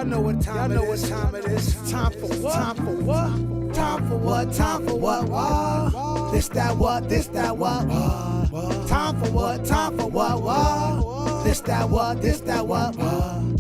know what time it is. Time for what? Time for what? Time for what? Time for what? What? This that what? This that what? Time for what? Time for what? What? This that what? This that what?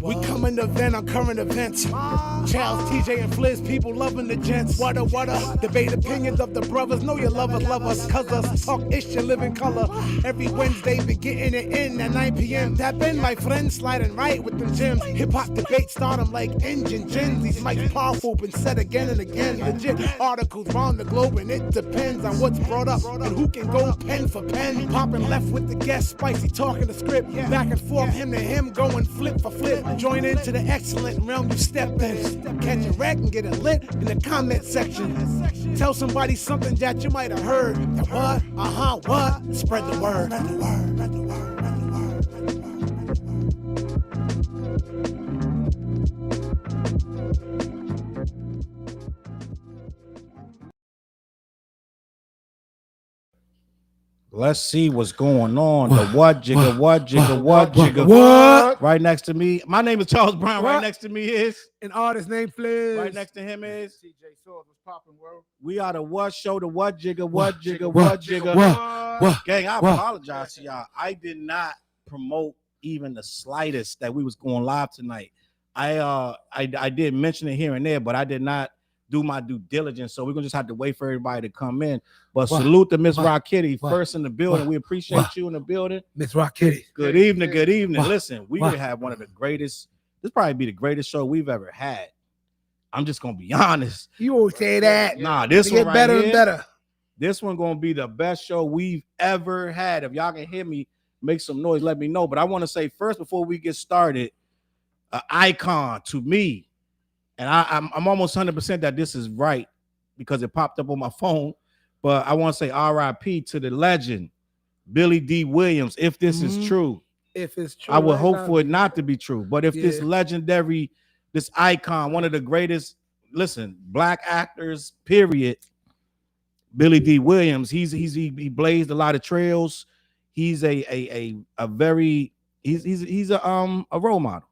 We coming to vent on current events. Charles, TJ, and Fliz, people loving the gents. What a debate opinions of the brothers. Know your lovers love us, cuz us talk ish and live in color. Every Wednesday, be getting it in at 9 p.m. Tap in, my friends, sliding right with them gems. Hip hop debate start them like engine gens. These mics powerful, been said again and again. Legit articles round the globe, and it depends on what's brought up and who can go pen for pen. Popping left with the guest, spicy talking the script. Back and forth, him to him, going flip for flip. Join into the excellent realm you step in. Catch a wreck and get it lit in the comment section. Tell somebody something that you might have heard. That what? What? Spread the word. Spread the word. Spread the word. Let's see what's going on. The what jigga. What? Right next to me. My name is Charles Brown. Right next to me is an artist named Fliz. Right next to him is TJ Swords. What's popping, world? We are the what show, the what jigga. Gang, I apologize to y'all. I did not promote even the slightest that we was going live tonight. I did mention it here and there, but I did not do my due diligence, so we're gonna just have to wait for everybody to come in. But salute to Miss Rock Kitty first in the building. We appreciate you in the building, Miss Rock Kitty. Good evening. Listen, we could have one of the greatest. This probably be the greatest show we've ever had. I'm just gonna be honest. You always say that. Nah, this one get better and better. This one gonna be the best show we've ever had. If y'all can hear me, make some noise. Let me know. But I want to say first before we get started, an icon to me. And I'm almost 100% that this is right because it popped up on my phone. But I want to say RIP to the legend, Billy D. Williams, if this is true. If it's true. I would hope for it not to be true. But if this legendary, this icon, one of the greatest, black actors, period, Billy D. Williams, he blazed a lot of trails. He's a role model.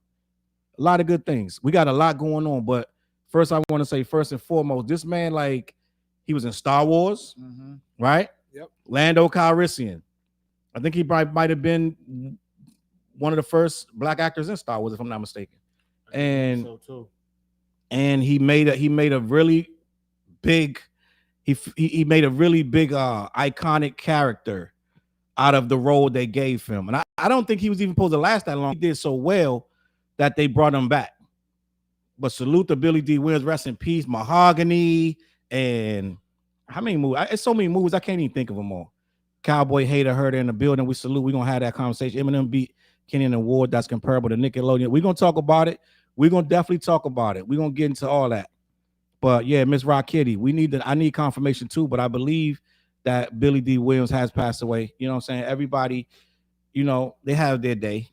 A lot of good things. We got a lot going on, but first I want to say, first and foremost, this man, like, he was in Star Wars, right? Yep. Lando Calrissian. I think he probably might have been one of the first black actors in Star Wars, if I'm not mistaken. And so too. And he made a really big, he made a really big iconic character out of the role they gave him. And I don't think he was even supposed to last that long. He did so well that they brought him back. But salute to Billy D. Williams, rest in peace. Mahogany, and how many movies? It's so many movies, I can't even think of them all. Cowboy Hater, Herder in the building. We salute. We're going to have that conversation. Eminem beat Kenny in an award that's comparable to Nickelodeon. We're going to talk about it. We're going to definitely talk about it. We're going to get into all that. But yeah, Miss Rock Kitty, I need confirmation too, but I believe that Billy D. Williams has passed away. You know what I'm saying? Everybody, they have their day.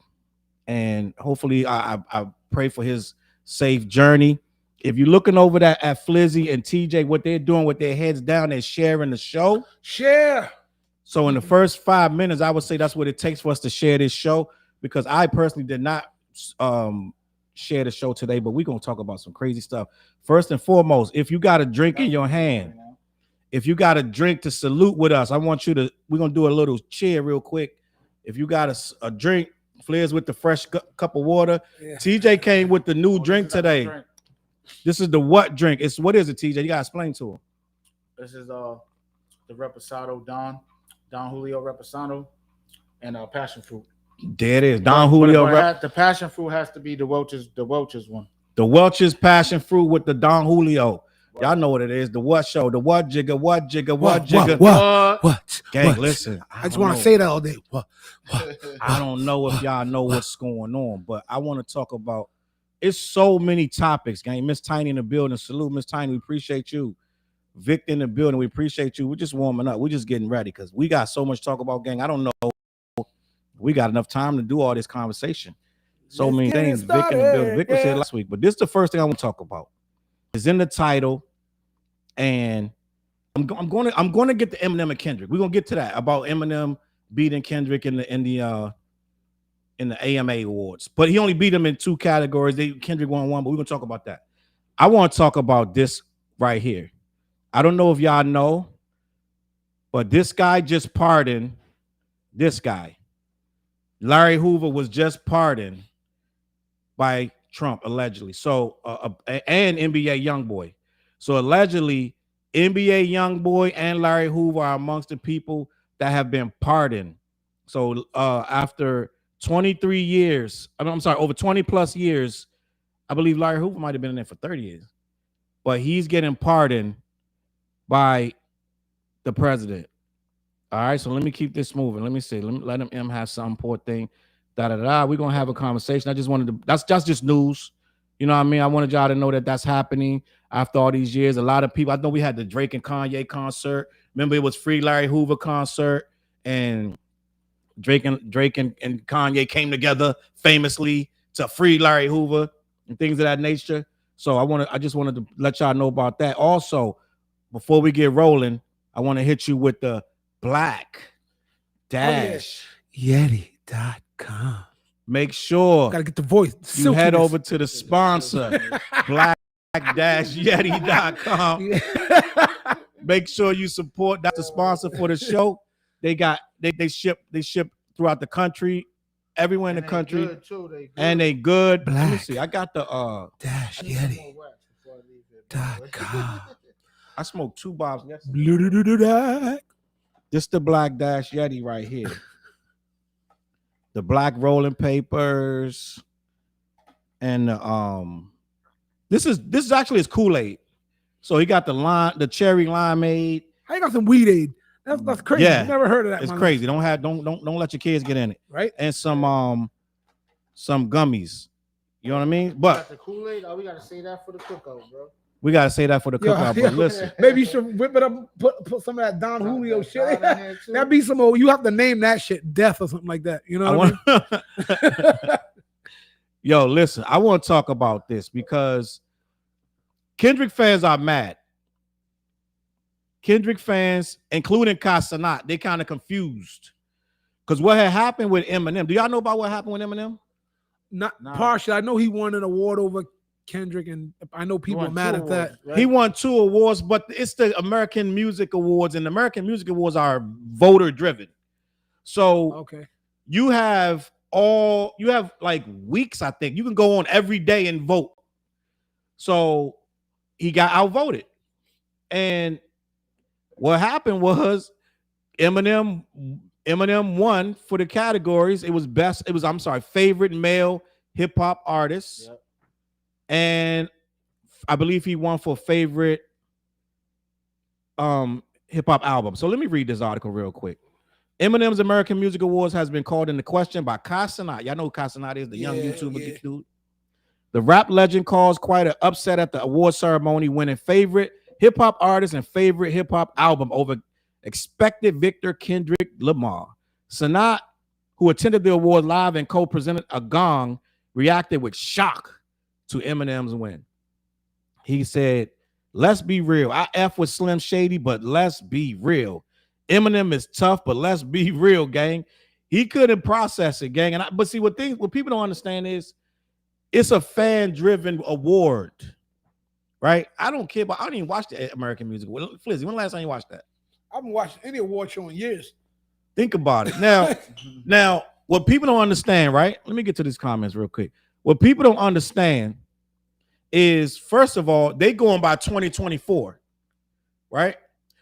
And hopefully I pray for his safe journey. If you're looking over that at Flizzy and TJ, what they're doing with their heads down, they're sharing the show. Share. So in the first 5 minutes, I would say that's what it takes for us to share this show, because I personally did not share the show today, but we're going to talk about some crazy stuff. First and foremost, if you got a drink in your hand, if you got a drink to salute with us, we're going to do a little cheer real quick. If you got a drink, Flair's with the fresh cup of water. Yeah. TJ came with the new drink today. This is the what drink? What is it, TJ? You gotta explain to him. This is the Reposado Don Julio Reposado and passion fruit. There it is. Don Julio. The passion fruit has to be the Welch's one. The Welch's passion fruit with the Don Julio. Y'all know what it is. The what show, the what jigga. What? Gang, listen. I just want to say that all day. What? I don't know if y'all know what's going on, but I want to talk about. It's so many topics, gang. Miss Tiny in the building. Salute, Miss Tiny. We appreciate you. Victor in the building. We appreciate you. We're just warming up. We're just getting ready because we got so much to talk about, gang. I don't know. We got enough time to do all this conversation. So many things. Vic in the building. Vic was here last week, but this is the first thing I want to talk about. It's in the title, and I'm going to get to Eminem and Kendrick. We're gonna get to that about Eminem beating Kendrick in in the AMA awards, but he only beat him in 2 categories. Kendrick won 1, but we're gonna talk about that. I want to talk about this right here. I don't know if y'all know, but this guy just pardoned this guy. Larry Hoover was just pardoned by Trump, allegedly. So, and NBA Youngboy. So allegedly, NBA Youngboy and Larry Hoover are amongst the people that have been pardoned. So after 23 years, I'm sorry, over 20 plus years, I believe Larry Hoover might have been in there for 30 years, but he's getting pardoned by the president. All right, so let me keep this moving. Let me see. Let him have some poor thing. We're gonna have a conversation. I just wanted to. That's just news. You know what I mean? I wanted y'all to know that that's happening after all these years. A lot of people. I know we had the Drake and Kanye concert. Remember, it was Free Larry Hoover concert, and Drake and Kanye came together famously to free Larry Hoover and things of that nature. So I just wanted to let y'all know about that. Also, before we get rolling, I want to hit you with the black-yeti.com. Make sure gotta get the voice. You head over to the sponsor, black-yeti.com. Make sure you support. That's the sponsor for the show. They ship throughout the country, everywhere in the country, and they good. Black. Let me see. I got the yeti.com. I smoked 2 bobs yesterday. This the black-yeti right here. The black rolling papers, and this is actually his Kool-Aid. So he got the cherry limeade. How you got some weed aid? That's crazy. Yeah, Never heard of that. It's crazy. Don't let your kids get in it. Right. And some gummies. You know what I mean? But the Kool-Aid, we gotta say that for the cookout, bro. We gotta say that for the cookout. But listen, maybe you should whip it up, put some of that Don Julio shit. That'd be some old. You have to name that shit Death or something like that. You know what I mean? Yo, listen, I want to talk about this because Kendrick fans are mad. Kendrick fans, including Casanat, they kind of confused because what had happened with Eminem. Do y'all know about what happened with Eminem? Not partially. I know he won an award over Kendrick, and I know people are mad at that. Right? He won 2 awards, but it's the American Music Awards, and the American Music Awards are voter driven. So okay, you have like weeks. I think you can go on every day and vote. So he got outvoted, and what happened was Eminem won for the categories. It was favorite male hip hop artist. Yep. And I believe he won for favorite hip hop album. So let me read this article real quick. Eminem's American Music Awards has been called into question by Casanat. Y'all know who Casanat is, the young YouTuber dude. The rap legend caused quite an upset at the award ceremony, winning favorite hip hop artist and favorite hip hop album over expected victor Kendrick Lamar. Sanat, who attended the award live and co-presented a gong, reacted with shock to Eminem's win. He said, "Let's be real. I F with Slim Shady, but let's be real. Eminem is tough, but let's be real, gang." He couldn't process it, gang. But see, what people don't understand is it's a fan-driven award, right? I don't even watch the American Music Award. Flizzy, when the last time you watched that? I haven't watched any award show in years. Think about it. Now, what people don't understand, right? Let me get to these comments real quick. What people don't understand is, first of all, they going by 2024, right?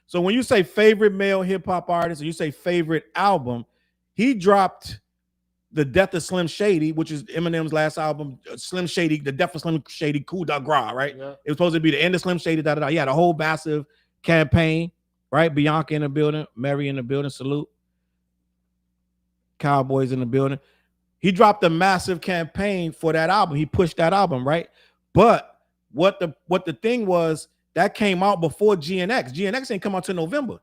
So when you say favorite male hip hop artist, or you say favorite album, he dropped The Death of Slim Shady, which is Eminem's last album, Slim Shady, The Death of Slim Shady, Coup de Gras, right? Yeah. It was supposed to be the end of Slim Shady, He had a whole massive campaign, right? Bianca in the building, Mary in the building, salute. Cowboys in the building. He dropped a massive campaign for that album. He pushed that album, right? But what the thing was, that came out before GNX. GNX ain't come out till November.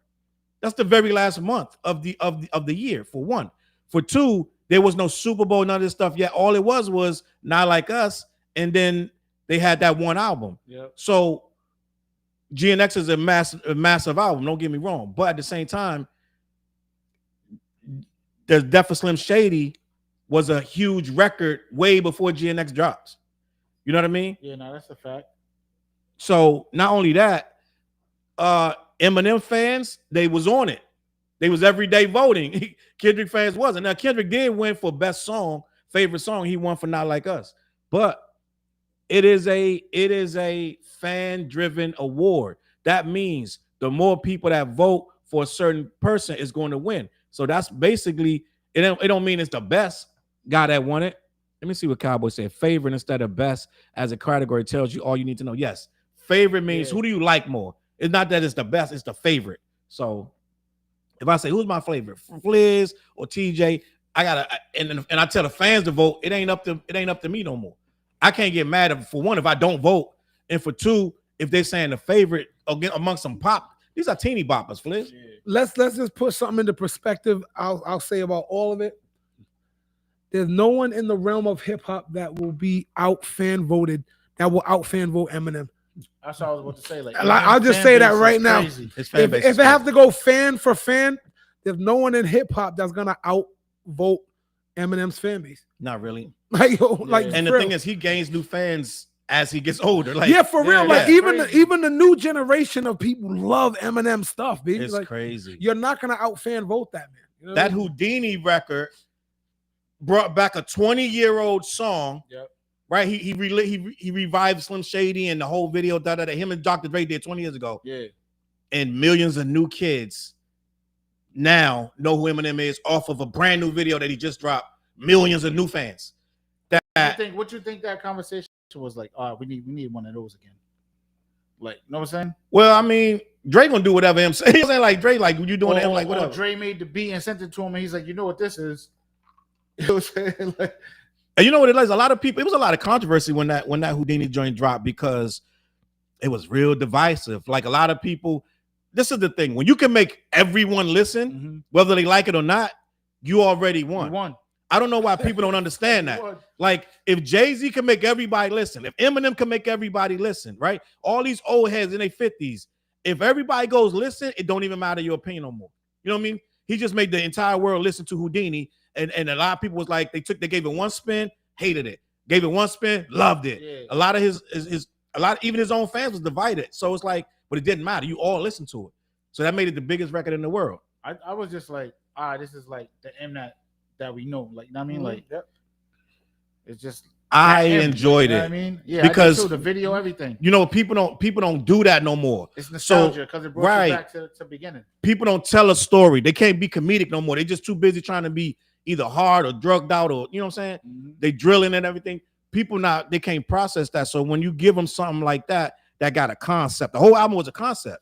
That's the very last month of the year, for one. For two, there was no Super Bowl, none of this stuff yet. All it was Not Like Us, and then they had that one album. Yep. So GNX is a massive album, don't get me wrong. But at the same time, there's Death of Slim Shady was a huge record way before GNX drops. You know what I mean? Yeah, no, that's a fact. So not only that, Eminem fans, they was on it. They was every day voting. Kendrick fans wasn't. Now Kendrick did win for best song, favorite song. He won for Not Like Us. But it is a fan-driven award. That means the more people that vote for a certain person is going to win. So that's basically it. Don't mean it's the best guy that won it. Let me see what Cowboy said. Favorite instead of best as a category tells you all you need to know. Yes, favorite means who do you like more. It's not that it's the best; it's the favorite. So if I say who's my favorite, Fliz or TJ, I gotta and I tell the fans to vote. It ain't up to me no more. I can't get mad if I don't vote, and for two, if they're saying the favorite again amongst some pop, these are teeny boppers, Fliz. Yeah. Let's just put something into perspective. I'll say about all of it. There's no one in the realm of hip hop that will be out fan voted that will out fan vote Eminem. That's what I was about to say. Like, I'll just say that right now. If it have to go fan for fan, there's no one in hip hop that's gonna out vote Eminem's fan base. Not really. Like, and the thing is, he gains new fans as he gets older. Like, yeah, for real. Like, crazy. even the new generation of people love Eminem stuff, baby. It's like, crazy. You're not gonna out fan vote that man. You know that Houdini record brought back a 20-year-old song. Yep. Right? He revived Slim Shady and the whole video that him and Dr. Dre did 20 years ago. Yeah. And millions of new kids now know who Eminem is off of a brand new video that he just dropped. Millions of new fans. What you think that conversation was like? We need one of those again. Like, you know what I'm saying? Well, I mean, Dre gonna do whatever him say. He's saying like Dre, like you doing him like whatever. Dre made the beat and sent it to him, and he's like, you know what this is? You know what I'm saying? Like, and you know what it is? A lot of people. It was a lot of controversy when that Houdini joint dropped because it was real divisive. Like a lot of people. This is the thing: when you can make everyone listen, whether they like it or not, you already won. You won. I don't know why people don't understand that. Like, if Jay-Z can make everybody listen, if Eminem can make everybody listen, right? All these old heads in their 50s, if everybody goes listen, it don't even matter your opinion no more. You know what I mean? He just made the entire world listen to Houdini, and a lot of people was like, they gave it one spin, hated it. Gave it one spin, loved it. Yeah. A lot of even his own fans was divided. So it's like, but it didn't matter. You all listened to it. So that made it the biggest record in the world. I was just like, this is like the M that we know. Like, you know what I mean? Like, it's just I enjoyed it. I mean, yeah, because I did too, the video, everything. You know, people don't do that no more. It's nostalgia because it brought you back to the beginning. People don't tell a story. They can't be comedic no more. They just too busy trying to be either hard or drugged out or you know what I'm saying. They drilling and everything. People they can't process that. So when you give them something like that got a concept. The whole album was a concept.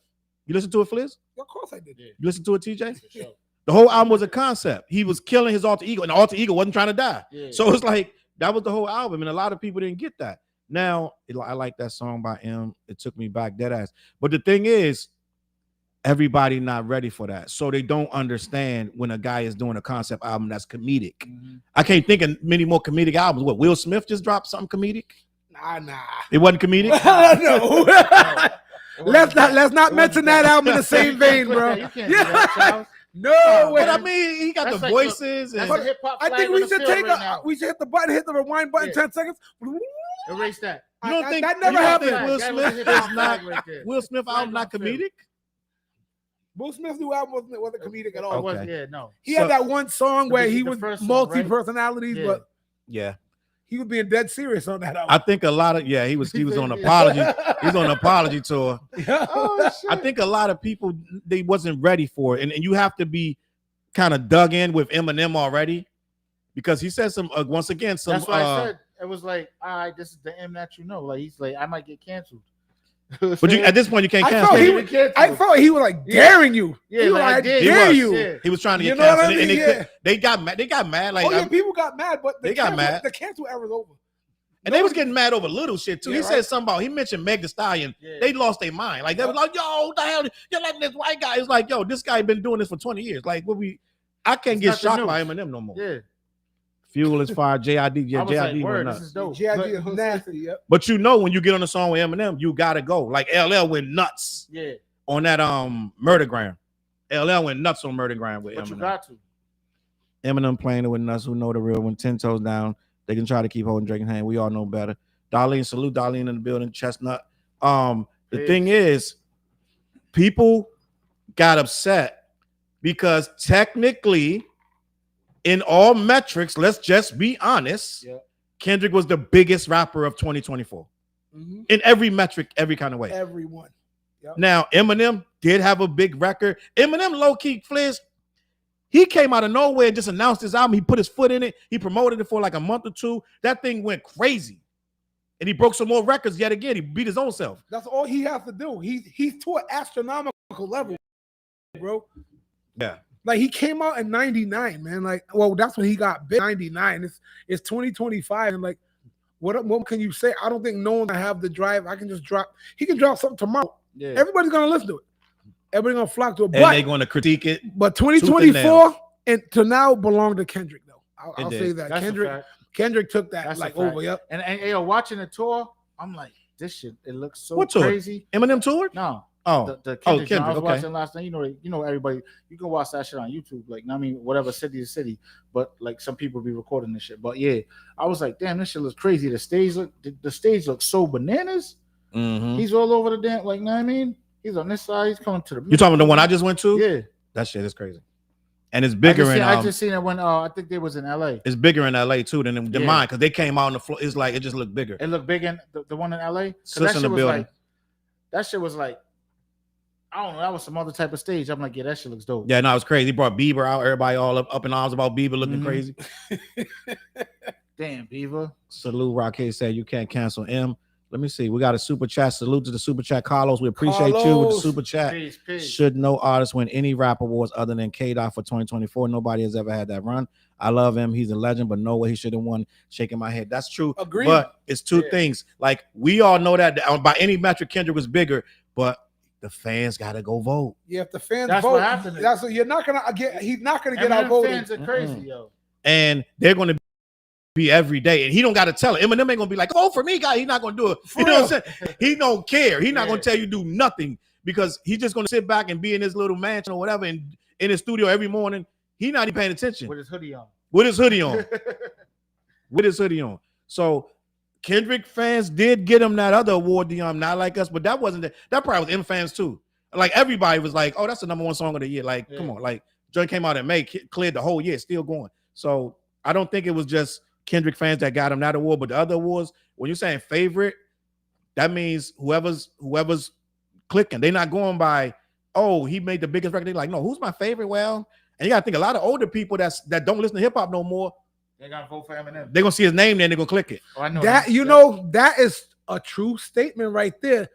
You listen to it, Fliz? Of course I did. You listen to it, TJ? For sure. The whole album was a concept. He was killing his alter ego, and the alter ego wasn't trying to die. Yeah. So it's like that was the whole album, and a lot of people didn't get that. Now I like that song by M. It took me back, dead ass. But the thing is, everybody not ready for that, so they don't understand when a guy is doing a concept album that's comedic. I can't think of many more comedic albums. What, Will Smith just dropped something comedic? Nah. It wasn't comedic. No. Let's not mention that album in the same vein, bro. You can't do that, Charles. No way. But I mean, he got the voices. That's and a hip-hop I think we should we should hit the button, hit the rewind button, 10 seconds. Erase that. You don't think that never happened? Will Smith album not comedic? Will Smith's new album wasn't comedic at all. Okay. He had that one song where he was multi-personalities, but yeah. He was being dead serious on that album. I think a lot of he was on apology. He was on an apology tour. Oh, I think a lot of people they wasn't ready for it, and you have to be kind of dug in with Eminem already because he said some once again some. That's why I said it was like, all right, this is the M that you know. Like he's like, I might get canceled. But at this point, you can't cancel. I thought he was like daring you. Yeah, he was like, I dare you. Yeah. He was trying to get canceled, and they got mad. They got mad. Like, people got mad, but they got mad. The cancel era's over. And they was getting mad over little shit too. He said something about he mentioned Meg Thee Stallion. Yeah. They lost their mind. Like they was like, "Yo, what the hell? You're like this white guy." It's like, "Yo, this guy been doing this for 20 years." Like, I can't get shocked by Eminem no more. Yeah. Fuel is fire. JID. Yeah, JID went nuts. This is dope. JID is nasty. Yep. But you know, when you get on the song with Eminem, you gotta go. Like LL went nuts. Yeah. On that Murdergram. LL went nuts on Murdergram with Eminem. But you got to. Eminem playing it with us who know the real one. 10 toes down. They can try to keep holding Drake's hand. We all know better. Darlene, salute Darlene in the building. Chestnut. The thing is, people got upset because technically, in all metrics, let's just be honest, Kendrick was the biggest rapper of 2024. In every metric, every kind of way. Everyone. Yep. Now, Eminem did have a big record. Eminem, low-key, Fliz, he came out of nowhere and just announced his album. He put his foot in it. He promoted it for like a month or two. That thing went crazy. And he broke some more records yet again. He beat his own self. That's all he has to do. He's to an astronomical level, bro. Yeah. Like, he came out in 99, man. Like, well, that's when he got big. 99. It's 2025. And like, what can you say? I don't think no one can have the drive. I can just drop. He can drop something tomorrow. Yeah. Everybody's gonna listen to it. Everybody's gonna flock to it. And they're gonna critique it. But 2024 and to now belong to Kendrick, though. I'll say that. That's Kendrick took that. That's like over. Yep. And watching the tour, I'm like, this shit, it looks so crazy. Eminem tour? No. The Kendrick I was watching last night. You know, everybody, you can watch that shit on YouTube. Like, I mean, whatever city to city, but like some people be recording this shit. But yeah, I was like, damn, this shit looks crazy. The stage looks so bananas. Mm-hmm. He's all over the damn, like, you know what I mean? He's on this side. He's coming to the. You talking about the one I just went to? Yeah, that shit is crazy, and it's bigger. I just seen it when I think they was in LA. It's bigger in LA too than mine because they came out on the floor. It's like it just looked bigger. It looked big in the one in LA. That shit was like, that shit was like, I don't know. That was some other type of stage. I'm like, yeah, that shit looks dope. Yeah, no, it was crazy. He brought Bieber out. Everybody all up in arms about Bieber looking crazy. Damn, Bieber. Salute. Rocket said you can't cancel M. Let me see. We got a super chat. Salute to the super chat, Carlos. We appreciate you with the super chat. Peace. Should no artist win any rap awards other than K-Dot for 2024? Nobody has ever had that run. I love him. He's a legend, but no way he should have won. Shaking my head. That's true. Agreed. But it's two things. Like, we all know that by any metric, Kendrick was bigger, but the fans gotta go vote. Yeah, if the fans that's vote, what happened. That's what you're not gonna get. He's not gonna get outvoted. Fans are crazy, yo. And they're gonna be every day, and he don't gotta tell it. Eminem ain't gonna be like, vote for me, guy. He's not gonna do it. You know what I'm saying? He don't care. He's not gonna tell you do nothing because he's just gonna sit back and be in his little mansion or whatever, and in his studio every morning. He's not even paying attention. With his hoodie on. With his hoodie on. So Kendrick fans did get him that other award, not like us, but that wasn't that probably was M fans too. Like, everybody was like, oh, that's the #1 song of the year. Like, come on, like, Joy came out in May, cleared the whole year, still going. So I don't think it was just Kendrick fans that got him that award, but the other awards, when you're saying favorite, that means whoever's clicking. They're not going by, oh, he made the biggest record. They're like, no, who's my favorite? Well, and you gotta think a lot of older people that don't listen to hip hop no more. They gotta vote for Eminem. They're gonna see his name, then they're gonna click it. Oh, I know that. You know, that is a true statement right there.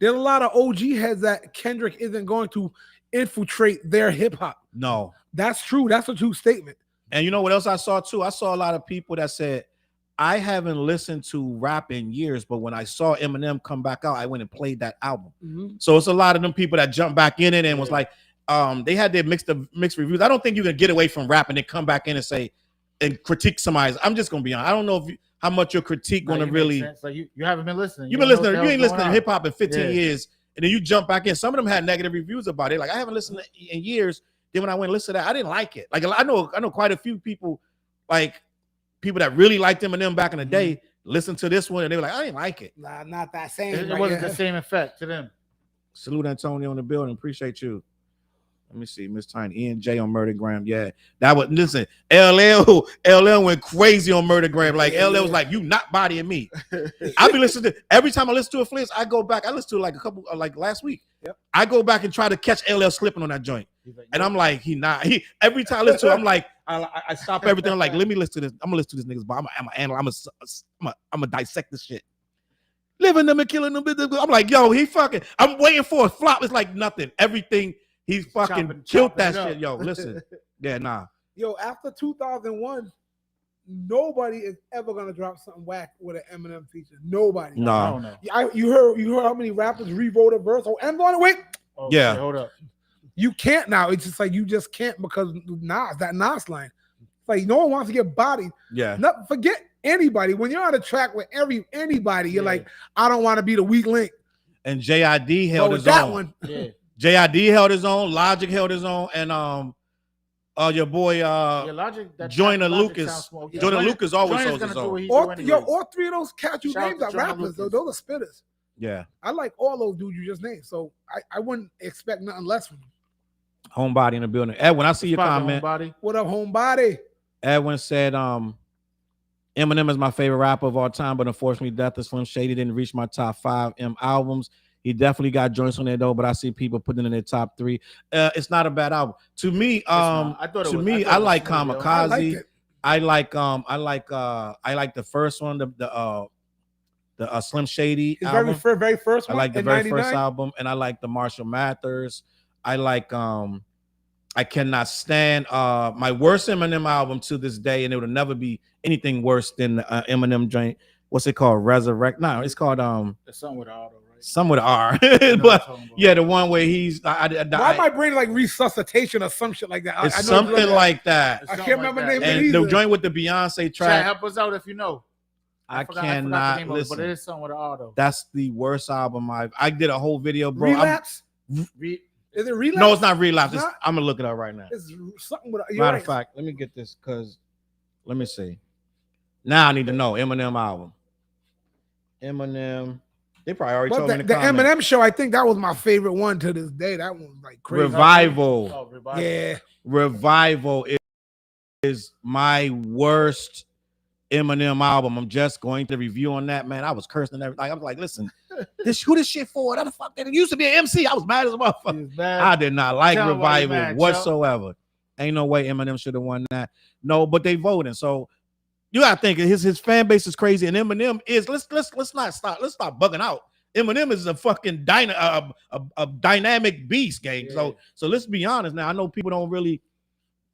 There's a lot of OG heads that Kendrick isn't going to infiltrate their hip hop. No, that's true. That's a true statement. And you know what else I saw too? I saw a lot of people that said, I haven't listened to rap in years, but when I saw Eminem come back out, I went and played that album. So it's a lot of them people that jumped back in it and was like, they had their mixed reviews. I don't think you can get away from rap and then come back in and say and critique somebody's. I'm just gonna be honest. I don't know how much your critique gonna really. Like you haven't been listening. You've been listening. You ain't listening to hip hop in 15 years, and then you jump back in. Some of them had negative reviews about it. Like, I haven't listened in years. Then when I went and listened to that, I didn't like it. Like, I know quite a few people, like people that really liked Eminem back in the day, listened to this one and they were like, I didn't like it. Nah, not that same. It wasn't the same effect to them. Salute Antonio in the building. Appreciate you. Let me see, Miss Tiny, E&J on Murdergram. Yeah, that was, listen, LL went crazy on Murdergram. Like, LL was like, you not bodying me. I be listening to, every time I listen to a Fliz, I go back. I listened to like a couple, like last week. Yep. I go back and try to catch LL slipping on that joint. And I'm like, every time I listen to it, I'm like, I stop everything. I'm like, let me listen to this. I'm gonna listen to this niggas, but I'm gonna dissect this shit. Living them and killing them. I'm like, yo, I'm waiting for a flop. It's like nothing. Everything. He's fucking killed that shit, yo. Listen, yeah, nah. Yo, after 2001, nobody is ever gonna drop something whack with an Eminem feature. Nobody. No. I don't know. You heard how many rappers rewrote a verse? Oh, M's on it. Wait. Oh, yeah. Okay, hold up. You can't now. It's just like you just can't because that Nas line. It's like no one wants to get bodied. Yeah. Forget anybody. When you're on a track with anybody, you're like, I don't want to be the weak link. And JID held his that own. One. Yeah. JID held his own, Logic held his own, and Your boy Logic, Joyner Logic Lucas. sounds small. Joyner Lucas always shows his own. All three of those cats you Shout out named to are Joyner rappers, though. Lucas. Those are spitters. Yeah. I like all those dudes you just named, so I wouldn't expect nothing less from them. Homebody in the building. Edwin, I see your comment. Homebody. What up, homebody? Edwin said, Eminem is my favorite rapper of all time, but unfortunately, Death of Slim Shady didn't reach my top 5 M albums. He definitely got joints on there though, but I see people putting it in their top 3. It's not a bad album to me. I like Kamikaze. I like the first one, the Slim Shady His album. very first one. I like the very first album, and I like the Marshall Mathers. I like I cannot stand my worst Eminem album to this day, and it would never be anything worse than the Eminem joint. What's it called? Resurrect? No, it's called It's something with an auto, right? Some with R. But yeah, the one where he's why my brain like resuscitation or some shit like that. It's something like that. I can't remember the name of it and either. the joint with the Beyonce track. Help us out if you know. I cannot listen. But it is something with an auto. That's the worst album I did a whole video, bro. Relapse? Is it Relapse? No, it's not Relapse. I'm gonna look it up right now. It's something with matter of fact, let me get this because let me see. Now I need to know Eminem album. Eminem. They probably already told me in the comments. Eminem show, I think that was my favorite one to this day. That one was like crazy. Revival. Oh, Revival. Yeah. Revival is my worst Eminem album. I'm just going to review on that, man. I was cursing and everything. I was like, listen, who this shit for? That the fuck that it used to be an MC. I was mad as a motherfucker. I did not like Revival whatsoever. Ain't no way Eminem should have won that. No, but they voting. So you gotta think his fan base is crazy, and Eminem is. Let's not stop. Let's stop bugging out. Eminem is a fucking dynamic beast, gang. Yeah. So let's be honest. Now I know people don't really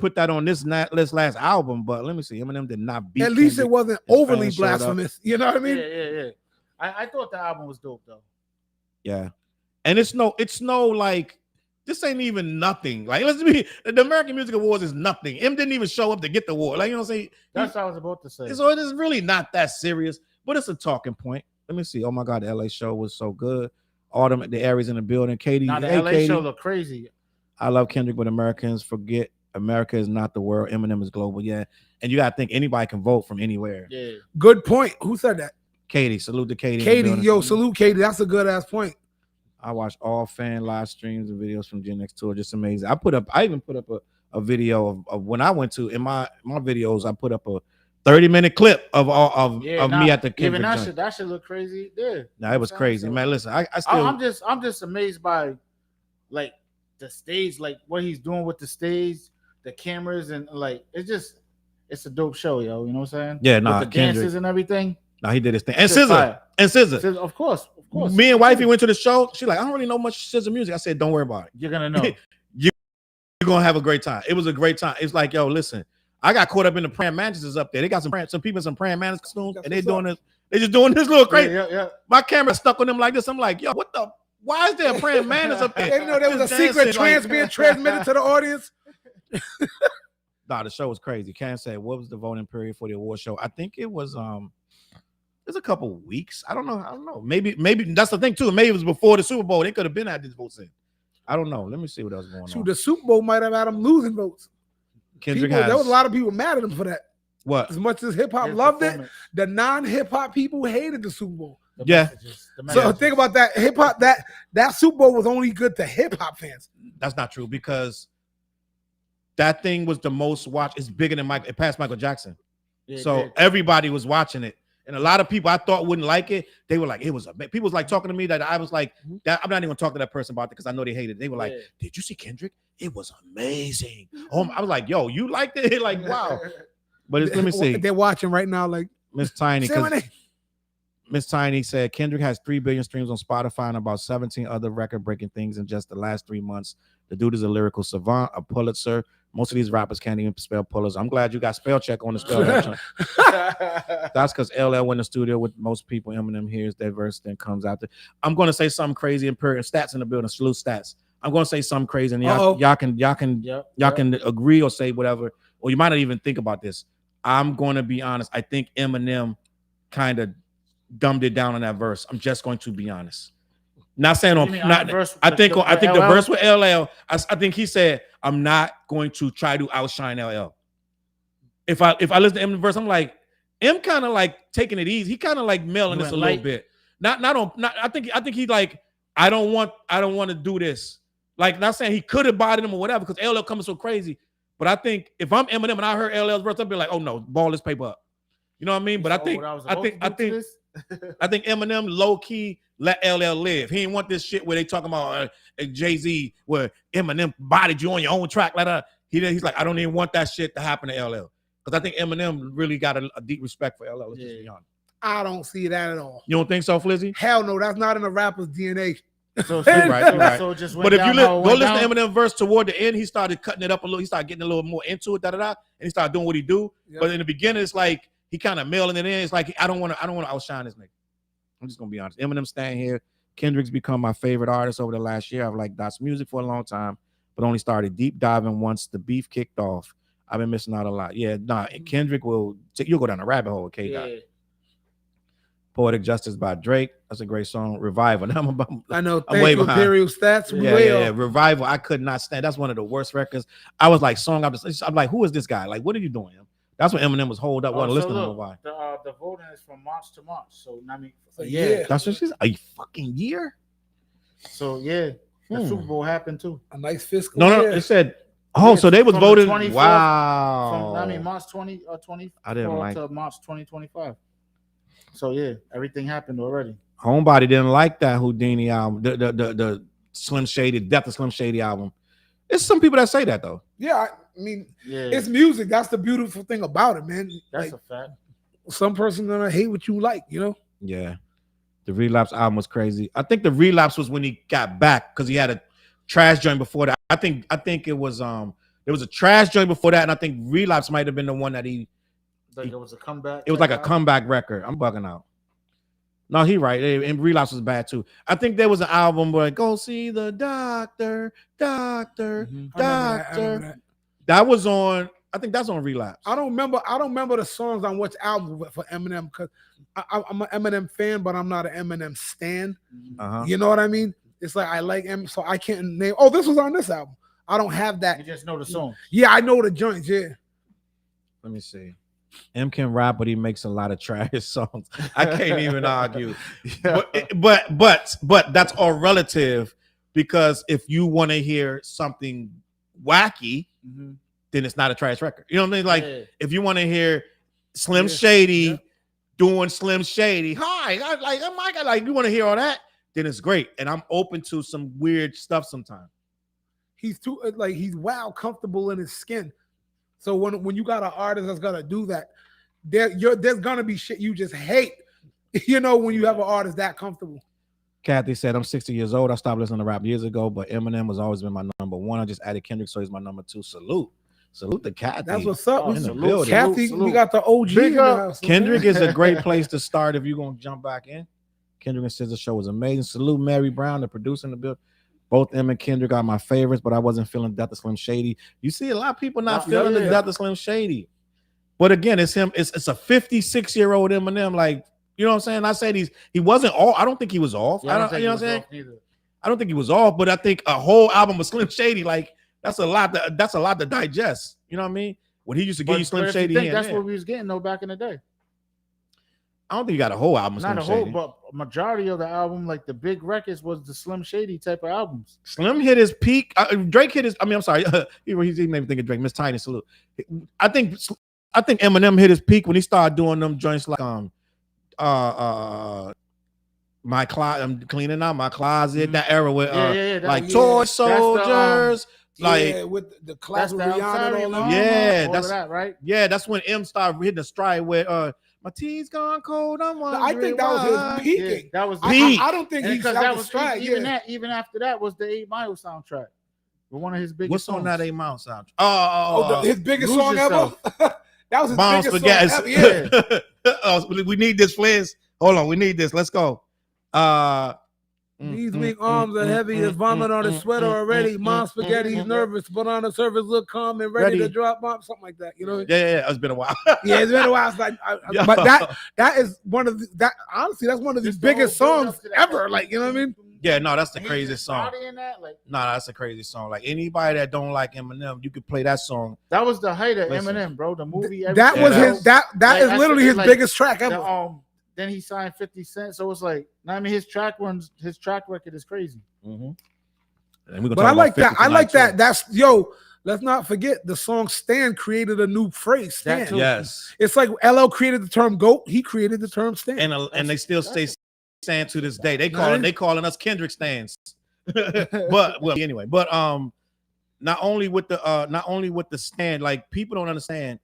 put that on this last album, but let me see. Eminem did not beat. At least it wasn't overly blasphemous. You know what I mean? Yeah. I thought the album was dope though. Yeah, and it's no like. This ain't even nothing. Like, let's be the American Music Awards is nothing. M didn't even show up to get the award. Like, you know what I'm saying? That's what I was about to say. So it is really not that serious, but it's a talking point. Let me see. Oh my God, the LA show was so good. All the Aries in the building. Katie. Now the LA show look crazy. I love Kendrick, but Americans forget America is not the world. Eminem is global. Yeah. And you gotta think anybody can vote from anywhere. Yeah. Good point. Who said that? Katie. Salute to Katie. Katie, salute Katie. That's a good ass point. I watched all fan live streams and videos from Gen X Tour. Just amazing. I even put up a video of when I went to in my videos. I put up a 30-minute clip of me at the Kendrick. Even that should look crazy. Yeah. No, it was crazy, man. Listen, I'm just amazed by like the stage, like what he's doing with the stage, the cameras, and like it's a dope show, yo. You know what I'm saying? Yeah, nah, with the dances and everything. No, he did his thing. And SZA. Of course. Me and wifey went to the show. She like, I don't really know much SZA music. I said, don't worry about it. You're gonna know. You're gonna have a great time. It was a great time. It's like, yo, listen, I got caught up in the praying mantises up there. They got some people in some praying mantis costumes, and they're doing this. They're just doing this little crazy. Yeah. My camera stuck on them like this. I'm like, yo, what the? Why is there a praying mantis up there? They didn't know there was a secret being transmitted to the audience. Nah, the show was crazy. Ken said, what was the voting period for the award show? I think it was It's a couple weeks. I don't know. Maybe that's the thing too. Maybe it was before the Super Bowl. They could have been at this votes in. I don't know. Let me see what else going on. The Super Bowl might have had them losing votes. There was a lot of people mad at him for that. What? As much as hip hop loved it, the non-hip hop people hated the Super Bowl. So think about that. Hip hop that Super Bowl was only good to hip hop fans. That's not true because that thing was the most watched. It's bigger than It passed Michael Jackson. Yeah, so everybody was watching it. And a lot of people I thought wouldn't like it. They were like, it was people was like talking to me that I was like, that I'm not even gonna talk to that person about it because I know they hated it. They were like, did you see Kendrick? It was amazing. I was like, yo, you liked it? Like, wow. But let me see. They're watching right now, like Miss Tiny. Miss Tiny said Kendrick has 3 billion streams on Spotify and about 17 other record-breaking things in just the last 3 months. The dude is a lyrical savant, a Pulitzer. Most of these rappers can't even spell Pulitzer. I'm glad you got spell check on the spell check. That's because LL went in the studio with most people. Eminem hears their verse, then comes out there. I'm going to say something crazy and stats in the building. Salute stats. I'm going to say something crazy, and y'all can agree or say whatever, or you might not even think about this. I'm going to be honest. I think Eminem kind of dumbed it down on that verse. I'm just going to be honest. Not saying on, not. I think the verse with LL. I think he said, "I'm not going to try to outshine LL." If I listen to Eminem verse, I'm like, M kind of like taking it easy. He kind of like mailing this a little bit. I think he like, I don't want to do this. Like, not saying he could have bodied him or whatever, because LL coming so crazy. But I think if I'm Eminem and I heard LL's verse, I'd be like, oh no, ball this paper up. You know what I mean? But I think Eminem low key let LL live. He didn't want this shit where they talking about Jay-Z where Eminem bodied you on your own track. Like he's like, I don't even want that shit to happen to LL. Because I think Eminem really got a deep respect for LL. Let's just be honest. I don't see that at all. You don't think so, Flizzy? Hell no, that's not in a rapper's DNA. So right. So just but if you go listen to Eminem verse toward the end, he started cutting it up a little. He started getting a little more into it, and he started doing what he do. Yep. But in the beginning, it's like he kind of mailing it in. It's like I don't want to outshine this nigga. I'm just gonna be honest. Eminem staying here. Kendrick's become my favorite artist over the last year. I've liked Dot's music for a long time, but only started deep diving once the beef kicked off. I've been missing out a lot. Yeah, Kendrick you'll go down a rabbit hole with K-Dot. Yeah. Poetic Justice by Drake. That's a great song. Revival. I know. Thank you, Imperial Stats. Yeah. Revival. I could not stand. That's one of the worst records. I was like, I'm like, who is this guy? Like, what are you doing? That's when Eminem was holed up. Listening to why. The voting is from March to March. So I mean, that's what she's a fucking year. So the Super Bowl happened too. A nice fiscal. No. It said. Oh, so they was voting. Wow. From March 2020. I didn't like to March 2025. So everything happened already. Homebody didn't like that Houdini album, the Slim Shady, Death of Slim Shady album. It's some people that say that though. Yeah, I mean, it's music. That's the beautiful thing about it, man. That's a fact. Some person gonna hate what you like, you know. Yeah, the Relapse album was crazy. I think the Relapse was when he got back because he had a trash joint before that. I think it was there was a trash joint before that, and I think Relapse might have been the one that he. Like it was a comeback. It was like a comeback record. I'm bugging out. No, he right. And Relapse was bad too. I think there was an album where go see the doctor. That was on. I think that's on Relapse. I don't remember the songs on which album for Eminem because I'm an Eminem fan, but I'm not an Eminem stan. You know what I mean? It's like I like him, so I can't name. Oh, this was on this album. I don't have that. You just know the song. Yeah, I know the joints. Yeah. Let me see. M can rap, but he makes a lot of trash songs. I can't even argue. But that's all relative because if you want to hear something wacky, then it's not a trash record. You know what I mean? Like if you want to hear Slim Shady doing Slim Shady, oh my God, like you want to hear all that, then it's great. And I'm open to some weird stuff sometimes. He's he's comfortable in his skin. So when you got an artist that's gonna do that, there's gonna be shit you just hate, you know, when you have an artist that comfortable. Kathy said, I'm 60 years old. I stopped listening to rap years ago, but Eminem has always been my number one. I just added Kendrick, so he's my number two. Salute to Kathy. That's what's up. Salute. Kathy, we got the OG in the house. Kendrick is a great place to start if you're gonna jump back in. Kendrick and SZA show was amazing. Salute Mary Brown, the producer in the building. Both Em and Kendrick are my favorites, but I wasn't feeling Death of Slim Shady. You see a lot of people not feeling the Death of Slim Shady. But again, it's him. It's a 56-year-old Eminem. Like, you know what I'm saying? I said he wasn't off. I don't think he was off. You know what I'm saying? I don't think he was off, but I think a whole album of Slim Shady, like that's a lot to digest. You know what I mean? When he used to give you Slim Shady, that's what we was getting though back in the day. I don't think you got a whole album. Not a whole, but majority of the album, like the big records, was the Slim Shady type of albums. Slim hit his peak. Drake hit his. I mean, I'm sorry. He made me think of Drake. Miss Tiny, salute. I think Eminem hit his peak when he started doing them joints like my closet. I'm cleaning out my closet. That era with like Toy Soldiers. Like with the classic Rihanna and all that. That's that, right? Yeah, that's when M started hitting the stride with my tea's gone cold. I think that was his peaking. That was peak. I don't think that was stride. Even after that was the 8 Mile soundtrack. But one of his biggest songs. What's on that 8 Mile soundtrack? His biggest song ever. That was his biggest song ever. Yeah. We need this, Fliz. Hold on, we need this. Let's go. These weak arms are heavy as vomit on his sweater already. Mom spaghetti's nervous, but on the surface look calm and ready to drop bomb, something like that. You know? Yeah. It's been a while. It's been a while. It's like, but that is one of that. Honestly, that's one of the biggest songs ever. Like, you know what I mean? Yeah, no, that's the And he's craziest just song. bodying that, like, Nah, that's the craziest song. Like anybody that don't like Eminem, you could play that song. that was the height of Listen. Eminem, bro. The movie, That everything was Yeah, his. That Like, is I literally said, his like, biggest track ever. Then he signed 50 Cent, so it's like, I mean, his track record is crazy. Mm-hmm. But I like that. I like that. That's let's not forget the song "Stan" created a new phrase. That Stan. too. It's like LL created the term "goat." He created the term "Stan." And they still stay Stan to this day. They calling us Kendrick Stans. But well, anyway, but not only with the Stan, like people don't understand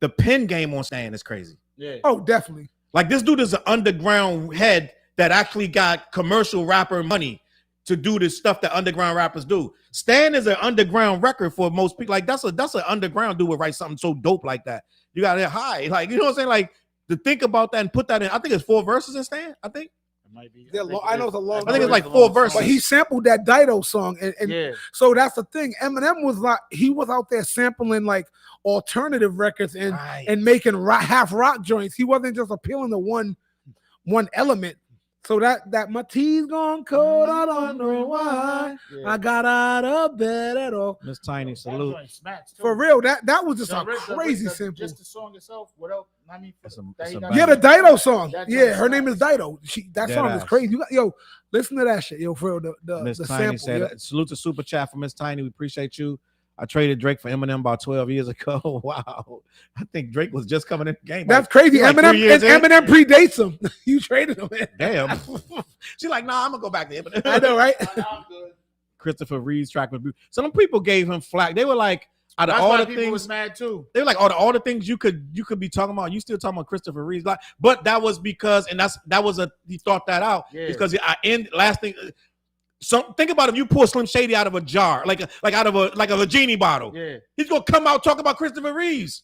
the pen game on Stan is crazy. Yeah. Oh, definitely. Like this dude is an underground head that actually got commercial rapper money to do this stuff that underground rappers do. Stan is an underground record for most people. Like that's an underground dude would write something so dope like that. You got it high, like you know what I'm saying. Like to think about that and put that in. I think it's 4 verses in Stan. I think It might be. I know it's a long. I think it's like 4 verses. But he sampled that Dido song, and Yeah. so that's the thing. Eminem was like he was out there sampling like alternative records and Right. and making half rock joints. He wasn't just appealing to one element. So that my tea's gone cold, I don't know why. Yeah. I got out of bed at all. Miss Tiny, That salute. joint smacks, too. For real, that was just The a riff- the crazy riff- sample. Just the song itself. What else? I mean, It's that he a got- banger. Yeah, the Dido song. That Yeah, joint her name is slaps. Dido. That Dead song is ass. crazy. You got, listen to that shit, for real. Miss The Tiny sample. said, yeah. salute to Super Chat for Miss Tiny. We appreciate you. I traded Drake for Eminem about 12 years ago. Wow. I think Drake was just coming in the game. That's crazy. like 3 Eminem years in. Eminem predates him. You traded him. Damn. She's like, nah, I'm going to go back to Eminem. I know, right? I'm good. Christopher Reeve's track was beautiful. Some people gave him flack. They were like, out of That's all why the people was things, mad too. they were like, all the things you could be talking about, you still talking about Christopher Reeve's like, but that was because, and he thought that out. Yeah. Because last thing. So think about if you pull Slim Shady out of a jar, like out of a genie bottle. Yeah. He's gonna come out talk about Christopher Reeves.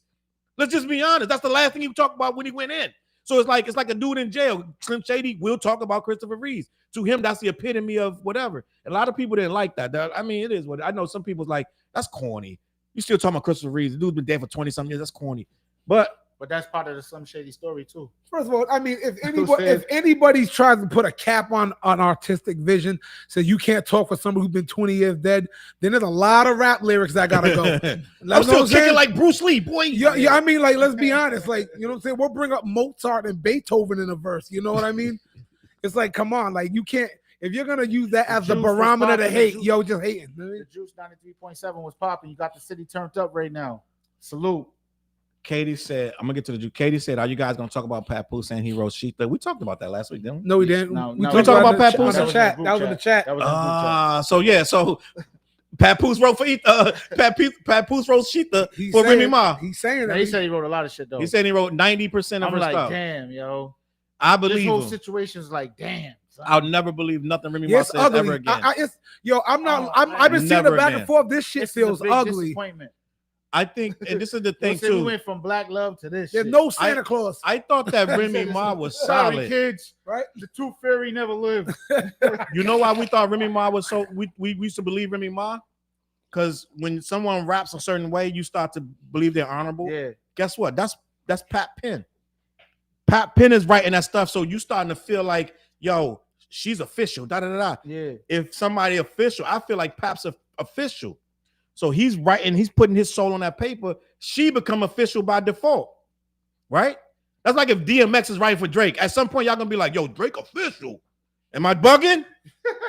Let's just be honest. That's the last thing he talked about when he went in. So it's like a dude in jail. Slim Shady will talk about Christopher Reeves. To him, that's the epitome of whatever. A lot of people didn't like that. I mean, it is what I know. Some people's like, that's corny. You still talking about Christopher Reeves? The dude's been dead for 20-something years. That's corny. But that's part of the Slim Shady story too. First of all, I mean, if anybody's trying to put a cap on artistic vision, so you can't talk for somebody who's been 20 years dead, then there's a lot of rap lyrics that gotta go. I'm still kicking like Bruce Lee, boy. Yeah, I mean, like, let's be honest. Like, you know what I'm saying? We'll bring up Mozart and Beethoven in a verse. You know what I mean? It's like, come on, like you can't. If you're gonna use that as the Juice was barometer to popping, hate, the yo, just hating. The Juice 93.7 was popping. You got the city turned up right now. Salute. Katie said, I'm gonna get to the Jew. Katie said, are you guys gonna talk about Papoose and he wrote Sheetha? We talked about that last week, didn't we? No, we didn't. No, we no, talked we talked about it Papoose on the chat. That was in the chat. That was in the group chat. So Papoose wrote for Papoose wrote Sheetha for Remy Ma. He's saying Now, that. he said he wrote a lot of shit though. He said he wrote 90% of I'm her like, stuff. damn, yo. I This believe whole him. situation's like, damn. Son. I'll never believe nothing Remy Ma Yes, says ugly. ever again. I'm not. Oh, I've been seeing never it back again. and forth. This shit This is a feels big ugly. disappointment. I think, and this is the thing Listen, we too. went from Black Love to this. There's shit. no Santa Claus, I thought that Remy Ma was Sorry, solid. kids. right? The Tooth Fairy never lived. You know why we thought Remy Ma was so? We used to believe Remy Ma because when someone raps a certain way, you start to believe they're honorable. Yeah. Guess what? That's Pat Penn. Pat Penn is writing that stuff, so you starting to feel like, yo, she's official. Da da da da. Yeah. If somebody official, I feel like Pap's official. So he's writing, he's putting his soul on that paper. She become official by default, right? That's like if DMX is writing for Drake. At some point, y'all gonna be like, yo, Drake official. Am I bugging?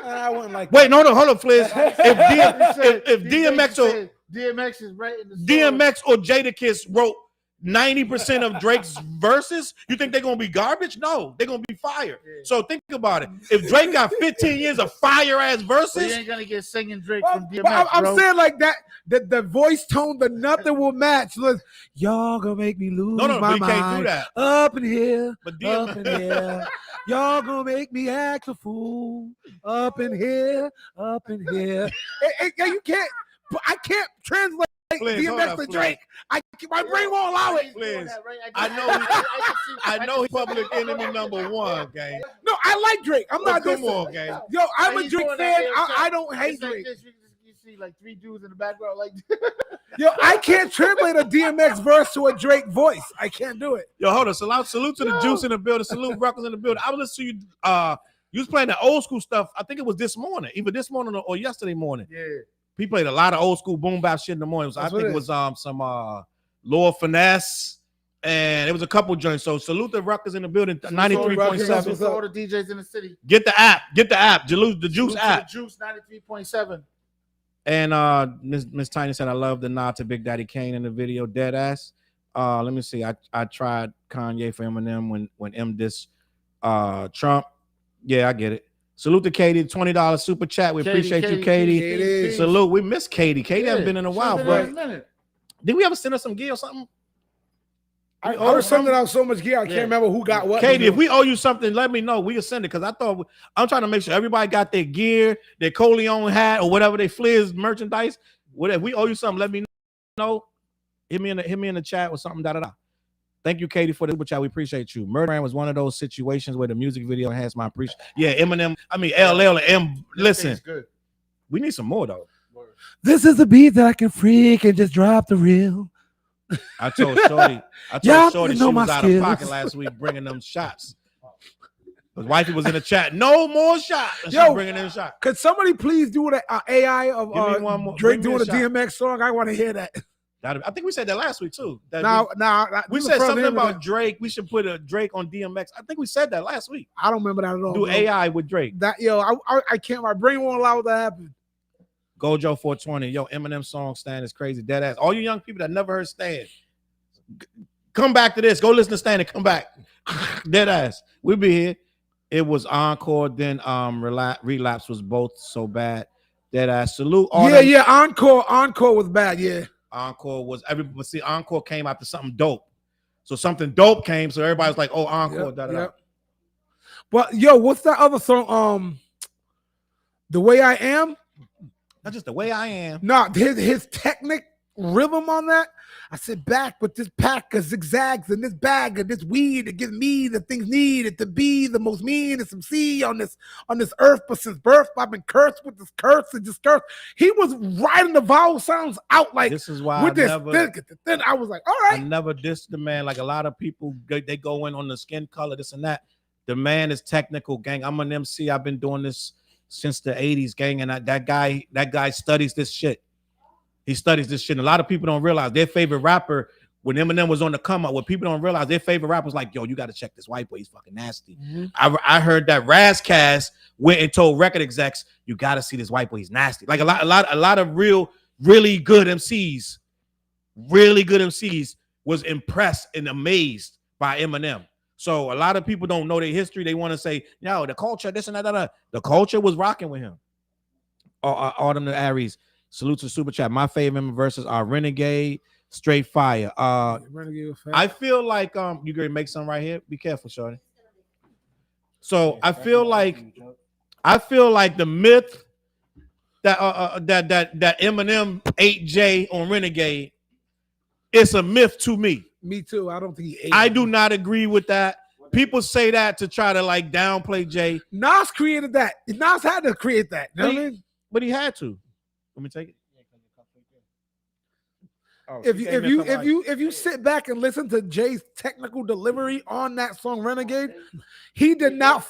I wouldn't like. Wait, no, hold up, Fliz. If DMX is writing the song. DMX or Jadakiss wrote 90% of Drake's verses, you think they're gonna be garbage? No, they're gonna be fire. Yeah. So think about it. If Drake got 15 years of fire ass But verses, you ain't gonna get singing Drake Well, from DMX, but I'm bro. saying like that. The voice tone, the nothing will match. Look, y'all gonna make me lose no, my we mind. can't do that. Up in here, But up in here. Y'all gonna make me act a fool. Up in here, up in here. You can't. I can't translate Fliz, hold DMX up, to Fliz. Drake. My brain won't allow it. Fliz, I I know he's public enemy number one, gang. No, I like Drake. I'm not Come dissing. on, gang. Yo, I'm a Drake fan. I don't hate Drake. You see like three dudes in the background, like Yo, I can't translate a DMX verse to a Drake voice. I can't do it. Yo, hold on. Salute to the Juice in the building. Salute Ruckers in the building. I was listening to you You was playing the old school stuff. I think it was this morning, either this morning or yesterday morning. Yeah. He played a lot of old school boom bap shit in the morning. I think it was some Lord Finesse, and it was a couple joints. So salute the Ruckers in the building. 93.7. All the DJs in the city. Get the app. The Juice app. The Juice 93.7. And Miss Tiny said, I love the nod to Big Daddy Kane in the video. Dead ass. Let me see. I tried Kanye for Eminem when M dissed Trump. Yeah, I get it. Salute to Katie, $20 super chat. We appreciate you, Katie. Salute. We miss Katie. Katie hasn't been in a while, bro. Did we ever send her some gear or something? I was sending out so much gear, I can't remember who got what. Katie, if we owe you something, let me know. We can send it because I'm trying to make sure everybody got their gear, their Coleon hat, or whatever they Fliz merchandise. Whatever. If we owe you something, let me know. Hit me in the chat or something. Thank you, Katie, for the super chat. We appreciate you. Murder was one of those situations where the music video has my appreciation. Yeah, Eminem. I mean, LL and M. Listen, we need some more though. This is a beat that I can freak and just drop the reel. I told Shorty she was out of pocket last week bringing them shots. Because wifey was in the chat. No more shots. Yo, bringing in a shot. Could somebody please do an AI of Drake doing a DMX song? I want to hear that. I think we said that last week too. We said something about Drake. We should put a Drake on DMX. I think we said that last week. I don't remember that at all. Do AI with Drake. I can't. My brain won't allow that to happen. Gojo 420. Yo, Eminem song Stan is crazy. Dead ass. All you young people that never heard Stan, come back to this. Go listen to Stan and come back. Dead ass. We'll be here. It was Encore. Then Relapse was both so bad. Dead ass. Salute. Encore was bad. Yeah. Encore was everybody. See, Encore came after something dope. So something dope came. So everybody was like, "Oh, Encore." Yep. But yo, what's that other song? The Way I Am. Not just The Way I Am. No, his technic rhythm on that. I sit back with this pack of zigzags and this bag of this weed that gives me the things needed to be the most meanest MC on this earth. But since birth, I've been cursed with this curse and just curse. He was writing the vowel sounds out like this is why with I was like, all right. I never dissed the man. Like a lot of people, they go in on the skin color, this and that. The man is technical, gang. I'm an MC. I've been doing this since the 80s, gang. And that guy studies this shit. He studies this shit. And a lot of people don't realize their favorite rapper, when Eminem was on the come up, what people don't realize, their favorite rapper was like, yo, you got to check this white boy. He's fucking nasty. Mm-hmm. I heard that Razcast went and told record execs, you got to see this white boy. He's nasty. Like a lot of really good MCs was impressed and amazed by Eminem. So a lot of people don't know their history. They want to say, no, the culture, this and that. The culture was rocking with him. Autumn the Aries. Salute to Super Chat. My favorite verses are Renegade, Straight Fire. Renegade I feel like you gonna make some right here. Be careful, shorty. So I feel like the myth that Eminem ate Jay on Renegade, it's a myth to me. Me too. I don't think he ate. I do not agree with that. People say that to try to like downplay Jay. Nas created that. Nas had to create that. You know what I mean? But he had to. Let me take it. Oh, if you sit back and listen to Jay's technical delivery on that song Renegade, he did not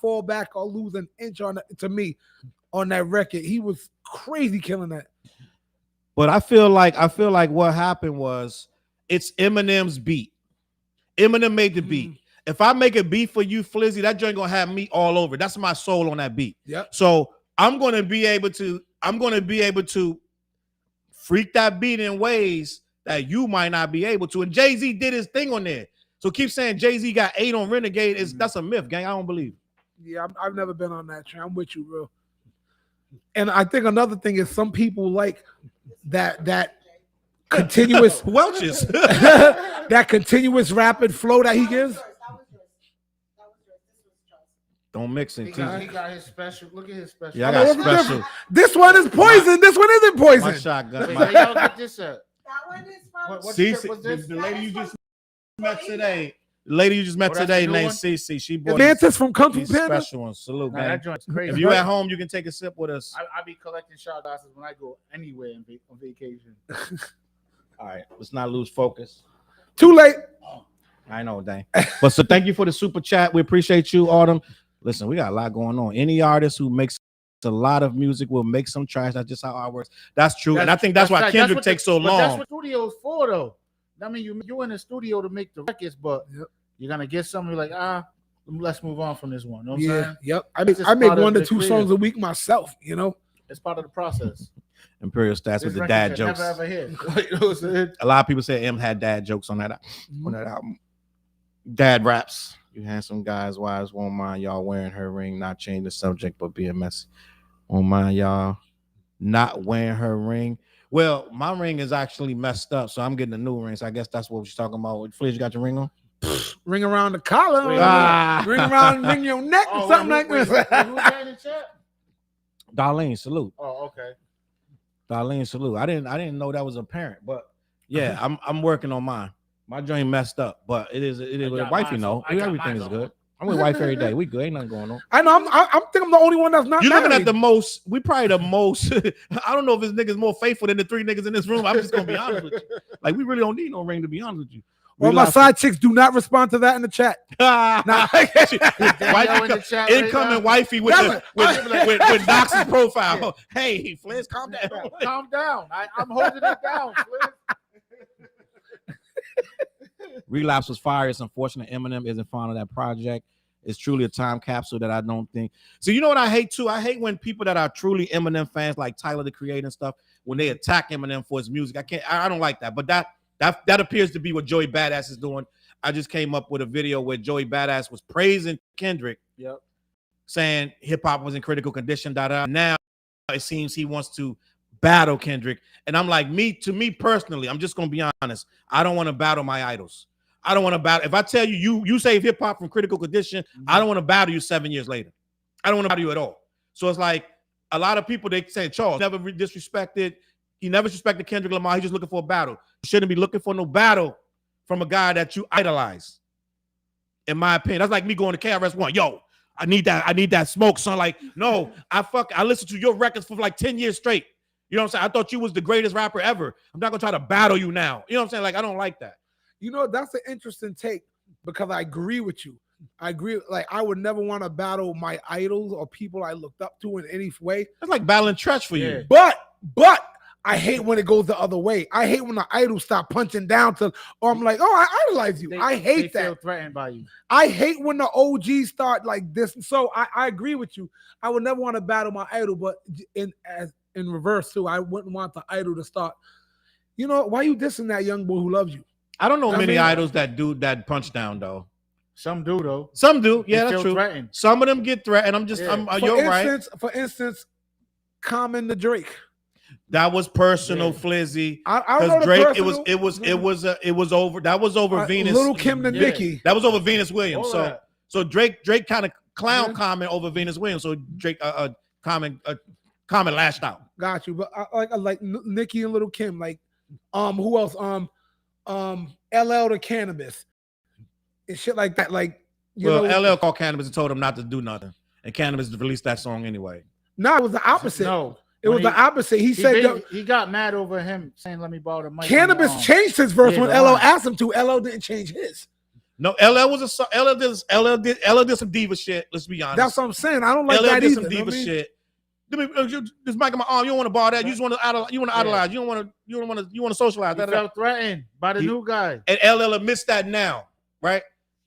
fall back or lose an inch on it, to me on that record. He was crazy killing that. But I feel like what happened was it's Eminem's beat. Eminem made the beat. Mm-hmm. If I make a beat for you, Flizzy, that joint gonna have me all over. That's my soul on that beat. Yep. So I'm gonna be able to freak that beat in ways that you might not be able to. And Jay-Z did his thing on there. So keep saying Jay-Z got 8 on Renegade. That's a myth, gang. I don't believe it. Yeah, I've never been on that train. I'm with you, bro. And I think another thing is some people like that continuous Welch's that continuous rapid flow that he gives. Don't mix it. He got his special. Look at his special. Yeah, I got special. This one is poison. This one isn't poison. My shotgun. Wait, y'all get this at? That one is from. The lady you just met today. The lady you just met today named Cece. She bought Mantis from Kung Fu these Panda. special ones. Salute, man. That joint's crazy. If you at home, you can take a sip with us. I be collecting shot glasses when I go anywhere on vacation. All right, let's not lose focus. Too late. I know, dang. But so thank you for the super chat. We appreciate you, Autumn. Listen, we got a lot going on. Any artist who makes a lot of music will make some trash. That's just how art works. That's true. And I think that's why Kendrick takes so long. That's what studio's for, though. I mean, you in the studio to make the records, but you're gonna get something like, let's move on from this one. You know what I'm saying? Yep. I make 1 to 2 songs a week myself, you know. It's part of the process. Imperial Stats with the dad jokes. Never ever hear. A lot of people say M had dad jokes on that album. Dad raps. You handsome guys, wives won't mind y'all wearing her ring, not change the subject, but being messy. Won't mind y'all not wearing her ring. Well, my ring is actually messed up, so I'm getting a new ring. So I guess that's what we're talking about. Fliz, you got your ring on? Ring around the collar, ring your neck, or something like this. Who's that in the chat? Darlene, salute. Oh, okay. Darlene, salute. I didn't know that was apparent, but yeah, I'm working on mine. My joint messed up, but it is with wifey. No, everything is good. I'm with wife every day. We good. Ain't nothing going on. I know. I think I'm the only one that's not. You're looking at the most. We probably the most. I don't know if this nigga's more faithful than the 3 niggas in this room. I'm just gonna be honest with you. Like, we really don't need no ring, to be honest with you. Well, my side chicks do not respond to that in the chat. Incoming wifey with Knox's profile. Hey, Fliz, calm down. Calm down. I'm holding it down, Fliz. Relapse was fire. It's unfortunate Eminem isn't fond of that project. It's truly a time capsule that I don't think. So you know what I hate too? I hate when people that are truly Eminem fans, like Tyler the Creator and stuff, when they attack Eminem for his music. I don't like that. But that appears to be what Joey Badass is doing. I just came up with a video where Joey Badass was praising Kendrick, saying hip hop was in critical condition. Now it seems he wants to battle Kendrick, and I'm like, to me personally, I'm just gonna be honest. I don't want to battle my idols. I don't want to battle. If I tell you save hip hop from critical condition, I don't want to battle you 7 years later. I don't want to battle you at all. So it's like a lot of people, they say Charles never disrespected. He never disrespected Kendrick Lamar. He's just looking for a battle. You shouldn't be looking for no battle from a guy that you idolize. In my opinion, that's like me going to KRS-One. Yo, I need that smoke, son. Like, no, I listened to your records for like 10 years straight. You know what I'm saying? I thought you was the greatest rapper ever. I'm not gonna try to battle you now. You know what I'm saying? Like, I don't like that. You know, that's an interesting take because I agree with you. I agree. Like, I would never want to battle my idols or people I looked up to in any way. It's like battling Tretch for you. But I hate when it goes the other way. I hate when the idols stop punching down or I'm like, oh, I idolize you. I hate that. They feel threatened by you. I hate when the OGs start like this. So I agree with you. I would never want to battle my idol, but in reverse too, I wouldn't want the idol to start. You know, why you dissing that young boy who loves you? I don't know many idols that do that punch down though. Some do though. Some do. Yeah, that's true. Threatened. Some of them get threatened. You're right. For instance, Common the Drake. That was personal, Flizzy. Because Drake, it was over. That was over Venus. Little Kim and Nicki. That was over Venus Williams. So Drake kind of clown Common over Venus Williams. So Drake Common lashed out. Got you. But I like Nicki and Little Kim. Like who else? LL to Cannabis and shit like that. Like LL called Cannabis and told him not to do nothing, and Cannabis released that song anyway. No, it was the opposite. No, it was the opposite. He said he got mad over him saying, "Let me borrow the mic." Cannabis changed his verse when LL asked him to. LL didn't change his. No, LL did some diva shit. Let's be honest. That's what I'm saying. I don't like LL that did either. Some diva shit. This mic in my arm. You don't want to borrow that. You just want to idolize. You want to idolize. You don't want to socialize. He felt threatened by the new guy. And LL admits that now, right?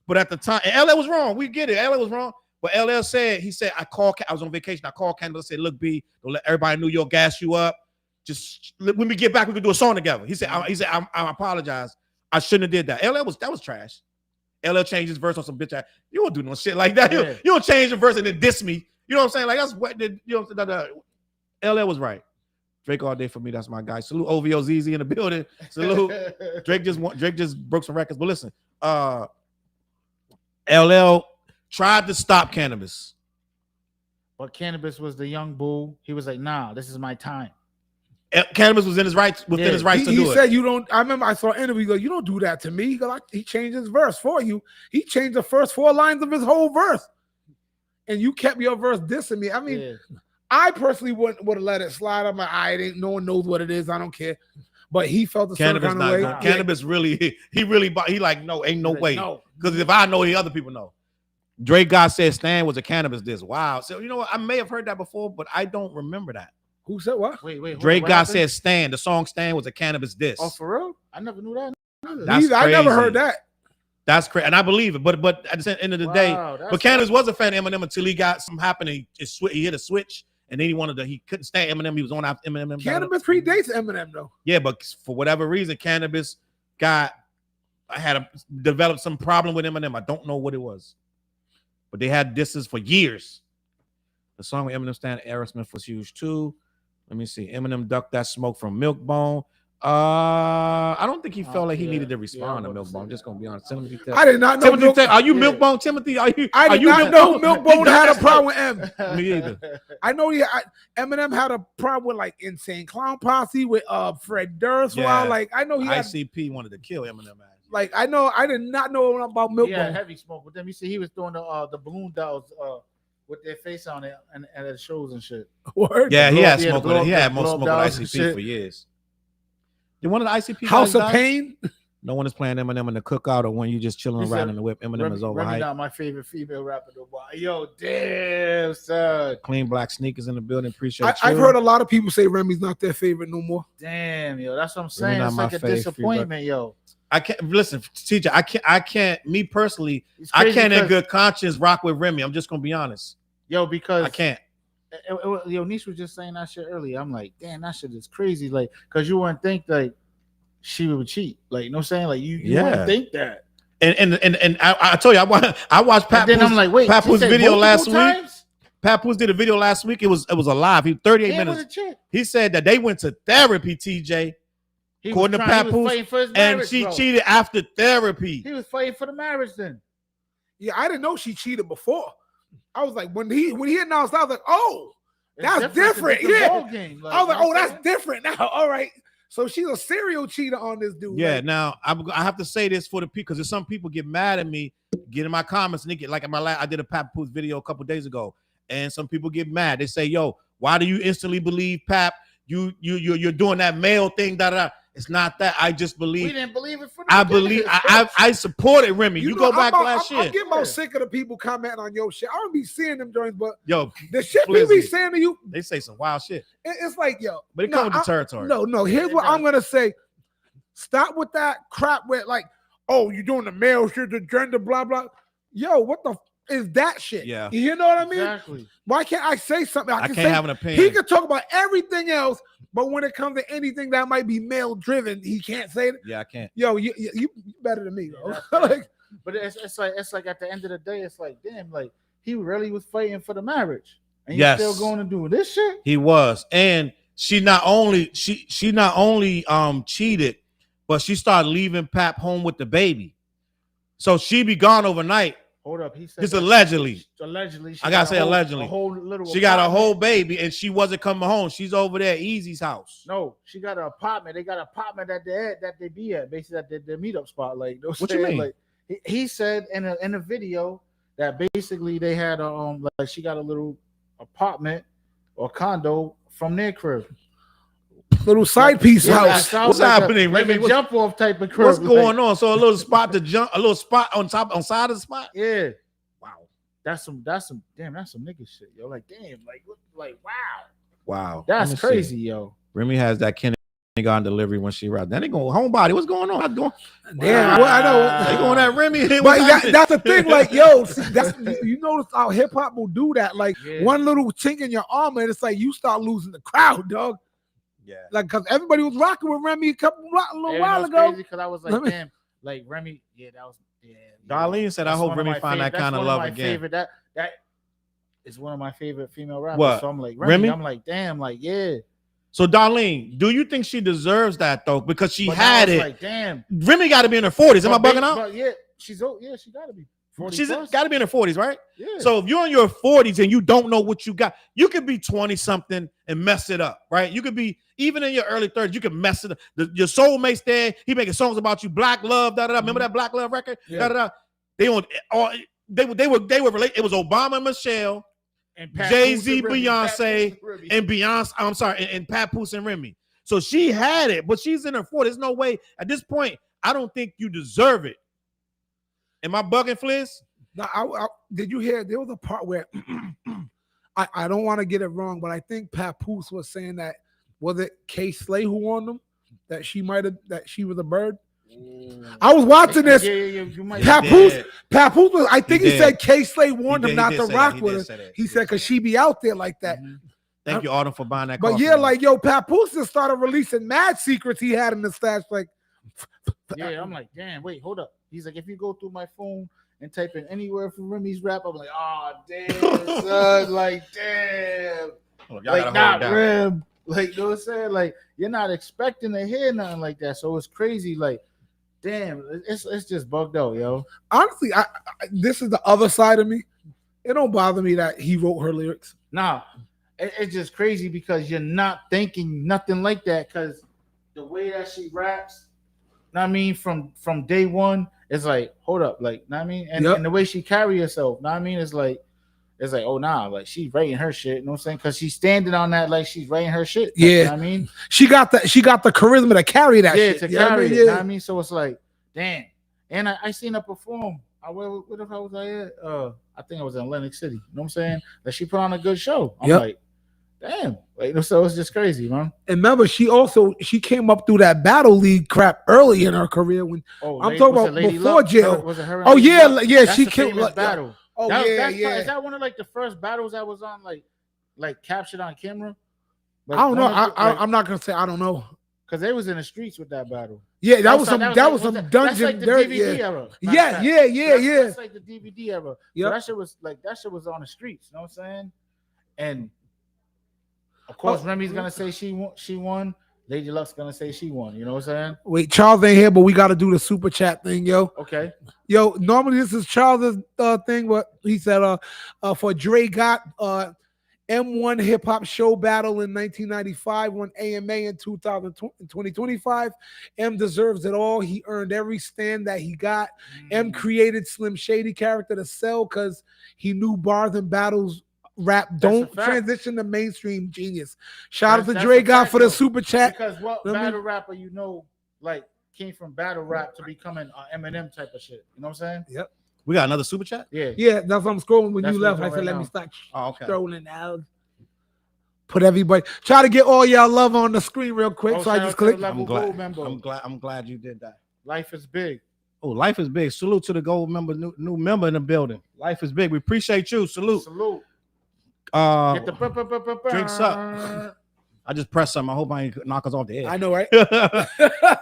But at the time, and LL was wrong. We get it. LL was wrong. But LL said, I was on vacation. I called Kendall and said, look, B, don't let everybody in New York gas you up. Just when we get back, we can do a song together. He said, I apologize. I shouldn't have did that. That was trash. LL changed his verse on some bitch ass. You won't do no shit like that. You don't change the verse and then diss me. You know what I'm saying? Like, that's what did you know? LL was right. Drake all day for me. That's my guy. Salute OVO ZZ in the building. Salute. Drake just broke some records. But listen, LL tried to stop Cannabis. But Cannabis was the young bull. He was like, nah, this is my time. Cannabis was within his rights to do it. He said, you don't. I remember I saw an interview. You don't do that to me. He changed his verse for you. He changed the first 4 lines of his whole verse. And you kept your verse dissing me. I mean, I personally would have let it slide. I'm like, no one knows what it is. I don't care. But he felt the same kind of way. Cannabis really, he like, no, ain't no way. Because if I know, the other people know. Drake God Said Stand was a cannabis diss. Wow. So you know what? I may have heard that before, but I don't remember that. Who said what? Wait. Drake what God happened? Said Stand. The song Stand was a cannabis diss. Oh, for real? I never knew that. That's I never crazy. heard that. That's crazy, and I believe it. But at the end of the day, but Candace was a fan of Eminem until he got something happen. And he hit a switch, and then he couldn't stand Eminem. He was on after Eminem. Cannabis predates Eminem though. Yeah, but for whatever reason, Cannabis developed some problem with Eminem. I don't know what it was, but they had disses for years. The song with Eminem stand Aerosmith was huge too. Let me see. Eminem ducked that smoke from Milkbone. I don't think he felt like he needed to respond to Milkbone. I'm just gonna be honest. Timothy, I did not know. Are you Milkbone, Timothy? I did not know Milkbone had a problem with M. Me either. I know Eminem had a problem with like Insane Clown Posse with Fred Durst. Yeah. Like I know he had, ICP wanted to kill Eminem. Like I did not know about Milkbone. Yeah, heavy smoke with them. You see, he was doing the balloon dolls with their face on it and at the shows and shit. Word. Yeah, he had smoke with it. He had more smoke with ICP for years. Did one of the ICP House of Pain? No one is playing Eminem in the cookout or when you just chilling around in the whip. Eminem is overhyped. Remy not my favorite female rapper though. Yo, damn son. Clean Black Sneakers in the building. Appreciate you. I've heard a lot of people say Remy's not their favorite no more. Damn, yo, that's what I'm saying. It's like a disappointment, yo. I can't listen, teacher. I can't. Me personally, I can't in good conscience rock with Remy. I'm just gonna be honest. Yo, because I can't. Yo, Niche was just saying that shit earlier. I'm like, damn, that shit is crazy. Like, cause you wouldn't think like she would cheat. Like, you know what I'm saying? Like, you wouldn't think that. And I told you, I watched Papoose. Then I'm like, wait, Papoose video last times? week. Papoose did a video last week. It was a live. He 38 minutes. He said that they went to therapy. TJ, according to Papoose, and she cheated after therapy. He was fighting for the marriage then. Yeah, I didn't know she cheated before. I was like, when he announced, I was like, oh, that's different. Yeah. Like, I was like, oh, that's different now. All right. So she's a serial cheater on this dude. Yeah. Like, now I have to say this for the people because some people get mad at me, get in my comments, and they get like in I did a Papoose video a couple days ago, and some people get mad. They say, "Yo, why do you instantly believe Pap? You're doing that male thing." Da da. It's not that. I just believe. We didn't believe it for the I believe. I supported Remy. You go back last year. I'm getting more sick of the people commenting on your shit. I don't be seeing them joints, but yo, the shit we be saying to you, they say some wild shit. It's like, yo, but it comes with the territory. No. Here's what I'm gonna say. Stop with that crap with like, oh, you're doing the male shit, the gender, blah blah. Yo, what the is that shit? Yeah, you know what I mean. Exactly. Why can't I say something? I can't have an opinion. He can talk about everything else, but when it comes to anything that might be male driven, he can't say it. Yeah, I can't. Yo, you better than me, bro. Like, but it's like at the end of the day, it's like, damn, like he really was fighting for the marriage, and you're still going to do this shit. He was, and she not only cheated, but she started leaving Pap home with the baby, so she be gone overnight. Hold up, he said just allegedly. Allegedly, I gotta say allegedly. She got a whole baby, and she wasn't coming home. She's over there at Easy's house. No, she got an apartment. They got an apartment that they be at, basically at their meetup spot. Like, what you mean? Like, he said in a video that basically they had like she got a little apartment or condo from their crib. Little side piece house. What's happening? Like a jump off type of crib. What's going on? So a little spot to jump, a little spot on side of the spot. Yeah. Wow. That's some nigga shit, yo. Like damn, like wow. That's crazy, yo. Remy has that kindergarten delivery when she rides. Then they go homebody. What's going on? Damn, well, I know they going at Remy. But that's the thing. Like, yo, see, you notice how hip hop will do that. Like one little chink in your armor, and it's like you start losing the crowd, dog. Yeah, like because everybody was rocking with Remy a little while ago. Because I was like, damn, like Remy, that was Darlene said, I hope Remy find that kind of love again. That is one of my favorite female rappers. What? So I'm like, Remy? I'm like, damn, like, yeah. So Darlene, do you think she deserves that though? Because she had it. Like, damn, Remy got to be in her 40s. Am I bugging out? But yeah, she's old. Yeah, she got to be. She's got to be in her 40s, right? Yeah. So if you're in your 40s and you don't know what you got, you could be 20 something and mess it up, right? You could be even in your early 30s, you can mess it up. Your soulmate's there. He making songs about you, Black Love, da da da. Remember that Black Love record? Yeah. Da da da. They were related. It was Obama and Michelle, and Jay-Z, Beyonce, and Beyonce. I'm sorry, and Papoose and Remy. So she had it, but she's in her 40s. There's no way at this point. I don't think you deserve it. Am I bugging, Fliz? Now, did you hear? There was a part where I don't want to get it wrong, but I think Papoose was saying that was it K Slay who warned him that she was a bird. I was watching this. You might Papoose was. I think he said K Slay warned him not to say rock that. with her. That. He said because she be out there like that. Thank you, Autumn, for buying that. But yeah, like yo, Papoose just started releasing mad secrets he had in the stash. Like, yeah, I'm like, damn, wait, hold up. He's like, if you go through my phone and type in anywhere from Remy's rap, I'm like, oh damn, son, like damn, like not Rem, like you know what I'm saying? Like you're not expecting to hear nothing like that, so it's crazy. Like, damn, it's just bugged out, yo. Honestly, I this is the other side of me. It don't bother me that he wrote her lyrics. Nah. It's just crazy because you're not thinking nothing like that because the way that she raps, I mean, from day one, it's like, hold up, like, I mean, and the way she carry herself, I mean, it's like, oh nah, like she's writing her shit, you know what I'm saying? Because she's standing on that like she's writing her shit. Yeah, you know what I mean, she got the charisma to carry that. Yeah, shit. to carry it. You know what I mean, so it's like, damn. And I seen her perform. What if I was at? I think I was in Atlantic City. You know what I'm saying? That she put on a good show. I'm like, damn, like so it's just crazy, man. And remember, she came up through that battle league crap early in her career. When I'm talking about before jail. Was it her oh yeah, Luck? yeah, That's she killed like, battle. Oh yeah. Is that one of like the first battles that was on like captured on camera? Like, I don't know. I'm not gonna say I don't know because they was in the streets with that battle. Yeah, that was some dungeon. That's like the DVD era. Yeah. That's like the DVD era. Yep. So that shit was on the streets. You know what I'm saying? And of course, Remy's gonna say she won. Lady Luck's gonna say she won. You know what I'm saying? Wait, Charles ain't here, but we got to do the super chat thing, yo. Okay. Yo, normally this is Charles' thing, but he said for Dre got M1 hip hop show battle in 1995, won AMA in 2025. M deserves it all. He earned every stand that he got. M created Slim Shady character to sell because he knew bars and battles rap don't transition to mainstream genius. Shout out to Dre God for the super chat. Because what battle rapper like came from battle rap to becoming Eminem type of shit. You know what I'm saying? Yep. We got another super chat? Yeah, that's what I'm scrolling when you left. I said, let me start strolling out. Put everybody, try to get all y'all love on the screen real quick. So I just clicked. I'm glad you did that. Life is big. Oh, life is big. Salute to the gold member, new member in the building. Life is big. We appreciate you. Salute. Get the drinks up. I just pressed something. I hope I ain't knock us off the air. I know, right?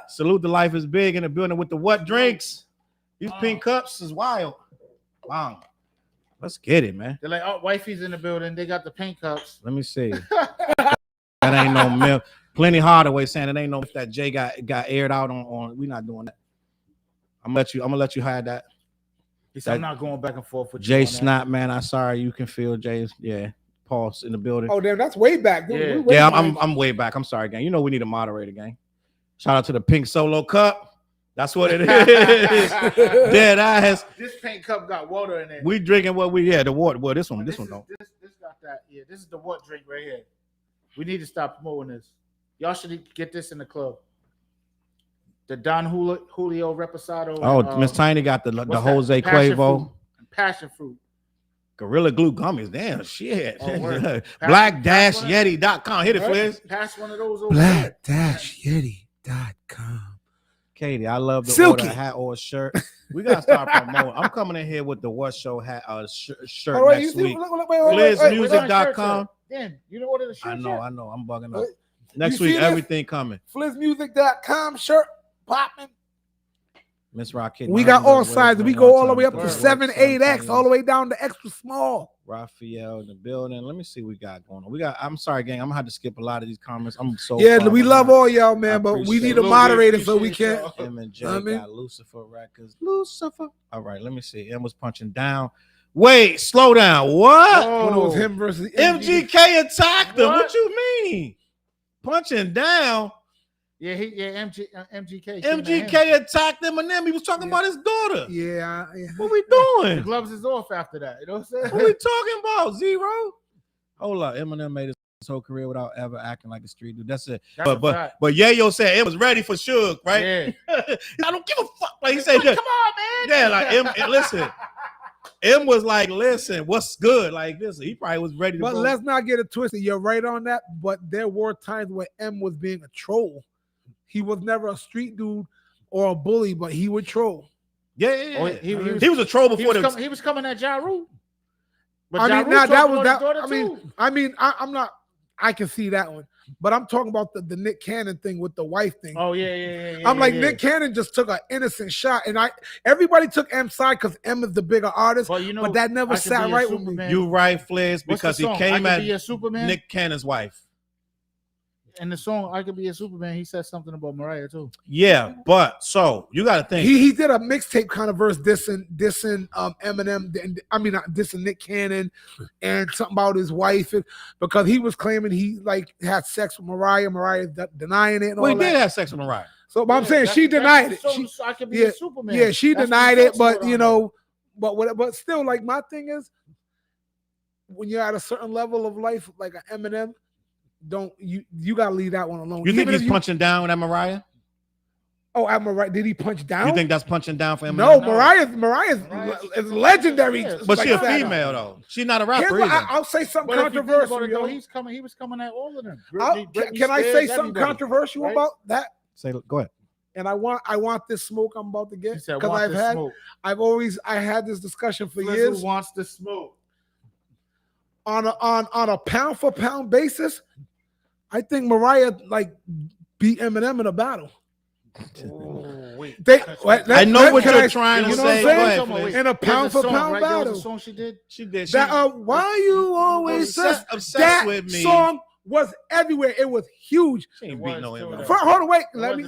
Salute the life is big in the building with the what drinks. These pink cups is wild. Wow. Let's get it, man. They're like, oh, wifey's in the building. They got the pink cups. Let me see. That ain't no milk. Plenty Hardaway saying it ain't no that Jay got aired out on. We not doing that. I'm gonna let you hide that. He said, I'm not going back and forth with Jay Snap, man. I'm sorry. You can feel Jay's. Yeah. Pause in the building. Oh, damn. That's way back. Dude. Yeah, I'm way back. I'm sorry, gang. You know we need a moderator, gang. Shout out to the pink solo cup. That's what it is. Dead eyes. This pink cup got water in it. We drinking what the water. Well, this one don't. This got that. Yeah, this is the what drink right here. We need to stop promoting this. Y'all should get this in the club. The Don Julio Reposado. Oh, Miss Tiny got the Jose Cuervo. Passion fruit. Gorilla Glue gummies. Damn, shit. Black-Yeti.com. Hit it, Fliz. Pass one of those over. Black-Yeti.com. Katie, I love the Silky order hat or shirt. We gotta start promoting. I'm coming in here with the What Show hat shirt right, next week. FlizzMusic.com. Damn, you know what the shirt? I know. I'm bugging up. Next week, everything coming. FlizzMusic.com shirt popping. Miss Rocket. We got all sizes. We go all the way up to 7, 8X, all the way down to extra small. Raphael in the building. Let me see what we got going on. I'm sorry, gang. I'm gonna have to skip a lot of these comments. I'm so we love all y'all, man, but we need a moderator so we can't. M and J got Lucifer Records. Lucifer. All right, let me see. M was punching down. Wait, slow down. What? When it was him versus MGK attacked him. What you mean? Punching down. Yeah, MGK. MGK attacked Eminem. He was talking about his daughter. Yeah. What we doing? The gloves is off after that. You know what I'm saying? What we talking about? Zero? Hold up. Eminem made his whole career without ever acting like a street dude. That's it. But Yayo said it was ready for Suge, right? Yeah. I don't give a fuck. Like he said, come on, man. Yeah, like listen. M was like, listen, what's good? Like this, he probably was ready to. But go. let's not get it twisted. You're right on that. But there were times where M was being a troll. He was never a street dude or a bully, but he would troll. Yeah. Oh, he was a troll before he was coming at Ja Rule. But I Ja mean, Rule now that talked was about that. his daughter too. I'm not. I can see that one, but I'm talking about the Nick Cannon thing with the wife thing. Oh yeah. I'm like, Nick Cannon just took an innocent shot, and everybody took M's side because M is the bigger artist. But you know, but that never sat right with me. You right, Fliz, because he came at Nick Cannon's wife. In the song "I Could Be a Superman," he said something about Mariah too. Yeah, but so you got to think he did a mixtape kind of verse dissing Eminem. I mean, not dissing Nick Cannon, and something about his wife because he was claiming he like had sex with Mariah. Mariah denying it. And well, all he did that. have sex with Mariah. So, but I'm saying she denied it. I Could Be a Superman. Yeah, she denied it, but you know, but still, like my thing is, when you're at a certain level of life, like an Eminem. You gotta leave that one alone. You think he's punching down at Mariah? Oh, at Mariah, did he punch down? You think that's punching down for him? No, Mariah's is legendary. But she's a female though. She's not a rapper. I'll say something controversial. He was coming at all of them. Can I say something controversial about that? Go ahead. And I want this smoke I'm about to get because I had this discussion for years. Who wants the smoke? On a pound for pound basis, I think Mariah like beat Eminem in a battle. Oh, wait. I know what you're trying to say. Go ahead, in a pound for pound battle. There was a song she did. That why you always obsessed with me? Song was everywhere. It was huge. She ain't beat no Eminem. Hold on, wait. Let me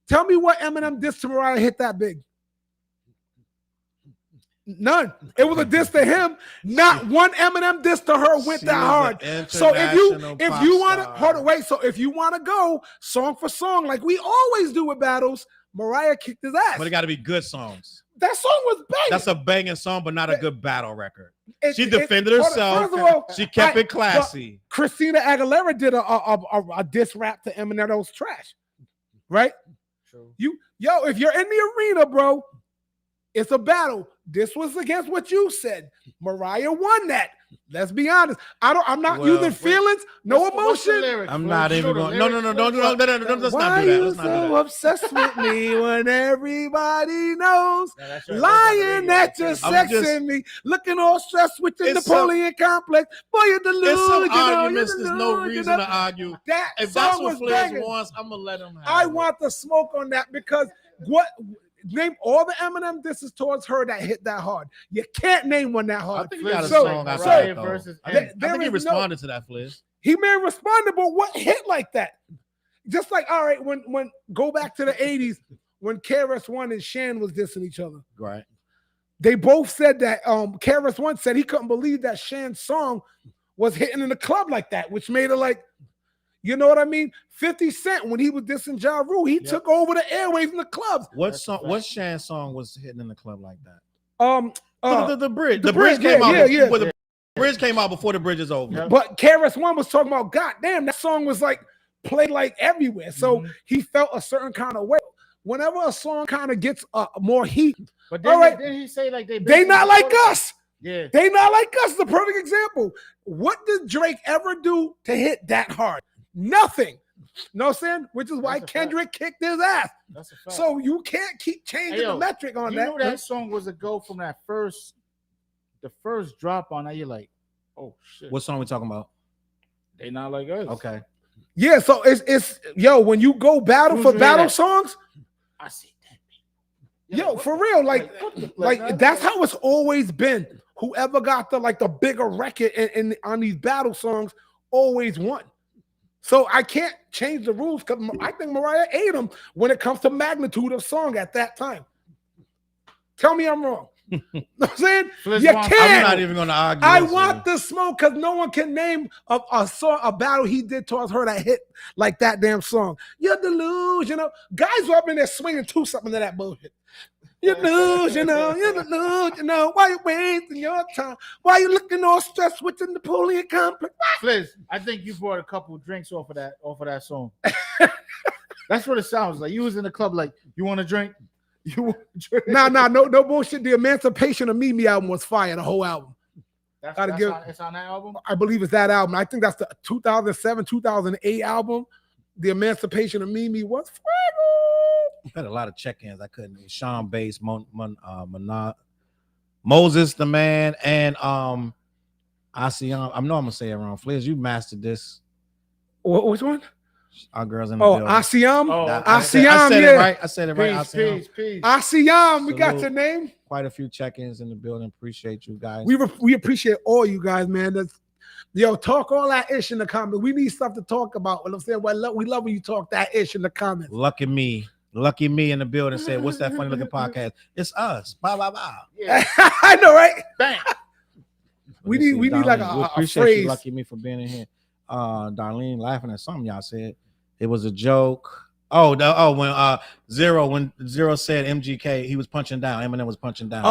tell me what Eminem diss to Mariah hit that big. None. It was a diss to him. Not one Eminem diss to her went that hard. So if you want to hold on, wait. So if you want to go song for song, like we always do with battles, Mariah kicked his ass. But it got to be good songs. That song was banging. That's a banging song, but not a good battle record. She defended herself. First of all, she kept it classy. Christina Aguilera did a diss rap to Eminem that was trash, right? True. If you're in the arena, bro, it's a battle. This was against what you said. Mariah won that. Let's be honest. I'm not using feelings, no emotion. I'm not even going. No. Let's not do that. Let's Why not do you so obsessed with me when everybody knows? Lying that you're sexing me, looking all stressed with the Napoleon complex. Boy, you're delusional. It's some arguments. There's no reason to argue. If that's what Fliz wants, I'm gonna let him have I want the smoke on that because what? Name all the Eminem disses towards her that hit that hard. You can't name one that hard. I think he got a song outside versus. I think he responded to that, Fliz. He may have responded, but what hit like that? Just like, all right, when go back to the 80s, when KRS-One and Shan was dissing each other. Right. They both said that KRS-One said he couldn't believe that Shan's song was hitting in the club like that, which made it like, you know what I mean? 50 Cent, when he was dissing Ja Rule, he took over the airwaves in the clubs. What Shan's song was hitting in the club like that? The bridge. The bridge came out. The bridge came out before the bridge is over. Yeah. But KRS-One was talking about, God damn, that song was like played like everywhere. So he felt a certain kind of way. Whenever a song kind of gets more heat, but then he say like they not like us. Yeah, they not like us. The perfect example. What did Drake ever do to hit that hard? Nothing. Know what I'm saying? Which is why Kendrick kicked his ass. That's a fact. So you can't keep changing the metric on that. You know that song was a go from the first drop on that. You're like, oh shit. What song we talking about? They not like us. Okay. Yeah, so it's when you go battle for battle songs, I see that. For real, like that's how it's always been. Whoever got the bigger record on these battle songs always won. So I can't change the rules because I think Mariah ate them when it comes to magnitude of song at that time. Tell me I'm wrong. You know what I'm saying? You can't. I'm not even going to argue. I want the smoke because no one can name a song, a battle he did towards her that hit like that damn song. You're delusional. Guys were up in there swinging to something to that bullshit. You're delusional. Why you wasting your time? Why you looking all stressed with the Napoleon complex? Fliz, I think you brought a couple drinks off of that song. That's what it sounds like. You was in the club like, you want a drink? No bullshit. The Emancipation of Mimi album was fire. The whole album. It's on that album. I believe it's that album. I think that's the 2007, 2008 album. The Emancipation of Mimi was fuego. Had a lot of check-ins. I couldn't. Sean Bass, Moses the Man, and Asiam. I know I'm gonna say it wrong. Fliz, you mastered this. Which one? Our girls in the building. Asiam. I said it right. I said it right. Peace. Asiam, we got your name. Quite a few check-ins in the building. Appreciate you guys. We appreciate all you guys, man. Talk all that ish in the comments. We need stuff to talk about. What I'm saying, we love when you talk that ish in the comments. Lucky me in the building said, "What's that funny looking podcast?" It's us. Blah blah blah. Yeah. I know, right? Bang. We need like a appreciate phrase. You, Lucky me, for being in here. Darlene laughing at something y'all said. It was a joke. When Zero said MGK, he was punching down. Eminem was punching down.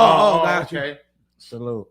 Okay. Salute.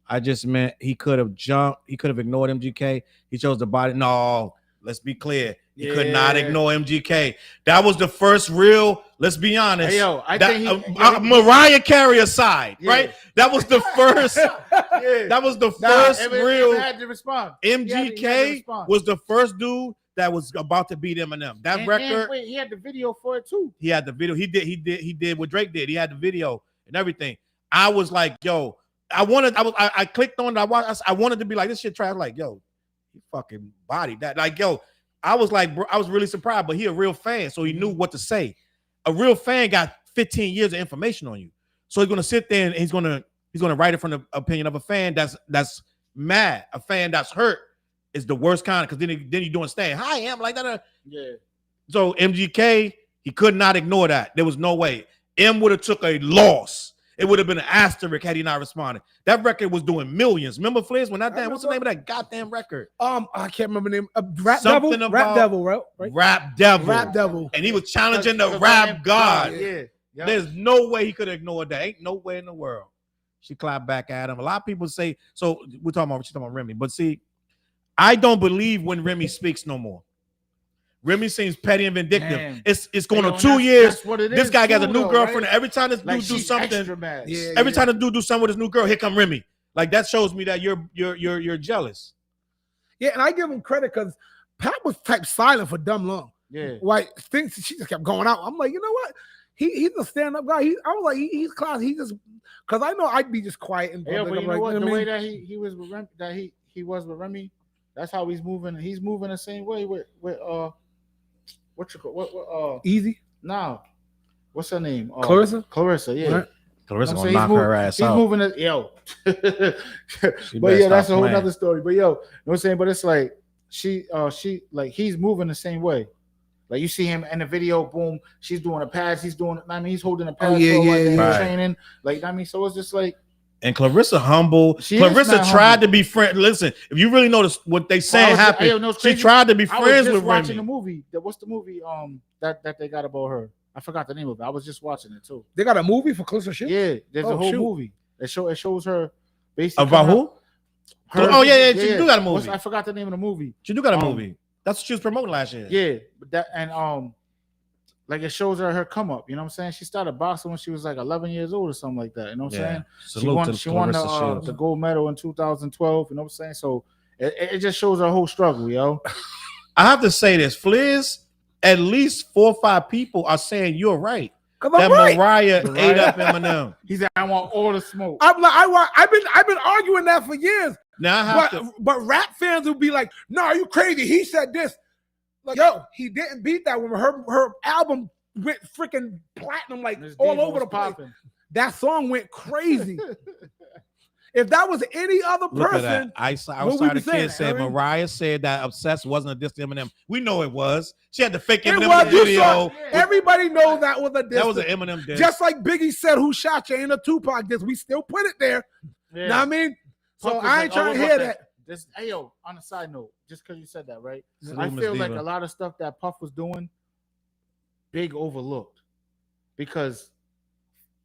I just meant he could have jumped. He could have ignored MGK. He chose the body. No, let's be clear. He could not ignore MGK. That was the first real. Let's be honest. Hey, yo, I think Mariah Carey aside, right? That was the first. That was the first real. Had to respond. MGK was the first dude that was about to beat Eminem. That record. Wait, he had the video for it too. He had the video. He did what Drake did. He had the video and everything. I was like, yo. I clicked on it. I wanted to be like, this shit trash. Like, yo, he fucking bodied that. Like, yo, I was like, bro, I was really surprised, but he a real fan, so he knew what to say. A real fan got 15 years of information on you. So he's gonna sit there and he's gonna write it from the opinion of a fan that's mad. A fan that's hurt is the worst kind, because then you're doing stand. Hi, Em, like that. Yeah. So MGK, he could not ignore that. There was no way. M would have took a loss. It would have been an asterisk had he not responded. That record was doing millions. Remember, Fliz? When what's the name of that goddamn record? I can't remember the name. Rap Devil, right? Rap Devil. And he was challenging the rap god. Yeah. There's no way he could have ignored that. Ain't no way in the world. She clapped back at him. A lot of people say, so she's talking about Remy. But see, I don't believe when Remy speaks no more. Remy seems petty and vindictive. Man. It's going on 2 years. This guy got a new girlfriend. Right? Every time this dude do something, every time the dude do something with his new girl, here come Remy. Like, that shows me that you're jealous. Yeah, and I give him credit because Pat was type silent for dumb long. Yeah, like things she just kept going out. I'm like, you know what? He's a stand-up guy. I was like, he's class. He just, because I know I'd be just quiet and yeah, but you know what? The way that he was with Remy, that he was with Remy, that's how he's moving. He's moving the same way with Easy? No. What's her name? Clarissa, yeah. Right. Clarissa gonna knock her ass out. He's moving it, yo. But yeah, that's a whole nother story. But yo, you know what I'm saying? But it's like she like he's moving the same way. Like you see him in the video, boom, she's doing a pass, he's doing, I mean, he's holding a pass, training. Like, I mean, so it's just like. And Clarissa humble. Clarissa tried to be friend. Listen, if you really notice what they saying happened, she tried to be friends with Remy. Watching the movie. What's the movie that they got about her? I forgot the name of it. I was just watching it too. They got a movie for Clarissa shit? Yeah, there's a whole movie. It shows her basically about who? Yeah, she do got a movie. I forgot the name of the movie. She do got a movie. That's what she was promoting last year. Yeah, but that and like it shows her come up, you know what I'm saying? She started boxing when she was like 11 years old or something like that, you know what I'm saying? She won the gold medal in 2012, you know what I'm saying? So it just shows her whole struggle, yo. I have to say this, Fliz, at least 4 or 5 people are saying you're right. That Mariah ate up Eminem. He said, I want all the smoke. I'm like, I've been arguing that for years. Now but rap fans will be like, no, are you crazy? He said this. Like, yo, he didn't beat that woman. Her album went freaking platinum, like all over the place. That song went crazy. If that was any other person, I saw the kid said Mariah said that Obsessed wasn't a diss to Eminem. We know it was. She had to fake Eminem video. Everybody knows that was a diss. That was an Eminem diss. Just like Biggie said, "Who shot you?" in a Tupac diss. We still put it there. Yeah. You know what I mean? So I ain't trying to hear that. Hey, yo, on a side note, just because you said that, right? I feel like a lot of stuff that Puff was doing, Big overlooked. Because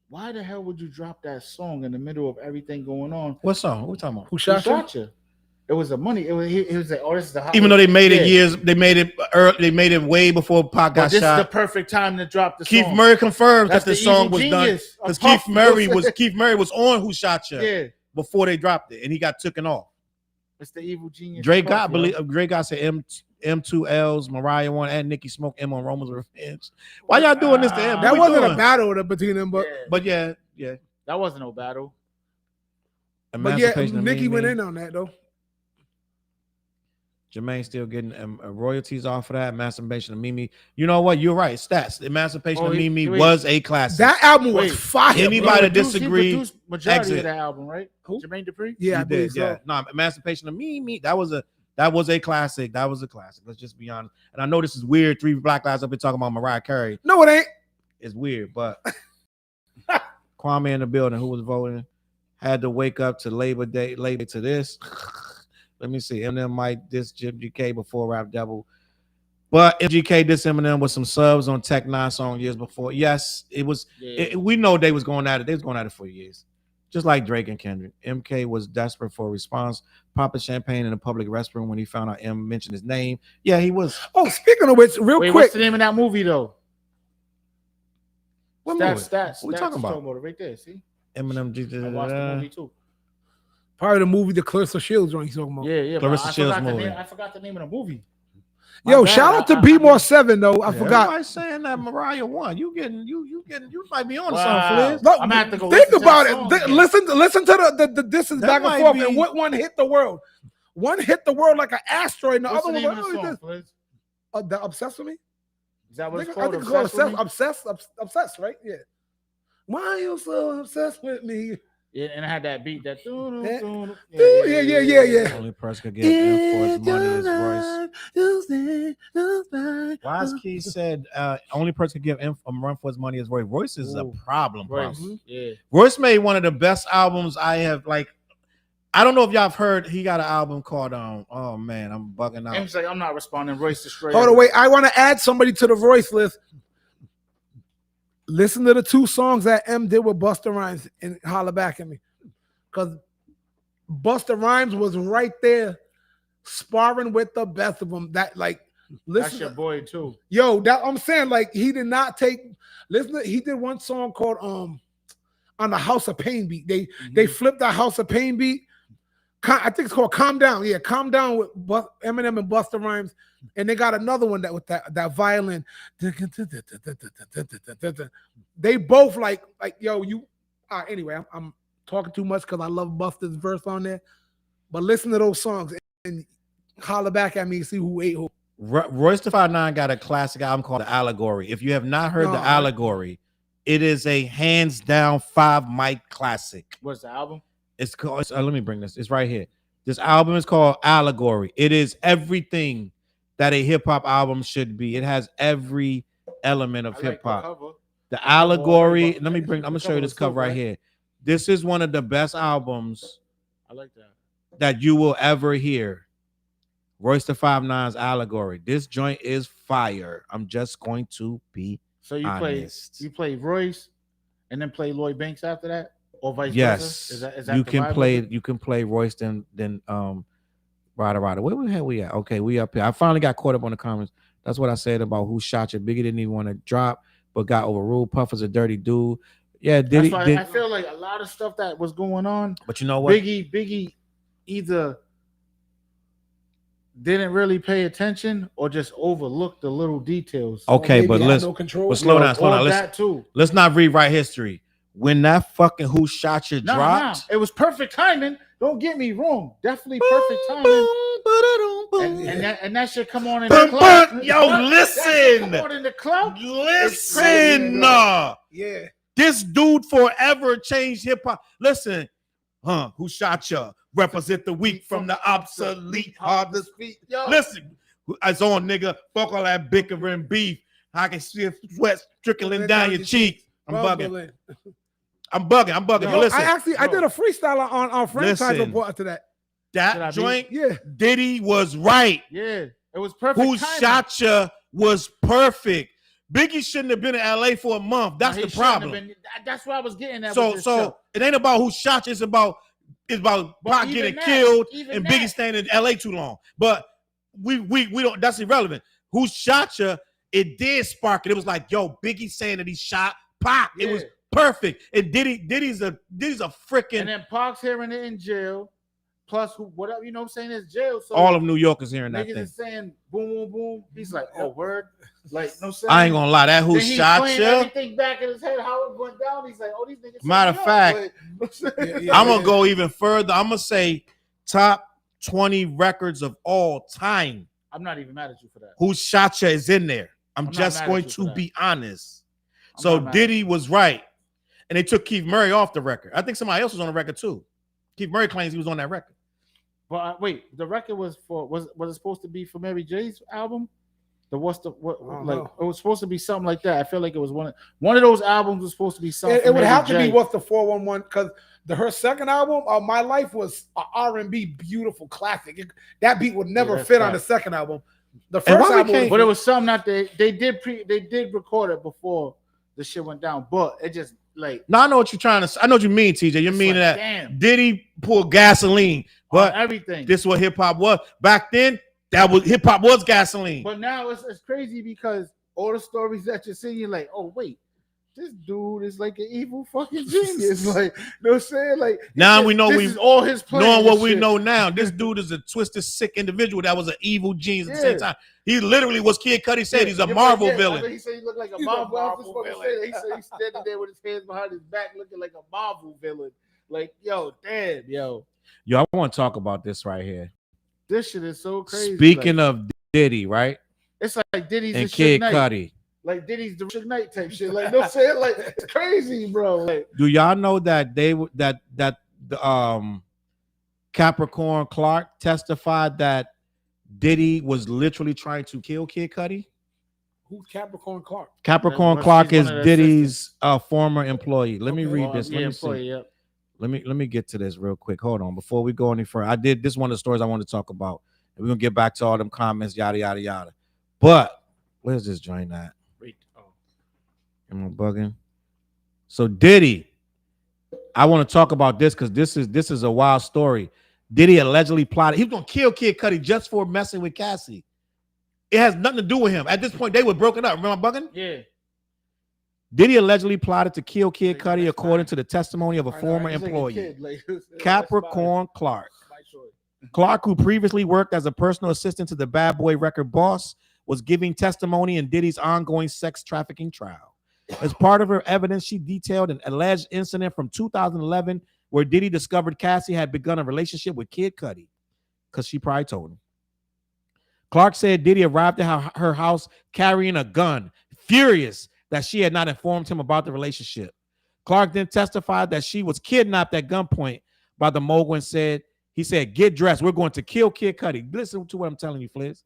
why the hell would you drop that song in the middle of everything going on? What song? What we talking about? Who shot you? It was a money. It was like, oh, this is the hot. Even though they made it years, they made it early, they made it way before Pac got this shot. Is the perfect time to drop the Keith song. Murray confirms That's that the song was done because Keith Murray was on Who Shot Ya before they dropped it, and he got taken off. It's the evil genius. Drake got said M2Ls, Mariah One, and Nicki Smoke M on Roman's Revenge. Why y'all doing this to M? That wasn't a battle between them, but yeah, that wasn't no battle. But yeah, Nicki went in on that though. Jermaine still getting royalties off of that. Emancipation of Mimi. You know what? You're right. Stats. Emancipation of Mimi was a classic. That album was fire. Anybody disagree? He majority of that album, right? Who? Jermaine Dupri? Yeah, I did. Yeah. No, Emancipation of Mimi. That was a classic. That was a classic. Let's just be honest. And I know this is weird. 3 black guys up here talking about Mariah Carey. No, it ain't. It's weird, but Kwame in the building. Who was voting? Had to wake up to Labor Day to this. Let me see. Eminem might diss MGK before Rap Devil. But MGK diss Eminem with some subs on Tech 9 song years before. Yes, it was. Yeah. We know they was going at it. They was going at it for years. Just like Drake and Kendrick. MK was desperate for a response. Popping champagne in a public restroom when he found out M mentioned his name. Yeah, he was. Oh, speaking of which, real quick. What's the name of that movie, though? What movie? Stats. What we talking about? Right there, see? Eminem. I watched the movie, too. Part of the movie, the Clarissa Shields joint he's talking about. Yeah. Clarissa Shields movie. I forgot the name of the movie. Yo, shout out to B More 7 though. I forgot. Everybody's saying that Mariah won. You might be on something, Fliz. Look, I'm gonna have to go. Think about it. Listen to the distance back and forth. And what one hit the world? One hit the world like an asteroid. And the other one, the Obsessed with Me. Is that what it's called? I think it's called Obsessed, right? Yeah. Why are you so obsessed with me? Yeah, and I had that beat that. Yeah. Only person could get M for his money is Royce. Wise Key said only person could give M a run for his money is Royce. Royce is a problem, bro. Yeah. Royce made one of the best albums I have. Like, I don't know if y'all have heard. He got an album called oh man, I'm bugging out. M's like, I'm not responding. Royce destroyed. Hold on, wait. I want to add somebody to the Royce list. Listen to the 2 songs that M did with Busta Rhymes and Holla Back at Me. Because Busta Rhymes was right there sparring with the best of them. That, like, listen. That's your boy, too. Yo, that I'm saying, like, he did not take. Listen, he did one song called on the House of Pain beat. They flipped the House of Pain beat. I think it's called Calm Down. Yeah, Calm Down with Eminem and Busta Rhymes. And they got another one that with that violin. They both like yo, you anyway, I'm talking too much because I love Busta's verse on there. But listen to those songs and holler back at me and see who ate who. Royce da 5'9" got a classic album called The Allegory. If you have not heard The Allegory, it is a hands down 5 mic classic. What's the album? It's called. Let me bring this. It's right here. This album is called Allegory. It is everything that a hip hop album should be. It has every element of hip hop. The Allegory. Let me bring. I'm gonna show you this cover right here. This is one of the best albums. I like that you will ever hear. Royce da 5'9's Allegory. This joint is fire. I'm just going to be honest. You play Royce, and then play Lloyd Banks after that. Or vice versa? Is that you can play Royce then Ryder. Where we at? Okay, we up here. I finally got caught up on the comments. That's what I said about Who Shot Ya. Biggie didn't even want to drop, but got overruled. Puff is a dirty dude. Yeah, I feel like a lot of stuff that was going on. But you know what? Biggie either didn't really pay attention or just overlooked the little details. Okay, but let's slow down. Let's not rewrite history. When that fucking Who Shot Ya dropped, it was perfect timing. Don't get me wrong. Definitely perfect timing. And that should come on in the club. Yo, listen. Come on in the club. Listen. Yeah. This dude forever changed hip hop. Listen. Who Shot Ya? Represent the weak from the obsolete. Hard to speak. Yo. Listen. It's on, nigga. Fuck all that bickering beef. I can see sweat trickling down your cheeks. I'm bugging. Yo, listen, I did a freestyle on franchise report to that. That joint, yeah. Diddy was right. Yeah, it was perfect. Who Shot Ya was perfect. Biggie shouldn't have been in LA for a month. That's the problem. That's what I was getting at. So it ain't about Who Shot Ya. It's about is about But Pac even getting that- killed even and that- Biggie staying in LA too long. But we don't. That's irrelevant. Who shot you? It did spark it. It was like, yo, Biggie saying that he shot Pac. It was Yeah. perfect. And Diddy's a freaking And then Pac's hearing it in jail. Plus, whatever, you know what I'm saying, is jail. So all of New York is hearing that niggas thing. is saying boom, boom, boom. He's like, oh, word. Like, no saying. I ain't gonna lie. That who then he's shot playing you? everything back in his head, how it went down. He's like, oh, these niggas. Matter of fact, I'm gonna go even further. I'm gonna say top 20 records of all time. I'm not even mad at you for that. Who shot you is in there. I'm not just mad at going you for to that. be honest. I'm So not mad. Diddy was right, and they took Keith Murray off the record. I think somebody else was on the record too. Keith Murray claims he was on that record. But wait, the record was it supposed to be for Mary J's album? It was supposed to be something like that. I feel like it was one of those albums was supposed to be something. It would have to be what's the 411 because her second album, My Life, was an R&B beautiful classic. That beat would never fit on the second album. The first album, but it was something that they did record it before the shit went down. But it just like Now I know what you're trying to. I know what you mean, TJ. You're meaning like, that damn. Diddy pulled gasoline, but everything. this is what hip hop was back then. That was hip hop was gasoline. But now it's crazy because all the stories that you're seeing, you're like, oh wait, this dude is like an evil fucking genius. Like, you know what I'm saying? Like Now we know this is all his plans. knowing what we shit. know now. This dude is a twisted, sick individual that was an evil genius at the same time. He literally was Kid Cudi said he's a Marvel villain. He said he looked like a Marvel villain. He said he's standing there with his hands behind his back looking like a Marvel villain. Like, yo, damn, yo. Yo, I want to talk about this right here. This shit is so crazy. Speaking of Diddy, right? It's like Diddy's And the Kid Suge Knight. Cudi. Like Diddy's the Suge Knight type shit. Like, no saying, like it's crazy, bro. Like, Do y'all know that the Capricorn Clark testified that Diddy was literally trying to kill Kid Cudi? who's Capricorn Clark? Capricorn Well, Clark she's is one of the Diddy's former employee. Let me Okay. read this. Let me see. Yep. Let me get to this real quick. Hold on. Before we go any further, this is one of the stories I want to talk about. And we're gonna get back to all them comments, yada yada yada. But where's this joint at? Wait. Oh. Am I bugging? So Diddy, I want to talk about this because this is a wild story. Diddy allegedly plotted. He was gonna kill Kid Cudi just for messing with Cassie. It has nothing to do with him. At this point, they were broken up. Remember bugging? Yeah. Diddy allegedly plotted to kill Kid Like, Cudi that's according fine. to the testimony of a former He's like a employee, kid, like, Capricorn Clark. that's my choice. Clark, who previously worked as a personal assistant to the Bad Boy record boss, was giving testimony in Diddy's ongoing sex trafficking trial. As part of her evidence, she detailed an alleged incident from 2011 where Diddy discovered Cassie had begun a relationship with Kid Cudi because she probably told him. Clark said Diddy arrived at her house carrying a gun, furious that she had not informed him about the relationship. Clark then testified that she was kidnapped at gunpoint by the mogul and said, he said, get dressed. We're going to kill Kid Cudi. Listen to what I'm telling you, Fliz.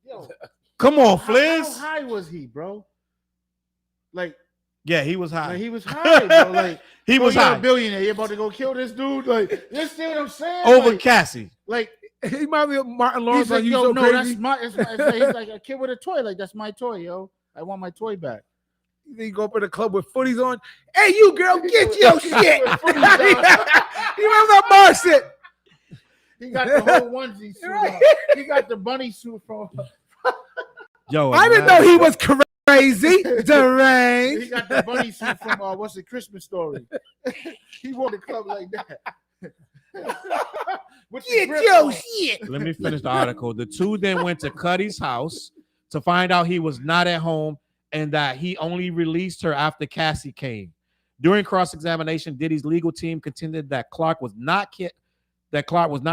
Yo, Come on, how Fliz. high was he, bro? Like Yeah, he was high. he was high, bro. Like He was you're high. a billionaire. You're about to go kill this dude. Like, you see what I'm saying? Over like, Cassie. like He might be Martin Lawrence. he's like, you yo, so no, crazy. that's my. He's like a kid with a toy. Like, that's my toy, yo. I want my toy back. You go up in the club with footies on. Hey, you girl, get your shit. With footies You on. remember that bar shit? He got the whole onesie suit. Right. On. He got the bunny suit from. Yo, I didn't know he was crazy. He Deranged. got the bunny suit from what's the Christmas Story? He wore the club like that. With the Get grip your on. shit. Let me finish the article. The two then went to Cudi's house to find out he was not at home and that he only released her after Cassie came. During cross-examination, Diddy's legal team contended that Clark was not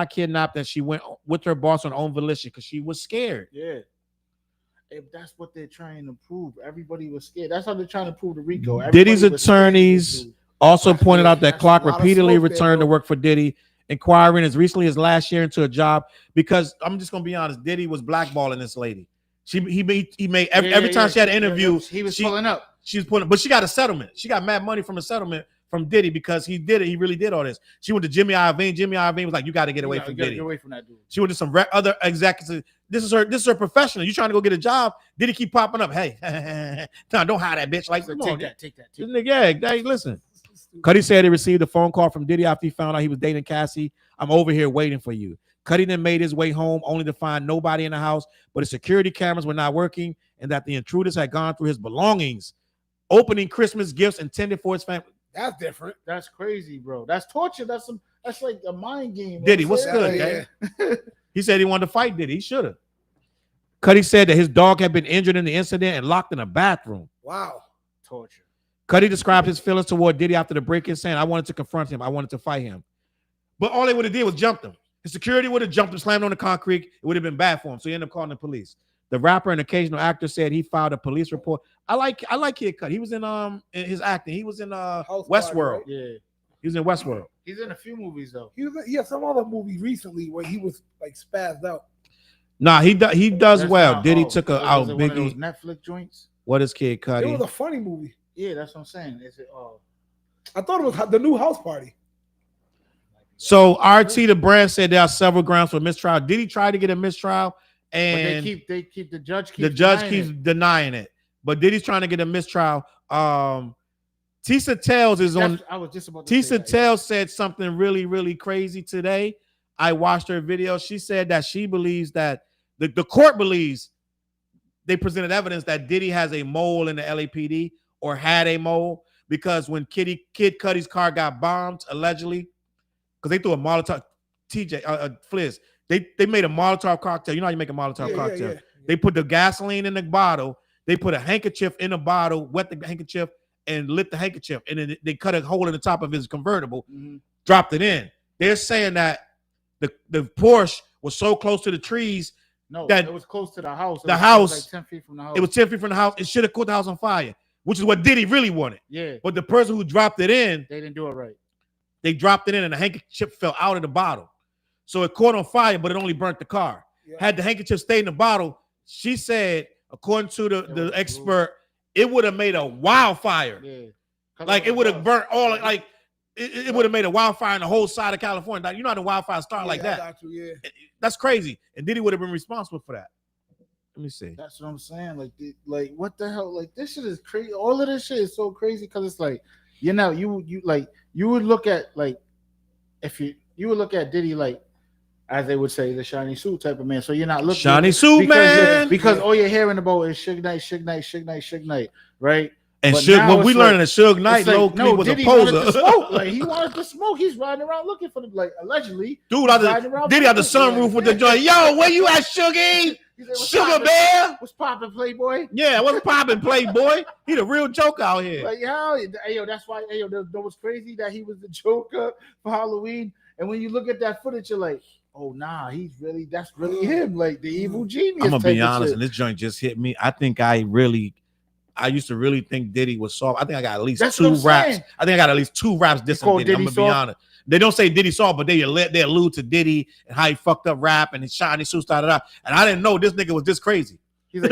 kidnapped, and she went with her boss on her own volition because she was scared. Yeah. If that's what they're trying to prove, everybody was scared. That's how they're trying to prove the RICO. Everybody Diddy's was scared of this attorneys dude. also That's pointed a- out that that's Clark a lot of repeatedly smoke there, returned to bro. work for Diddy, inquiring as recently as last year into a job because I'm just gonna be honest, Diddy was blackballing this lady. He made every time she had an interview, he was she- pulling up. she was pulling, but she got a settlement. She got mad money from a settlement from Diddy because he did it. He really did all this. She went to Jimmy Iovine. Jimmy Iovine was like, "You got to get away from Diddy." Get away from that dude. She went to some other executives. This is her professional. You trying to go get a job? Diddy keep popping up. Hey, no, don't hire that bitch. Like, So come on, take that. this nigga, yeah, hey, listen. Cudi said he received a phone call from Diddy after he found out he was dating Cassie. I'm over here waiting for you. Cudi then made his way home only to find nobody in the house, but his security cameras were not working and that the intruders had gone through his belongings, opening Christmas gifts intended for his family. That's different. That's crazy, bro. That's torture. That's like a mind game. Diddy, what's good, Yeah. He said he wanted to fight Diddy. He should have. Cudi said that his dog had been injured in the incident and locked in a bathroom. Wow. Torture. Cudi described his feelings toward Diddy after the break-in, saying, I wanted to confront him. I wanted to fight him. But all they would have did was jump him. His security would have jumped him, slammed on the concrete. It would have been bad for him. So he ended up calling the police. The rapper and occasional actor said he filed a police report. I like Kid Cudi. He was in his acting. He was in Westworld. Right? Yeah. He was in Westworld. He's in a few movies though. He had some other movie recently where he was like spazzed out. Nah, he does That's well. not- Diddy oh, took a was out it one of those Biggie. Netflix joints. What is Kid It was Cudi? a funny movie. Yeah, that's what I'm saying. Is it? Oh, I thought it was the new House Party. So RT the brand said there are several grounds for mistrial. Did he try to get a mistrial? but And they keep the judge keeps the judge denying keeps it. denying it. But Diddy's trying to get a mistrial. Tisa Tells is on. I was just about to say Tisa that, Tells said something really, really crazy today. I watched her video. She said that she believes that the court believes they presented evidence that Diddy has a mole in the LAPD or had a mole because when Kid Cudi's car got bombed, allegedly, because they threw a Molotov, Fliz, they made a Molotov cocktail. You know how you make a Molotov cocktail? Yeah. They put the gasoline in the bottle. They put a handkerchief in the bottle, wet the handkerchief, and lit the handkerchief. And then they cut a hole in the top of his convertible, dropped it in. They're saying that the Porsche was so close to the trees. No, that it was close to the house. the house- like 10 feet from the house. It was 10 feet from the house. It should have caught the house on fire, which is what Diddy really wanted. Yeah, But the person who dropped it in, they didn't do it right. they dropped it in and the handkerchief fell out of the bottle. So it caught on fire, but it only burnt the car. Yeah. Had the handkerchief stayed in the bottle, she said, according to the was expert, it would have made a wildfire. Yeah, Like it would have burnt all, like it would have made a wildfire in the whole side of California. Like, you know how the wildfires start like I that. got you, yeah. That's crazy. And Diddy would have been responsible for that. Let me see. That's what I'm saying. Like what the hell? Like this shit is crazy. All of this shit is so crazy because it's like, you know, you would look at like if you would look at Diddy like, as they would say, the shiny suit type of man. So you're not looking Shiny suit, man. because all you're hearing about is Suge Knight, Suge Knight, Suge Knight, Suge Knight, right? And But Suge, now when we it's learned like- that Suge Knight It's like, low-key no, was a Diddy wanted to poser. smoke. Like he wanted to smoke. He's riding around looking for them. Like allegedly, Dude, out riding the, around Diddy out the smoking. sunroof with the joint. Yo, where you at, Sugar? He said, "What's Sugar poppin'? Bear? What's popping, Playboy?" Yeah, what's poppin', Playboy? He the real joke out here. Like, yo, that's why, that was crazy that he was the Joker for Halloween. And when you look at that footage, you're like, oh, nah, that's really him. Like the evil genius. I'm gonna be type of honest, shit. and this joint just hit me. I think I used to really think Diddy was soft. I think I got at least That's two what I'm raps. saying. I think I got at least two raps dissing call Diddy. I'm Diddy gonna be soft? honest. They don't say Diddy soft, but they allude to Diddy and how he fucked up rap and his shiny suit started out. And I didn't know this nigga was this crazy. He's like,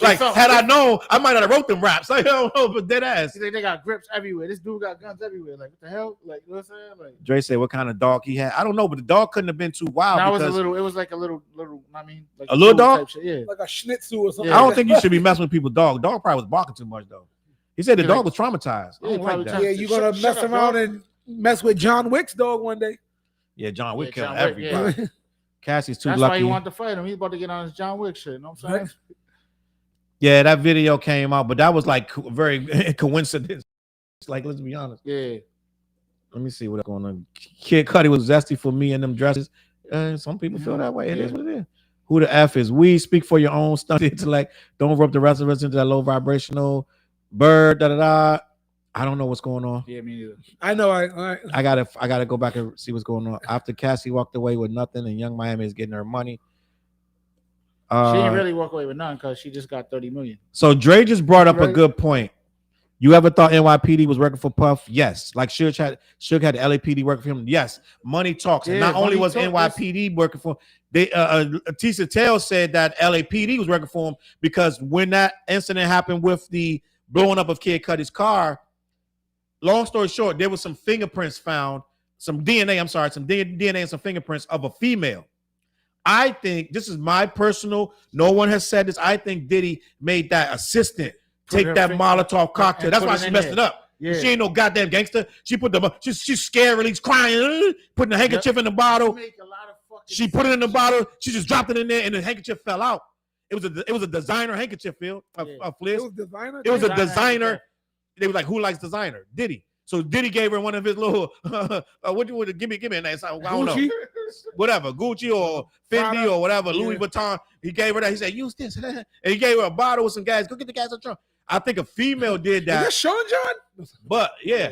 Like, soft. had I known, I might not have wrote them raps. Like, I don't know, but dead ass. He's like, they got grips everywhere. This dude got guns everywhere. Like, what the hell? Like, you know what I'm saying? Like, Dre said what kind of dog he had. I don't know, but the dog couldn't have been too wild. that was because it was like a little, I mean, like A little food dog? type shit. Yeah. Like a schnitzel or something. Yeah. I don't think you should be messing with people's dog. Dog probably was barking too much, though. He said the Yeah, dog like- was traumatized. I Yeah, don't probably like that. Yeah, you're gonna Shut mess up, around dog. and mess with John Wick's dog one day. Yeah, John Wick Yeah, killed John Wick, yeah. everybody. Cassie's too That's why lucky. he wanted to fight him. He's about to get on his John Wick shit. You know what I'm saying? Yeah, that video came out, but that was like very coincidence. Like, let's be honest. Yeah. Let me see what's going on. Kid Cudi was zesty for me in them dresses. Some people feel that way. It is what it is. Who the F is? We speak for your own stuff. Intellect. Don't rub the rest of us into that low vibrational bird. Da da da. I don't know what's going on. Yeah, me neither. I know. I gotta go back and see what's going on. After Cassie walked away with nothing, and Young Miami is getting her money. She didn't really walk away with nothing because she just got 30 million. So Dre just brought up a Right. good point. You ever thought NYPD was working for Puff? Yes. Like Suge had the LAPD working for him. Yes. Money talks. And Yeah, not only money was talk, NYPD working for him, they Tisa Tell said that LAPD was working for him because when that incident happened with the blowing up of Kid Cudi's car, long story short, there was some fingerprints found, some DNA and some fingerprints of a female. I think this is my personal, no one has said this. I think Diddy made that assistant take her that finger- Molotov cocktail. and That's put why it she in messed there. it up. Yeah. She ain't no goddamn gangster. She put the she's scared, release crying, putting the handkerchief in the bottle. Make a lot of fucking She put it in the bottle. She just dropped it in there, and the handkerchief fell out. It was a designer handkerchief, Phil. It was designer. It was a designer. They were like, who likes designer? Diddy. So Diddy gave her one of his little what you would give me a name. I don't know. Whatever, Gucci or Fendi or whatever, Louis Vuitton. He gave her that. He said, use this. And he gave her a bottle with some gas. Go get the gas in the trunk. I think a female did that. Is that Sean John? But yeah.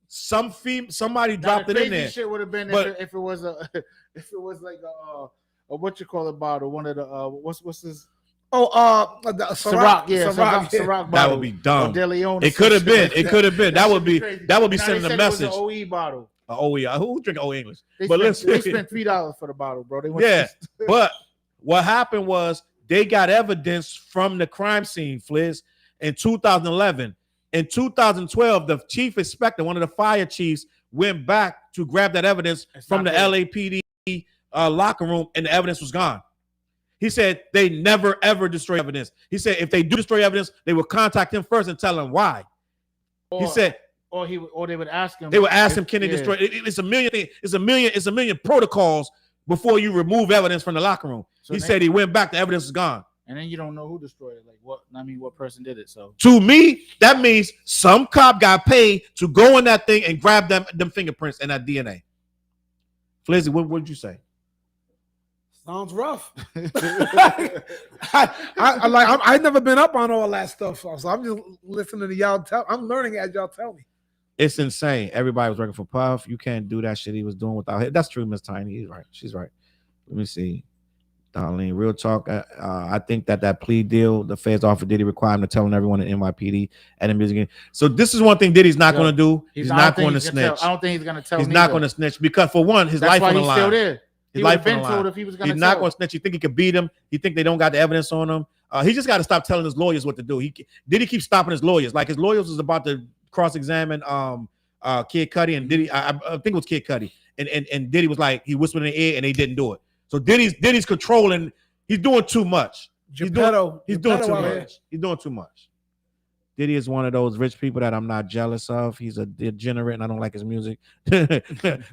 Somebody dropped it in there. Shit would have been if it was like a what you call it bottle, one of the what's this? Oh, the Ciroc, Ciroc that would be dumb. It could have been. It could have been. That would be sending a message. It was an OE bottle. OE. Who drink OE English? They spent $3 for the bottle, bro. But what happened was they got evidence from the crime scene, Fliz, in 2011. In 2012, the chief inspector, one of the fire chiefs, went back to grab that evidence from the LAPD locker room, and the evidence was gone. He said they never, ever destroy evidence. He said if they do destroy evidence, they will contact him first and tell him why. He said, or they would ask him. They would ask him, can they destroy? It's a million things. It's a million protocols before you remove evidence from the locker room. So he said he went back. The evidence is gone. And then you don't know who destroyed it. Like what person did it? So to me, that means some cop got paid to go in that thing and grab them fingerprints and that DNA. Flizzy, what would you say? Sounds rough. I've never been up on all that stuff, so I'm just listening to y'all I'm learning as y'all tell me. It's insane. Everybody was working for Puff. You can't do that shit he was doing without him. That's true, Miss Tiny. He's right. She's right. Let me see. Darlene, real talk. I think that plea deal, the feds offered Diddy requirement of telling everyone in NYPD and the music. So this is one thing Diddy's not going to do. He's not going to snitch. I don't think he's going to tell. He's not going to snitch because for one, his life on the line. Still there. He would have been told if he was going to. He's not going to snitch. You think he could beat him? You think they don't got the evidence on him? He just got to stop telling his lawyers what to do. Diddy keeps stopping his lawyers. Like his lawyers was about to cross-examine Kid Cudi and Diddy. I think it was Kid Cudi. And Diddy was like, he whispered in the ear and they didn't do it. So Diddy's controlling. He's doing too much. He's doing too much. He's doing too much. Diddy is one of those rich people that I'm not jealous of. He's a degenerate and I don't like his music.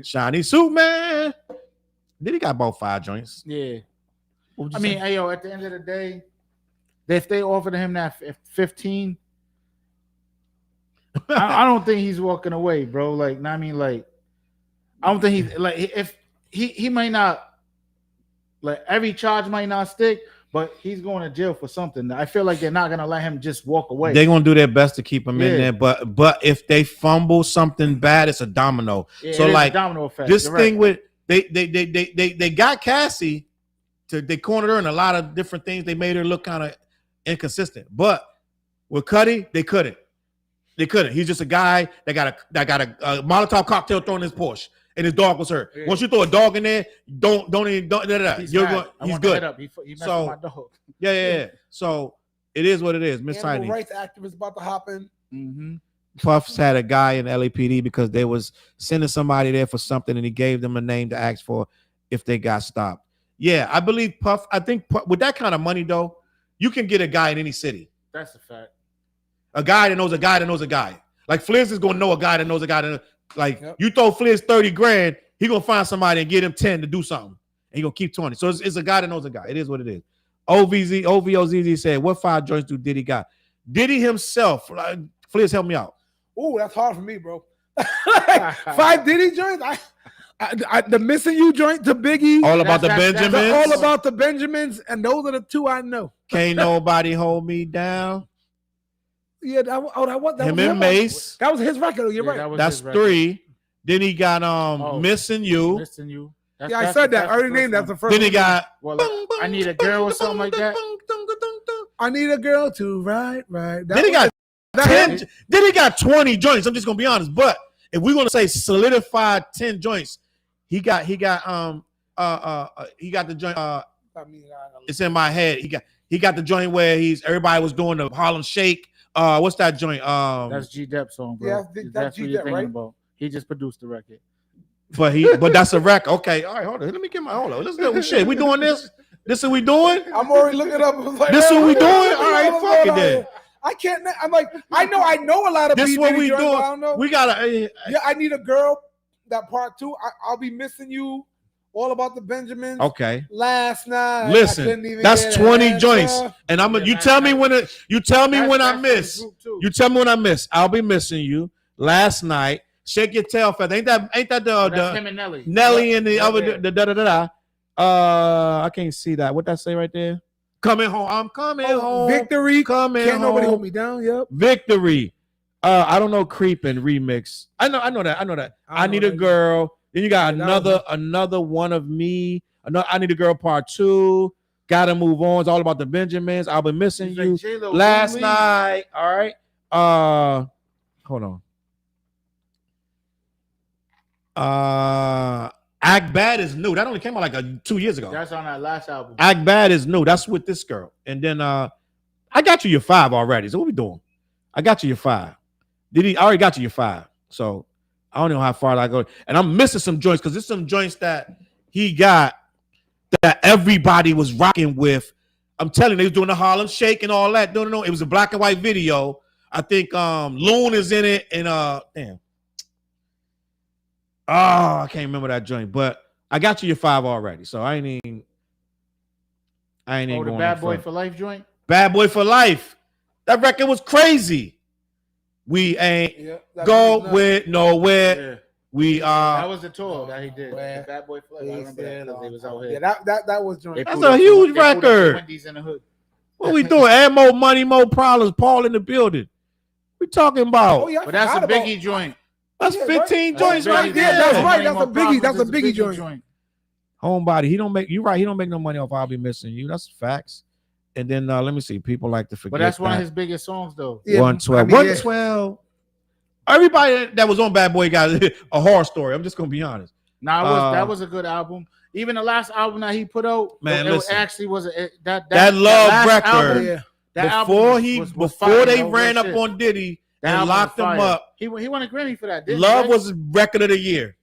Shiny suit, man. Diddy got about 5 joints. Yeah. I mean, hey, yo, at the end of the day, if they offered him that 15, I don't think he's walking away, bro. Like, I mean, like, I don't think he's like, if he might not, like, every charge might not stick, but he's going to jail for something. I feel like they're not going to let him just walk away. They're going to do their best to keep him in there, but if they fumble something bad, it's a domino. Yeah, so like a domino effect. This thing with they got Cassie they cornered her in a lot of different things. They made her look kind of inconsistent. But with Cudi, they couldn't. He's just a guy that got a Molotov cocktail thrown in his Porsche. And his dog was hurt. Yeah. Once you throw a dog in there, don't. He's good. He messed with my dog. Yeah. So it is what it is. Miss Tiny. Rights activists about to hop in. Mm-hmm. Puffs had a guy in LAPD because they was sending somebody there for something, and he gave them a name to ask for if they got stopped. Yeah, I believe Puff. I think with that kind of money, though, you can get a guy in any city. That's a fact. A guy that knows a guy that knows a guy. Like Fliz is gonna know a guy that knows a guy that. Like you throw Fliz 30 grand, he gonna find somebody and get him 10 to do something, and he gonna keep 20. So it's a guy that knows a guy. It is what it is. OVOZZ said, "What 5 joints do Diddy got?" Diddy himself. Fliz, help me out. Oh, that's hard for me, bro. 5 Diddy joints. The Missing You joint to Biggie. All about the Benjamins. All about the Benjamins, and those are the 2 I know. Can't nobody hold me down. Yeah, that was him and Mace. That was his record. You're right. That's 3. Then he got Missing You. Missing You. I said that. I already named that the first. Then he got I Need a Girl or something like that. I Need a Girl to Right. Then he got 10. Then he got 20 joints. I'm just gonna be honest. But if we're gonna say solidified 10 joints, he got the joint. It's in my head. He got the joint where everybody was doing the Harlem Shake. What's that joint? That's G-Dep's song, bro. Yeah, that's what you're thinking about. He just produced the record. But that's a record. Okay, all right, hold on. Let me get my Let's do shit. We doing this? This is what we doing? I'm already looking up. This is what we doing? All right, fuck it then. I can't. I'm like, I know a lot of This B. what Diddy we joints, but doing. I don't know. We gotta. Yeah, I need a girl. That part 2. I'll be missing you. All about the Benjamins. Okay. Last night. Listen, that's 20 joints, and I'm. Yeah, You tell me when it. You tell me when I That's miss. for the group, too. You tell me when I miss. I'll be missing you. Last night, shake your tail feather. Ain't that That's him and Nelly. Nelly and the Yeah, other yeah. the da da da da. I can't see that. What that say right there? Coming home. I'm coming home. Victory. Coming Can't nobody home. hold me down. Yep. Victory. I don't know. Creeping remix. I know that. I need a girl. Then you got another one of me. I need a girl part 2. Gotta move on. It's all about the Benjamins. I'll be missing He's you. like J-Lo, Last Lee. night. All right. Hold on. Act Bad is new. That only came out like 2 years ago. That's on that last album. Act Bad is new. That's with this girl. And then I got you your 5 already. So what we doing? I got you your 5. I already got you your 5. So I don't know how far I go. And I'm missing some joints because there's some joints that he got that everybody was rocking with. I'm telling you, they was doing the Harlem Shake and all that. No. It was a black and white video. I think Loon is in it. And damn. Oh, I can't remember that joint. But I got you your 5 already. So I ain't even The going Bad no Boy further. for Life joint. Bad Boy for Life. That record was crazy. We ain't go with nowhere. Yeah. We That was the tour that he did. Where The Bad Boy for Life. I remember that because they was out here. Yeah, that was joint. They That's pulled a up huge they pulled up the record. Wendy's in the hood. What we doing? Add more money, more problems. Paul in the building. We talking about? Oh yeah, I But that's a forgot about- Biggie joint. That's Yeah, 15 right. joints That's right Biggie. there. Yeah, that's right. Money, That's More a Biggie. Problems That's a is Biggie joint. Homebody. He don't make no money off I'll Be Missing You. That's facts. And then let me see. People like to forget. But that's one of that. his biggest songs, though. Yeah, 112. I mean, yeah. 112. Everybody that was on Bad Boy got a horror story. I'm just gonna be honest. Nah, that was a good album. Even the last album that he put out, Man, it listen. actually was that Love last record. album, Yeah. that album Before was fire, they yo, ran real up shit. on Diddy That and album locked was him fire. up, He won a Grammy for that. Didn't Love he? was record of the year.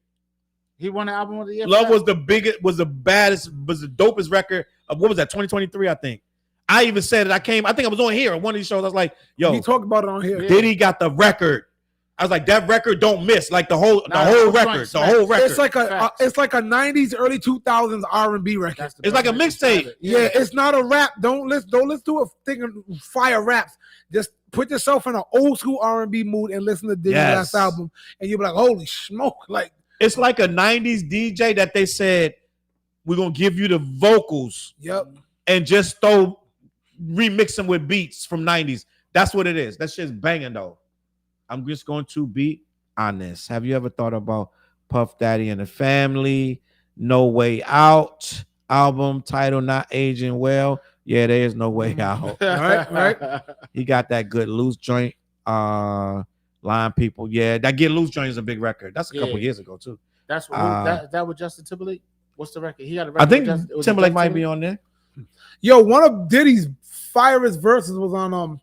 He won the album of the year. for Love that? was the biggest, was the baddest, was the dopest record of what was that? 2023, I think. I even said it. I think I was on here on one of these shows. I was like, "Yo, He talked about it on here. Yeah. Diddy got the record." I was like, "That record don't miss. Like the whole those record, joints the whole record. It's like a 90s, early 2000s R&B record. That's the It's like a best record mixtape. of it. Yeah, it's not a rap. Don't listen to a thing of fire raps. Just put yourself in an old school R&B mood and listen to Diddy's Yes. last album, and you'll be like, "Holy smoke!" Like, It's like a 90s DJ that they said, we're gonna give you the vocals yep. and just remix them with beats from 90s. That's what it is. That shit's banging though. I'm just going to be honest. Have you ever thought about Puff Daddy and the Family? No Way Out album title not aging well. Yeah, there is no way out. Right. He got that good loose joint. Line People. Yeah, that Get Loose joint is a big record. That's a couple Yeah. years ago too. That's what that with Justin Timberlake. What's the record? He got a record. I think with Justin, was it Timberlake Justin might be on there. Yo, one of Diddy's firest verses was on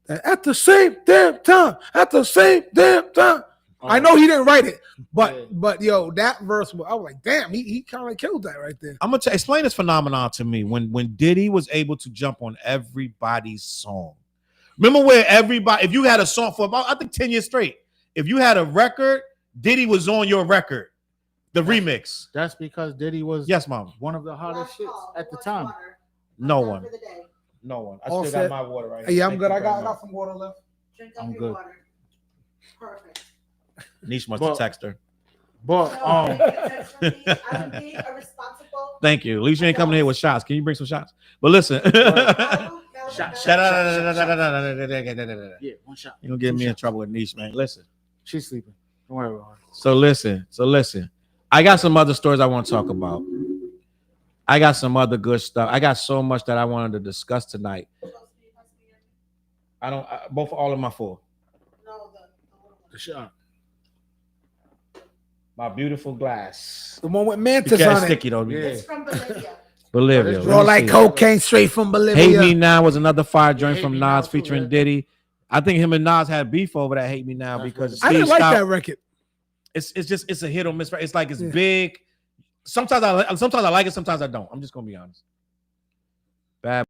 at the same damn time. At the same damn time. Oh, I know he didn't write it, Yeah. but yo, that verse, I was like, damn, he kind of killed that right there. I'm gonna explain this phenomenon to me. When Diddy was able to jump on everybody's song. Remember where everybody, if you had a song for about, I think 10 years straight, if you had a record, Diddy was on your record, the remix. That's because Diddy was Yes, mom. one of the hottest shits at the time. No one. No one. I All still set. got my water right Hey, here. yeah, I'm Thank good. you I very got much. some water left. I'm good. Perfect. Niche must But- have texted her. But Thank you. At least you ain't coming here with shots. Can you bring some shots? But listen. Shot. Yeah, one shot. You're gonna get me in trouble with Niche, man. Listen. She's sleeping. Don't worry about her. So listen. I got some other stories I want to talk about. I got some other good stuff. I got so much that I wanted to discuss tonight. All of my 4. The shot. My beautiful glass. The one with You Mantis can't on it. sticky though. Yeah. It's from Bolivia. Bolivia. Oh, Roll Let me like see. cocaine straight from Bolivia. Hate Me Now was another fire joint Hate from Me Now Nas too, featuring yeah. Diddy. I think him and Nas had beef over that Hate Me Now That's because what I didn't Steve like Stout- that record. it's a hit or miss. It's like it's Yeah. big. Sometimes I like it, sometimes I don't. I'm just gonna be honest. Bad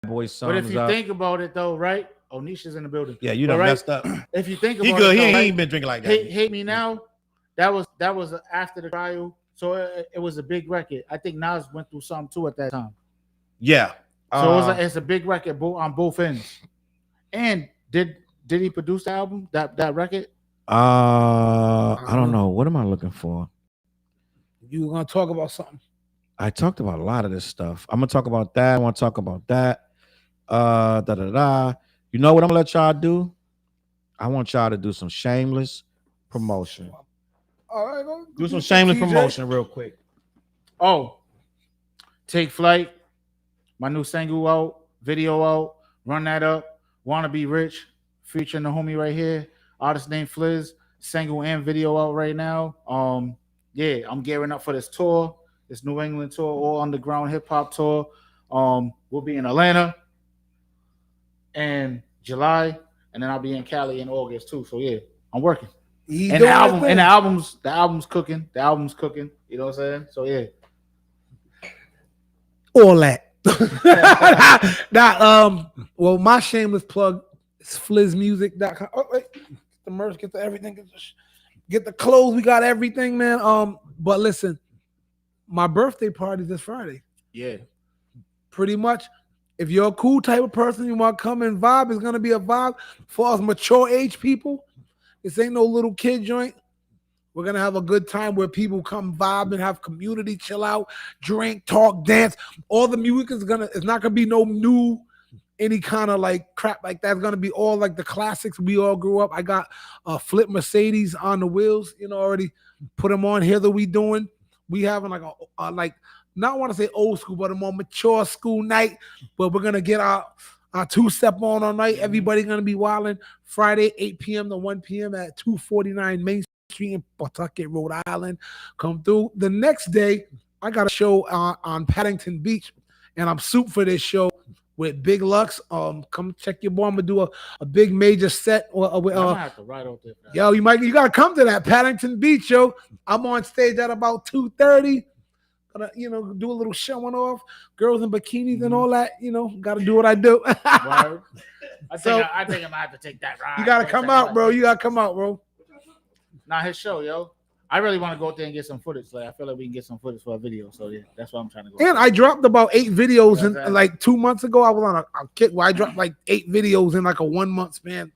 Boy But sums if you up. think about it, though, right? Oh, Nisha's in the building. Yeah, you But done right, messed up. If you think about He good. it, He though, ain't been drinking like that. Hate Me Now, that was after the trial, so it was a big record. I think Nas went through something too at that time. Yeah. So it's a big record on both ends. And did he produce the album, that record? I don't know. What am I looking for? You were gonna talk about something? I talked about a lot of this stuff. I'm gonna talk about that. I want to talk about that. You know what I'm gonna let y'all do? I want y'all to do some shameless promotion. All right, go Do some shameless TJ. promotion real quick. Oh, Take Flight, my new single out, video out, run that up. Wanna Be Rich, featuring the homie right here, artist named Fliz, single and video out right now. Yeah, I'm gearing up for this tour, this New England tour, all underground hip hop tour. We'll be in Atlanta in July, and then I'll be in Cali in August too. So yeah, I'm working. And the album's cooking. The album's cooking. You know what I'm saying? So yeah. All that. Well, my shameless plug is flizzmusic.com. Oh, wait. Get the merch, get the everything, get the clothes. We got everything, man. But listen, my birthday party this Friday. Yeah. Pretty much. If you're a cool type of person, you want to come and vibe, it's gonna be a vibe for us mature age people. This ain't no little kid joint. We're gonna have a good time where people come vibe and have community, chill out, drink, talk, dance. All the music it's not gonna be no new, any kind of like crap like that. It's gonna be all like the classics we all grew up. I got Flip Mercedes on the wheels, already put them on. Here that we doing. We having like a not want to say old school, but a more mature school night. But we're gonna get our two-step on all night. Everybody gonna be wilding Friday, 8 p.m. to 1 p.m. at 249 Main Street in Pawtucket, Rhode Island. Come through. The next day, I got a show on Paddington Beach, and I'm soup for this show with Big Lux. Come check your boy. I'm gonna do a big major set. I might have to ride out there. Yo, you gotta come to that Paddington Beach, yo. I'm on stage at about 2:30. Gonna, do a little showing off, girls in bikinis and all that. Gotta do what I do. I think I'm gonna have to take that ride. You gotta come out, bro. You gotta come out, bro. Not his show, yo. I really want to go out there and get some footage. Like I feel like we can get some footage for a video. So yeah, that's what I'm trying to go. And I dropped about 8 videos in like 2 months ago. I was on a kick where I dropped like 8 videos in like a 1 month span.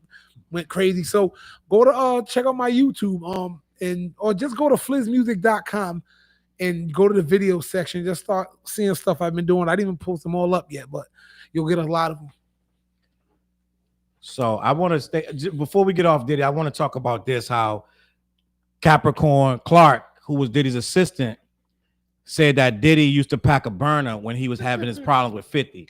Went crazy. So go to check out my YouTube or just go to flizzmusic.com and go to the video section. Just start seeing stuff I've been doing. I didn't even post them all up yet, but you'll get a lot of them. So I want to stay before we get off Diddy. I want to talk about this. How Capricorn Clark, who was Diddy's assistant, said that Diddy used to pack a burner when he was having his problems with 50.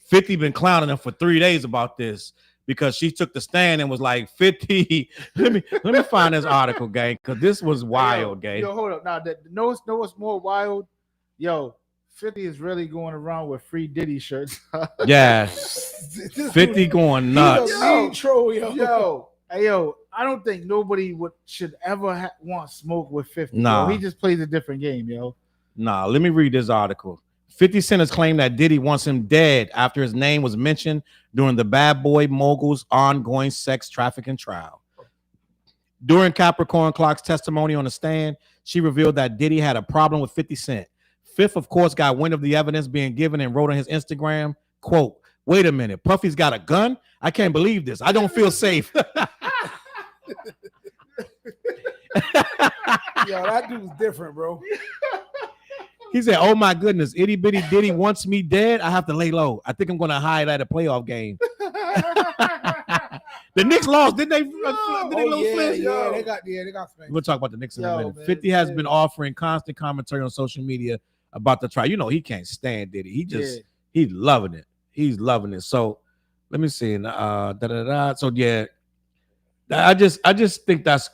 50 been clowning him for 3 days about this because she took the stand and was like, 50. let me find this article, gang, because this was wild, gang. Yo, hold up. Now, know what's more wild? Yo, 50 is really going around with free Diddy shirts. Yeah. 50 going nuts. Yo, I don't think nobody should ever want smoke with 50. Nah. Yo. He just plays a different game, yo. Nah, let me read this article. 50 Cent has claimed that Diddy wants him dead after his name was mentioned during the Bad Boy Mogul's ongoing sex trafficking trial. During Capricorn Clark's testimony on the stand, she revealed that Diddy had a problem with 50 Cent. Fifth, of course, got wind of the evidence being given and wrote on his Instagram, quote, "Wait a minute, Puffy's got a gun? I can't believe this. I don't feel safe." Yo, that dude's different, bro. He said, "Oh my goodness, itty bitty Diddy wants me dead. I have to lay low. I think I'm gonna hide at a playoff game." The Knicks lost, didn't they? Yeah, they got We'll talk about the Knicks in a minute. 50 has been offering constant commentary on social media about the trial. He can't stand Diddy. He's loving it. He's loving it. So let me see. So yeah, I just think that's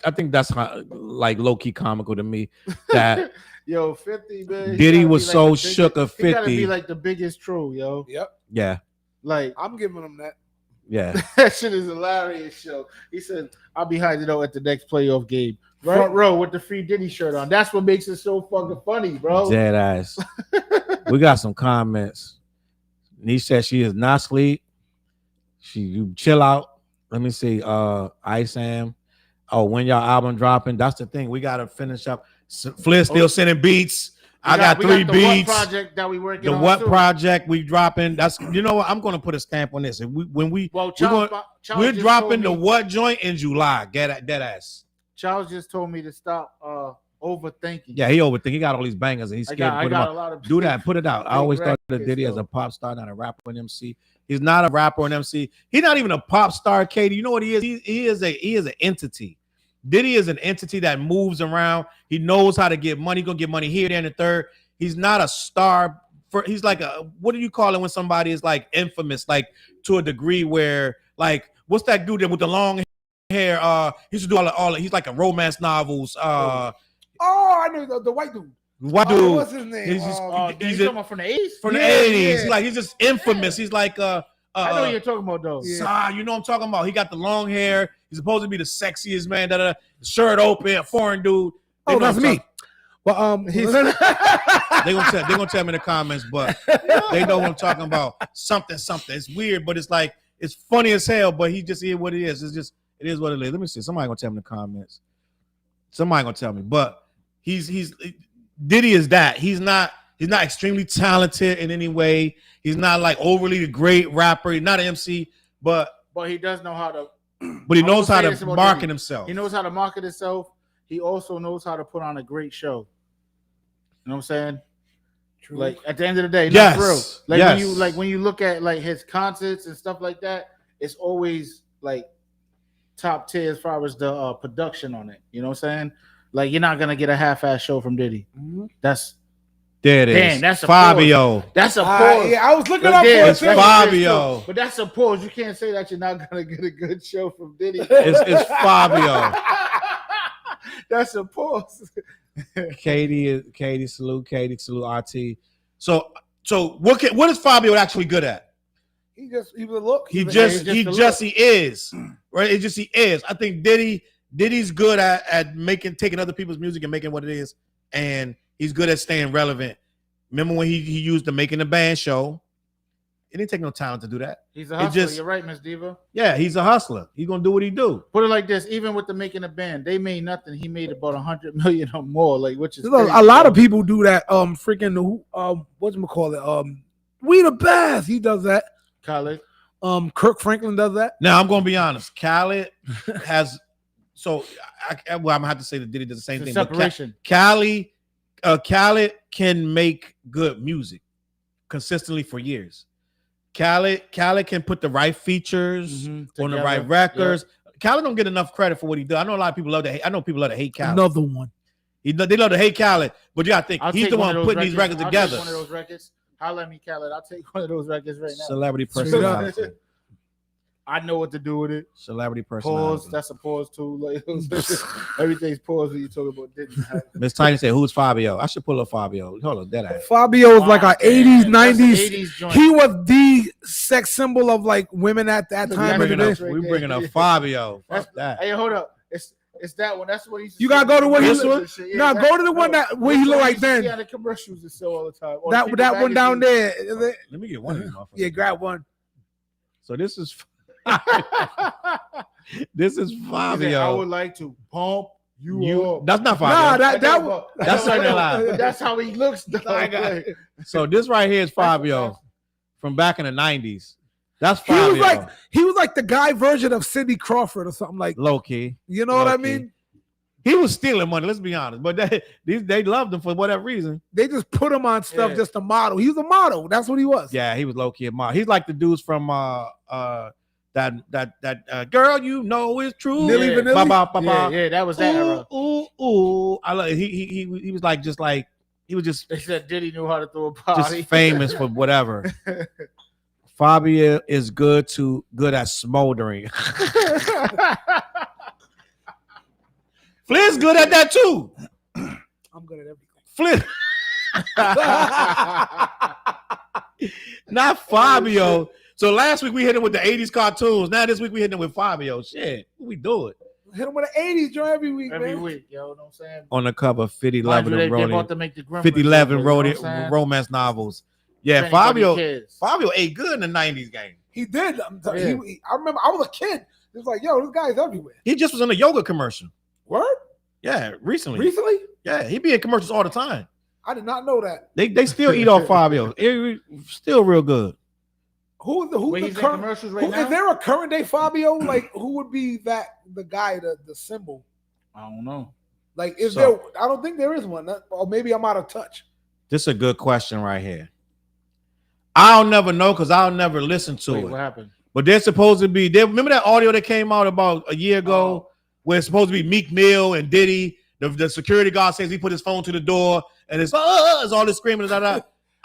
like low key comical to me that yo 50 man. Diddy was so shook of 50. He gotta be like the biggest troll, yo. Yep. Yeah. Like I'm giving him that. Yeah. That shit is hilarious, show. He said, "I'll be hiding out at the next playoff game, front row with the free Diddy shirt on." That's what makes it so fucking funny, bro. Dead ass. We got some comments. Niche said she is not asleep. You chill out. Let me see. Ice Am. Oh, when y'all album dropping? That's the thing. We gotta finish up. Flynn still sending beats. I got 3 the beats. What project that we working The on What too. project we dropping? That's what I'm gonna put a stamp on this. And we're Charles dropping the What joint in July. Dead ass. Charles just told me to stop overthinking. Yeah, he overthink. He got all these bangers and he's scared to put them out. Do that. Put it out. I always thought of Diddy as a pop star, not a rapper and MC. He's not a rapper and MC. He's not even a pop star, Katie. You know what he is? He is an entity. Diddy is an entity that moves around. He knows how to get money. He's gonna get money here, there, and the third. He's not a star. He's like what do you call it when somebody is like infamous, like to a degree where like what's that dude with the long hair? He used to do all he's like a romance novels. Oh, I know the white dude. What dude? What's his name? He's talking about from the 80s? From the 80s. Yeah. He's just infamous. He's like I know what you're talking about though. Yeah. You know what I'm talking about. He got the long hair. He's supposed to be the sexiest man. The shirt open, a foreign dude. Oh, that's me. Well, he's they're gonna tell me in the comments, but they know what I'm talking about. Something. It's weird, but it's like it's funny as hell. But he just is what it is. It is what it is. Let me see. Somebody gonna tell me in the comments. Somebody gonna tell me. But he's Diddy is that. He's not extremely talented in any way. He's not like overly great rapper. He's not an MC, but he does know how to. But he knows how to market himself. He knows how to market himself. He also knows how to put on a great show. You know what I'm saying? True. Like at the end of the day, yes, for real. Like when you look at like his concerts and stuff like that, it's always like top tier as far as the production on it. You know what I'm saying? Like you're not gonna get a half-ass show from Diddy. Mm-hmm. There it is. Damn, that's a Fabio. Pause. That's a pause. Yeah, I was looking up for it. Fabio. But that's a pause. You can't say that you're not gonna get a good show from Diddy. It's Fabio. That's a pause. Katie, salute RT. So what is Fabio actually good at? He was a look. He is. Right? It's just he is. I think Diddy's good at taking other people's music and making what it is, and he's good at staying relevant. Remember when he used the Making the Band show? It didn't take no talent to do that. He's a hustler. You're right, Miss Diva. Yeah, he's a hustler. He's gonna do what he do. Put it like this: even with the Making a Band, they made nothing. He made about 100 million or more. Like, which is a lot of people do that. Whatchamacallit? We the best. He does that. Khaled. Kirk Franklin does that. Now I'm gonna be honest. Khaled has. So I'm gonna have to say that Diddy does the same thing. Separation. Khaled can make good music consistently for years. Khaled can put the right features on the right records. Yep. Khaled don't get enough credit for what he does. I know a lot of people love to hate. I know people love to hate Khaled. Another one. They love to hate Khaled, but you gotta think he's the one putting these records together. One of those records. Holla at me, Khaled. I'll take one of those records right now. Celebrity personality. I know what to do with it. Celebrity personality. Pause. That's a pause too. Like, everything's pause when you talk about Diddy. Miss Tiny said, "Who's Fabio?" I should pull up Fabio. Hold on, that ass. Fabio was like an 80s, 90s. He was the sex symbol of like women at that time. We bringing up Fabio. That. Hey, hold up. It's that one. That's what he. You gotta go to what he look. Yeah, no, go to the one that where he look like then. Yeah, the commercials and so all the time. That one down there. Let me get one of these motherfuckers. Yeah, grab one. So this is this is Fabio. I would like to pump you up. That's not Fabio. That's that's how he looks. So this right here is Fabio from back in the 90s. That's Fabio. He was like the guy version of Cindy Crawford or something like low key. You know what I mean? He was stealing money, let's be honest. But they loved him for whatever reson. They just put him on stuff just to model. He was a model. That's what he was. Yeah, he was low key a model. He's like the dudes from that girl you know is true. Milli Vanilli. Yeah, that was that era. Ooh. I love he was like just like he was just. They said Diddy knew how to throw a party. Just famous for whatever. Fabio is good at smoldering. Flynn's good at that too. I'm good at everything. Flynn. Not Fabio. So last week we hit him with the 80s cartoons. Now this week we hit him with Fabio. Shit, what we doing? Hit him with the 80s joint every week, Every week, yo, know what I'm saying? On the cover, 50 They about to make the 50 romance novels. Yeah, if anybody Fabio cares. ate good in the 90s game. He did. Yeah. I remember I was a kid. It was like, yo, this guy's everywhere. He just was in a yoga commercial. Word? Yeah, recently. Recently? Yeah, he be in commercials all the time. I did not know that. They still eat off Fabio. Still real good. Who's Wait, the he's in current? commercials right now? Is there a current day Fabio? Like, who would be the guy, the symbol? I don't know. Like, is So- there? I don't think there is one. Or maybe I'm out of touch. This is a good question right here. I'll never know because I'll never listen to Wait, it. what happened? But they're supposed to be. Remember that audio that came out about a year ago, where it's supposed to be Meek Mill and Diddy. The security guard says he put his phone to the door, and it's all this screaming.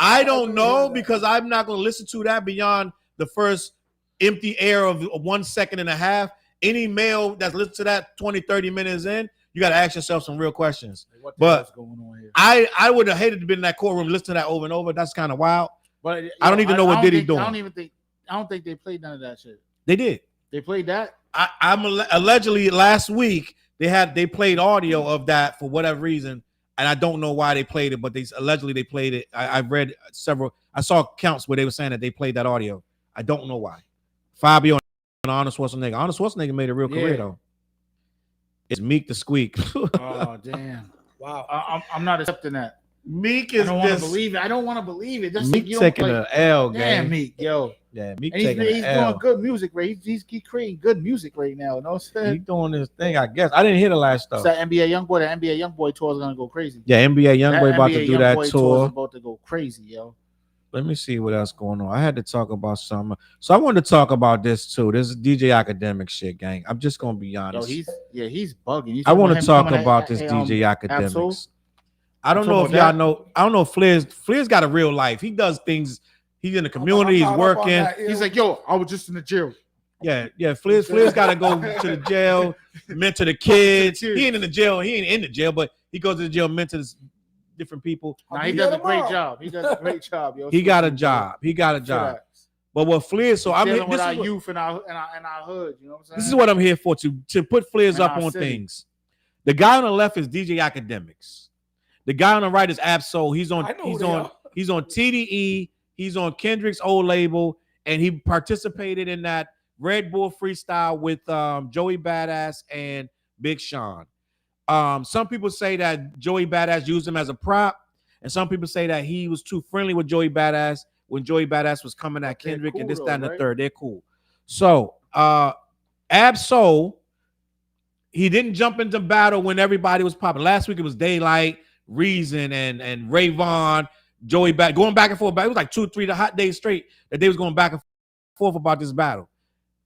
I don't know because I'm not going to listen to that beyond the first empty air of 1 second and a half. Any male that's listened to that 20, 30 minutes in, you got to ask yourself some real questions. Like, what the But hell's going on here? I would have hated to be in that courtroom listening to that over and over. That's kind of wild. But I don't even know what Diddy doing. I don't think they played none of that shit. They did. They played that. I'm allegedly last week they played audio of that for whatever reason, and I don't know why they played it, but they allegedly played it. I've read several. I saw counts where they were saying that they played that audio. I don't know why. Fabio and Arnold Schwarzenegger. Arnold Schwarzenegger made a real career though. It's Meek the Squeak. Oh damn! Wow. I'm not accepting that. Meek I is don't want to just believe it. I don't want to believe it. Just Meek you taking don't, an L, damn gang. Meek, yo. Yeah, Meek And taking he's an L. doing good music, right? He's creating good music right now. You know what I'm saying? He's doing his thing, I guess. I didn't hear the last stuff. That NBA Youngboy, the NBA Youngboy tour is gonna go crazy. Yeah, NBA Youngboy about to NBA do that Youngboy tour. is about to go crazy, yo. Let me see what else going on. I had to talk about something. So I wanted to talk about this too. This is DJ Academic shit, gang. I'm just gonna be Yo, honest. he's bugging. You I want talking to talk him about coming this at- DJ Ab-Soul? Academics. I don't You know if talking y'all about know. I don't know if Flair's got a real life. He does things. He's in the community. He's I'm caught up on working. that, He's like, yo, I was just in the jail. Yeah. Flair's got to go to the jail, mentor the kids. He ain't in the jail. He ain't in the jail, but he goes to the jail, mentors different people. Nah, he does a great job. He does a great job, yo. He got a job. He got a job. But what Flair? So I'm dealing with our this is what- youth and our hood. You know what I'm saying? This is what I'm here for, to put Flares In up our on city. things. The guy on the left is DJ Academics. The guy on the right is Ab-Soul. He's on I know who they are. he's on TDE. He's on Kendrick's old label, and he participated in that Red Bull freestyle with Joey Badass and Big Sean. Some people say that Joey Badass used him as a prop, and some people say that he was too friendly with Joey Badass when Joey Badass was coming at They're Kendrick cool and this, though, that, and the right? third. They're cool. So Ab-Soul, he didn't jump into battle when everybody was popping. Last week it was Daylight, Reason, and Ray Vaughn, Joey going back and forth. It was like 2-3 hot days straight that they was going back and forth about this battle.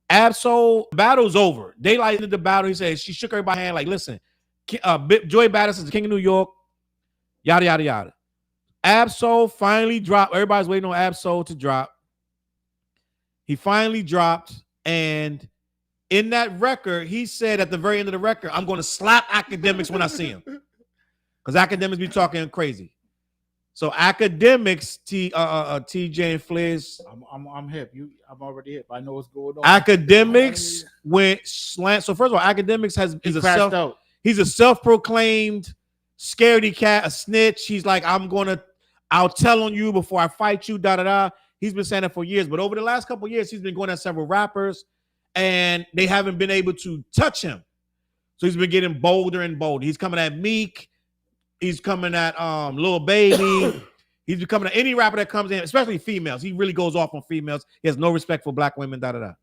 Ab-Soul, battle's over. Daylight ended the battle. He said she shook everybody's hand like, listen, Joey Badass is the king of New York. Yada yada yada. Ab-Soul finally dropped. Everybody's waiting on Ab-Soul to drop. He finally dropped, and in that record, he said at the very end of the record, I'm going to slap Academics when I see him. Because Academics be talking crazy. So Academics, TJ and Fliz. I'm hip. I'm already hip. I know what's going on. Academics went slant. So first of all, Academics He crashed out. he's a self-proclaimed scaredy cat, a snitch. He's like, I'll tell on you before I fight you, da-da-da. He's been saying that for years. But over the last couple of years, he's been going at several rappers, and they haven't been able to touch him. So he's been getting bolder and bolder. He's coming at Meek. He's coming at Lil Baby. He's becoming at any rapper that comes in, especially females. He really goes off on females. He has no respect for black women, da-da-da.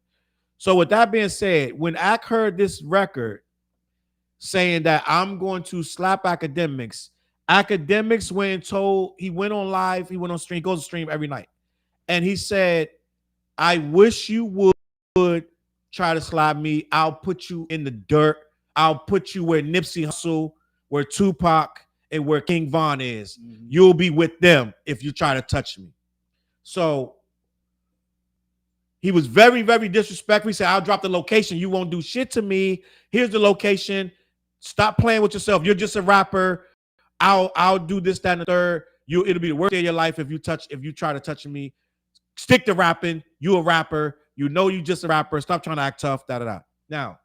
So with that being said, when Ak heard this record saying that I'm going to slap Academics, Academics went on live, he went on stream, goes to stream every night. And he said, I wish you would try to slap me. I'll put you in the dirt. I'll put you where Nipsey Hussle, where Tupac, and where King Von is. Mm-hmm. You'll be with them if you try to touch me. So he was very, very disrespectful. He said, I'll drop the location. You won't do shit to me. Here's the location. Stop playing with yourself. You're just a rapper. I'll do this, that, and the third. It'll be the worst day of your life if you try to touch me. Stick to rapping. You a rapper. You know you just a rapper. Stop trying to act tough, da-da-da. Now,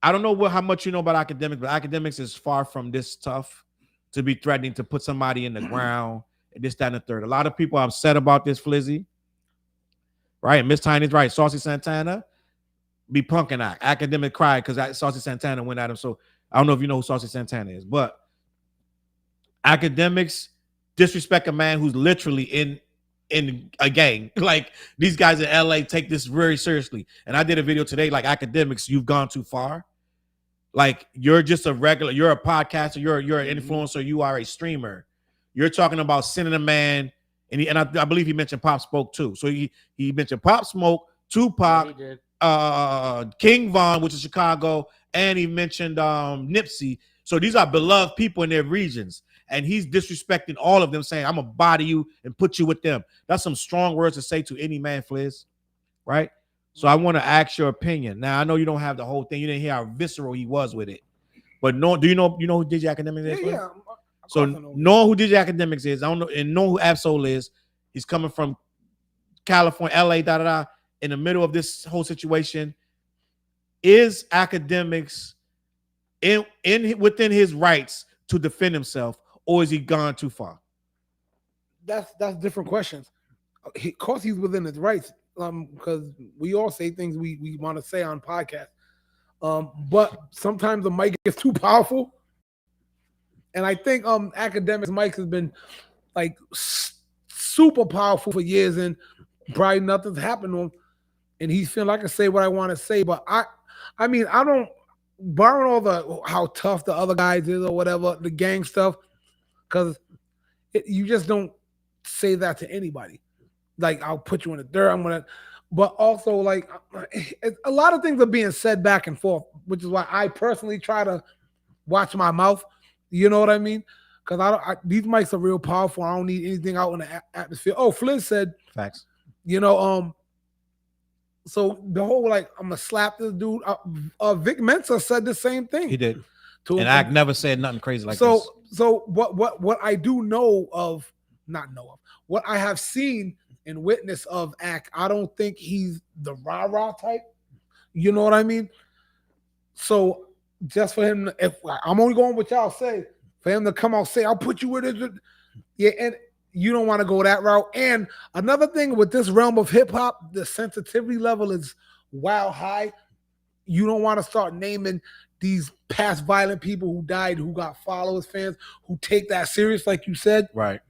I don't know how much you know about Academics, but Academics is far from this tough to be threatening to put somebody in the ground and this, that, and the third. A lot of people are upset about this, Flizzy. Right? Miss Tiny's right. Saucy Santana be punking act. Academic cried because Saucy Santana went at him. So I don't know if you know who Saucy Santana is, but Academics disrespect a man who's literally in a gang. Like, these guys in LA take this very seriously. And I did a video today, like, Academics, you've gone too far. Like, you're just a regular, you're a podcaster, you're an influencer, you are a streamer. You're talking about sending a man, and I believe he mentioned Pop Smoke too. So he mentioned Pop Smoke, Tupac, King Von, which is Chicago, and he mentioned Nipsey. So these are beloved people in their regions. And he's disrespecting all of them, saying, I'm going to body you and put you with them. That's some strong words to say to any man, Fliz. Right? So I want to ask your opinion. Now, I know you don't have the whole thing. You didn't hear how visceral he was with it. But do you know who Diddy Akademiks is? Yeah. So knowing who Diddy Akademiks is, I don't know, and know who Ab-Soul is. He's coming from California, LA, in the middle of this whole situation. Is Akademiks within his rights to defend himself, or is he gone too far? That's different questions. Of course, he's within his rights, because we all say things we want to say on podcasts. But sometimes the mic gets too powerful, and I think Akademiks' mic has been like super powerful for years, and probably nothing's happened to him, and he's feeling like I can say what I want to say. But I mean, I don't, barring all the how tough the other guys is or whatever, the gang stuff, because you just don't say that to anybody. Like, I'll put you in the dirt, but also, like, a lot of things are being said back and forth, which is why I personally try to watch my mouth. You know what I mean? Because these mics are real powerful. I don't need anything out in the atmosphere. Oh, Flynn said, facts. You know, so the whole, like, I'm gonna slap this dude. Vic Mensa said the same thing. He did. And I never said nothing crazy like so, this. So what I do know of, what I have seen and witness of Ak, I don't think he's the rah-rah type. You know what I mean? So just for him, if I'm only going with y'all say, for him to come out say, I'll put you with it. Yeah, and you don't want to go that route. And another thing with this realm of hip hop, the sensitivity level is wild high. You don't want to start naming these past violent people who died, who got followers, fans, who take that serious, like you said. Right.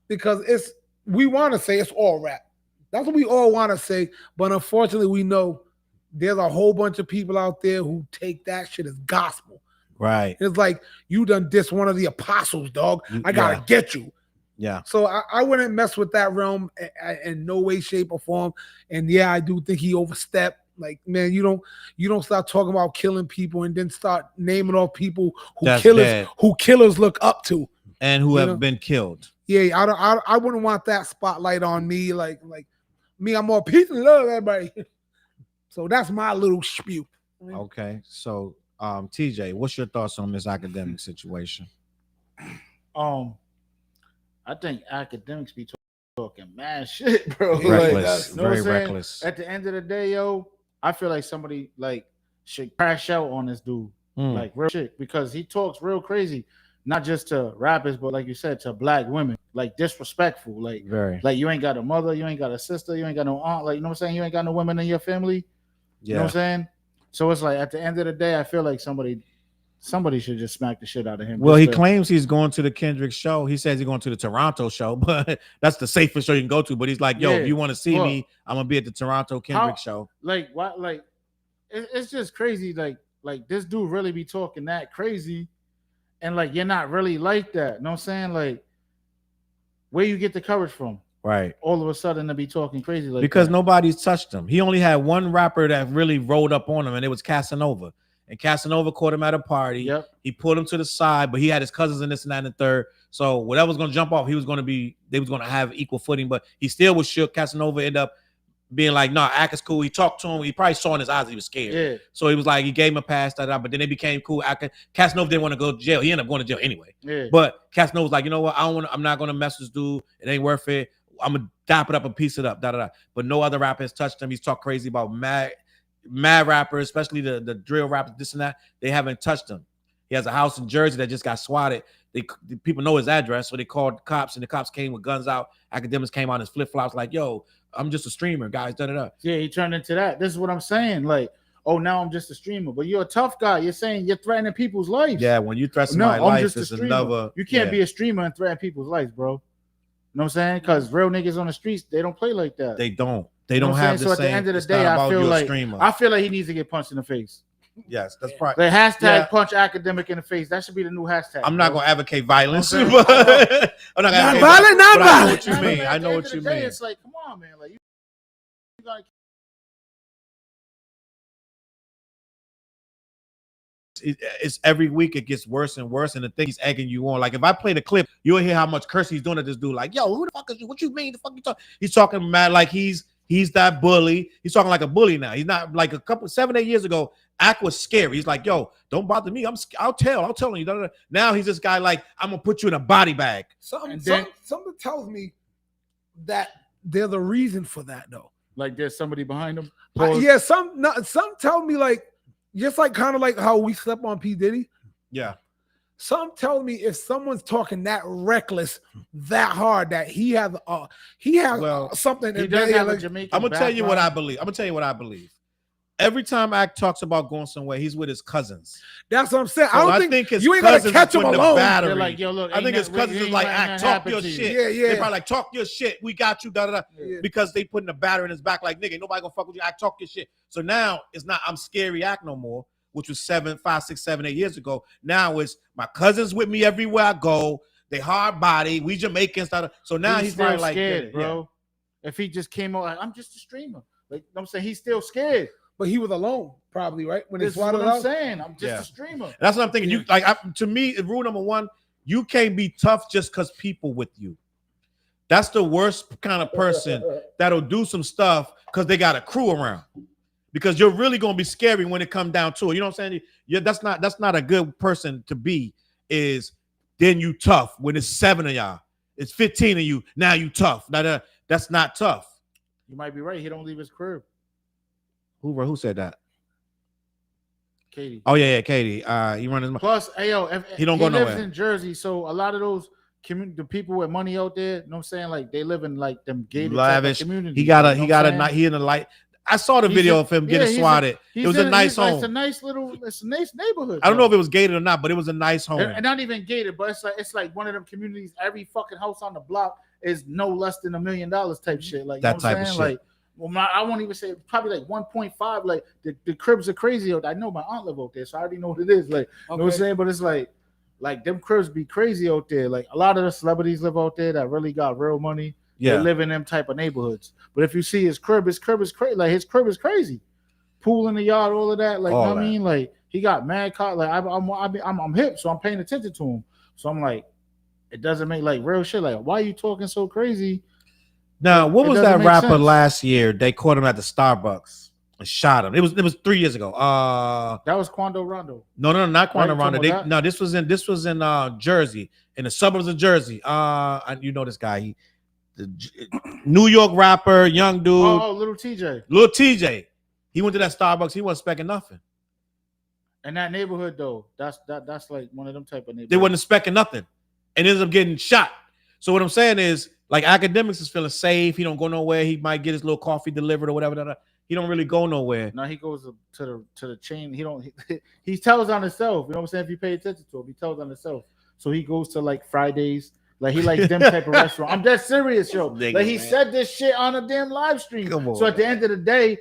Because we want to say it's all rap. That's what we all want to say. But unfortunately, we know there's a whole bunch of people out there who take that shit as gospel. Right. It's like, you done diss one of the apostles, dog. I got to get you. Yeah. So I wouldn't mess with that realm in no way, shape, or form. And yeah, I do think he overstepped. Like, man, you don't start talking about killing people and then start naming off people who killers look up to and who have been killed. Yeah, I wouldn't want that spotlight on me. Like me, I'm more peace and love everybody. So that's my little spew. Okay, so TJ, what's your thoughts on this academic situation? I think Academics be talking mad shit, bro. Reckless, like, very reckless. At the end of the day, yo, I feel like somebody like should crash out on this dude, like real shit, because he talks real crazy, not just to rappers, but like you said, to black women, like disrespectful, like very, like you ain't got a mother, you ain't got a sister, you ain't got no aunt, like, you know what I'm saying, you ain't got no women in your family, you know what I'm saying. So it's like, at the end of the day, I feel like somebody should just smack the shit out of him. Well, he claims he's going to the Kendrick show. He says he's going to the Toronto show, but that's the safest show you can go to. But he's like, yo, if you want to see me, I'm gonna be at the Toronto Kendrick show. Like, what? Like, it's just crazy. Like this dude really be talking that crazy, and like, you're not really like that. You know what I'm saying? Like, where you get the courage from? Right. All of a sudden to be talking crazy like because that. Nobody's touched him. He only had one rapper that really rolled up on him, and it was Casanova. And Casanova caught him at a party. Yep. He pulled him to the side, but he had his cousins in this and that and the third. So whatever was going to jump off, they was going to have equal footing, but he still was shook. Casanova ended up being like, nah, Ak is cool. He talked to him. He probably saw in his eyes he was scared. Yeah. So he was like, he gave him a pass, but then they became cool. Casanova didn't want to go to jail. He ended up going to jail anyway. Yeah. But Casanova was like, you know what? I'm not going to mess with this dude. It ain't worth it. I'm going to dap it up and piece it up. But no other rapper has touched him. He's talked crazy about mad rappers, especially the drill rappers, this and that. They haven't touched him. He has a house in Jersey that just got swatted. the people know his address, so they called the cops, and the cops came with guns out. Academics came out in his flip flops, like, "Yo, I'm just a streamer, guys." Da da da. Yeah, he turned into that. This is what I'm saying. Like, oh, now I'm just a streamer, but you're a tough guy. You're saying you're threatening people's lives. Yeah, when you threaten No, my I'm life, just a it's streamer. another. You can't be a streamer and threaten people's lives, bro. You know what I'm saying? Because real niggas on the streets, they don't play like that. They don't. They You know don't what I'm have saying? the So at same. the end of the it's day, not I about feel you, a like streamer. I feel like he needs to get punched in the face. Yes, that's probably. Like hashtag Yeah. punch academic in the face. That should be the new hashtag. I'm not gonna advocate violence, Okay. but I'm not gonna advocate violent, not but I know violent. what you mean. I know what you mean. It's like, come on, man. Like you gotta It's every week it gets worse and worse, and the thing he's egging you on. Like if I play the clip, you'll hear how much curse he's doing at this dude. Like, yo, who the fuck is you? What you mean? The fuck you talking? He's talking mad like he's that bully. He's talking like a bully now. He's not like 7-8 years ago. Act was scary. He's like, yo, don't bother me. I'll tell you. Now he's this guy like, I'm gonna put you in a body bag. Something tells me that there's a reason for that though. like there's somebody behind him. Yeah, some tell me like just like kind of like how we slept on P. Diddy. Yeah. Some tell me if someone's talking that reckless, that hard, that he has something. He in does there, have a like, Jamaican I'm gonna tell you what I background. believe. Every time Act talks about going somewhere, he's with his cousins. that's what I'm saying. So I don't think his you ain't gonna cousins catch are him putting the alone. battery. They're like, yo, look, I think his cousins is like, Act, talk your shit. Yeah. They probably like, talk your shit. We got you, da da da. Yeah. Because they putting the battery in his back, like, nigga, nobody gonna fuck with you. Act, talk your shit. So now it's not I'm scary Act no more, which was 5, 6, 7, 8 years ago. Now it's my cousins with me everywhere I go. They hard body. We Jamaicans. So now he's still probably like, scared, bro. If he just came out like, I'm just a streamer. Like, I'm saying he's still scared. But he was alone, probably, right? When This they is what swatted I'm out. saying. I'm just Yeah. a streamer. That's what I'm thinking. You like to me, rule number one, you can't be tough just because people with you. That's the worst kind of person that'll do some stuff because they got a crew around. Because you're really gonna be scary when it comes down to it. You know what I'm saying? Yeah, that's not a good person to be. Is then you tough when it's 7 of y'all, it's 15 of you. Now you tough. That's not tough. You might be right. He don't leave his crib. Hoover, who said that? Katie. Oh yeah, Katie. He run his mouth. Plus, hey, yo, if He don't go lives nowhere. in Jersey, so a lot of those the people with money out there, you know what I'm saying? Like they live in like them gated Lavish. communities. He got you know what I'm saying? he in the light. I saw the He's video a- of him yeah, getting he's a- swatted. It was a nice home. It's a nice neighborhood. I don't know if bro. it was gated or not, but it was a nice home. And not even gated, but it's like one of them communities. Every fucking house on the block is no less than $1 million type shit. Like That you know what type I'm of saying? shit. Like, well, I won't even say probably like 1.5. Like the cribs are crazy. I know my aunt live out there, so I already know what it is. Like you know what I'm saying? But it's like them cribs be crazy out there. Like a lot of the celebrities live out there that really got real money. Yeah. They live in them type of neighborhoods. But if you see his crib is crazy. Like his crib is crazy. Pool in the yard, all of that. Like, All you know what that. I mean? Like he got mad caught. Like I'm hip, so I'm paying attention to him. So I'm like, it doesn't make like real shit. Like, why are you talking so crazy? Now, what It was doesn't that make rapper sense. last year? They caught him at the Starbucks and shot him. It was 3 years ago. That was Quando Rondo. No, not Right, Quando Rondo. talking about This was in Jersey, in the suburbs of Jersey. You know this guy. New York rapper, young dude, Oh, little TJ. Lil TJ. He went to that Starbucks. He wasn't expecting nothing. In that neighborhood though, that's like one of them type of neighborhoods. They wasn't expecting nothing, and ended up getting shot. So what I'm saying is, like, Academics is feeling safe. He don't go nowhere. He might get his little coffee delivered or whatever. He don't really go nowhere. No, he goes to the chain. He tells on himself. You know what I'm saying? If you pay attention to him, he tells on himself. So he goes to like Fridays. Like he likes them type of restaurant. I'm dead serious, yo. Nigga, Like he man. said this shit on a damn live stream. Come on, so at the end of the day,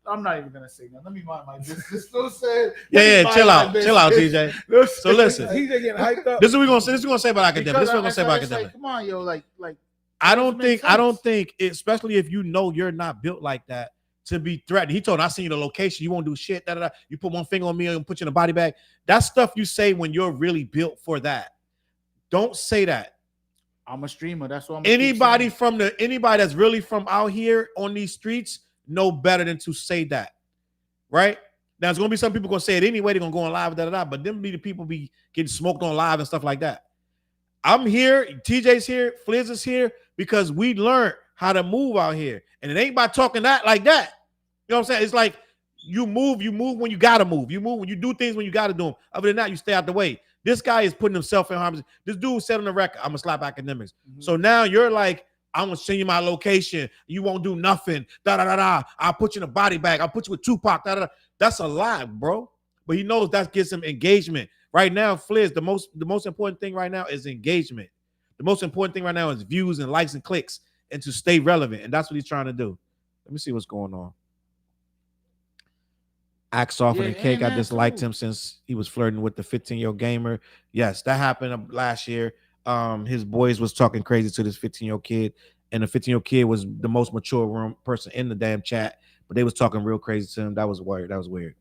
I'm not even gonna say that. Let me mind my business. Still said. Yeah, chill out, TJ. So listen, He's getting hyped up. this is what we're gonna say about Academics. This is what we're gonna say about it's like, Academics. come on, yo, like. I don't make think, especially if you know you're not built like that, to be threatened. He told, I seen you the location, you won't do shit. Da, da, da. You put one finger on me and put you in a body bag. That's stuff you say when you're really built for that. Don't say that. I'm a streamer. That's what I'm. Anybody that's really from out here on these streets know better than to say that, right? Now there's gonna be some people gonna say it anyway. They're gonna go on live, da da da. But them be the people be getting smoked on live and stuff like that. I'm here. TJ's here. Fliz is here because we learned how to move out here, and it ain't by talking that like that. You know what I'm saying? It's like you move when you gotta move. You move when you do things when you gotta do them. Other than that, you stay out the way. This guy is putting himself in harm's. This dude said on the record, I'm gonna slap Akademiks. So now you're like, I'm gonna send you my location. You won't do nothing. Da da da da. I'll put you in a body bag. I'll put you with Tupac. Da da da. That's a lie, bro. But he knows that gets him engagement. Right now, Fliz, the most important thing right now is engagement. The most important thing right now is views and likes and clicks and to stay relevant. And that's what he's trying to do. Let me see what's going on. Axe off in the cake. I disliked him since he was flirting with the 15-year-old gamer. Yes, that happened last year. His boys was talking crazy to this 15-year-old kid, and the 15-year-old kid was the most mature person in the damn chat, but they was talking real crazy to him. That was weird. That was weird.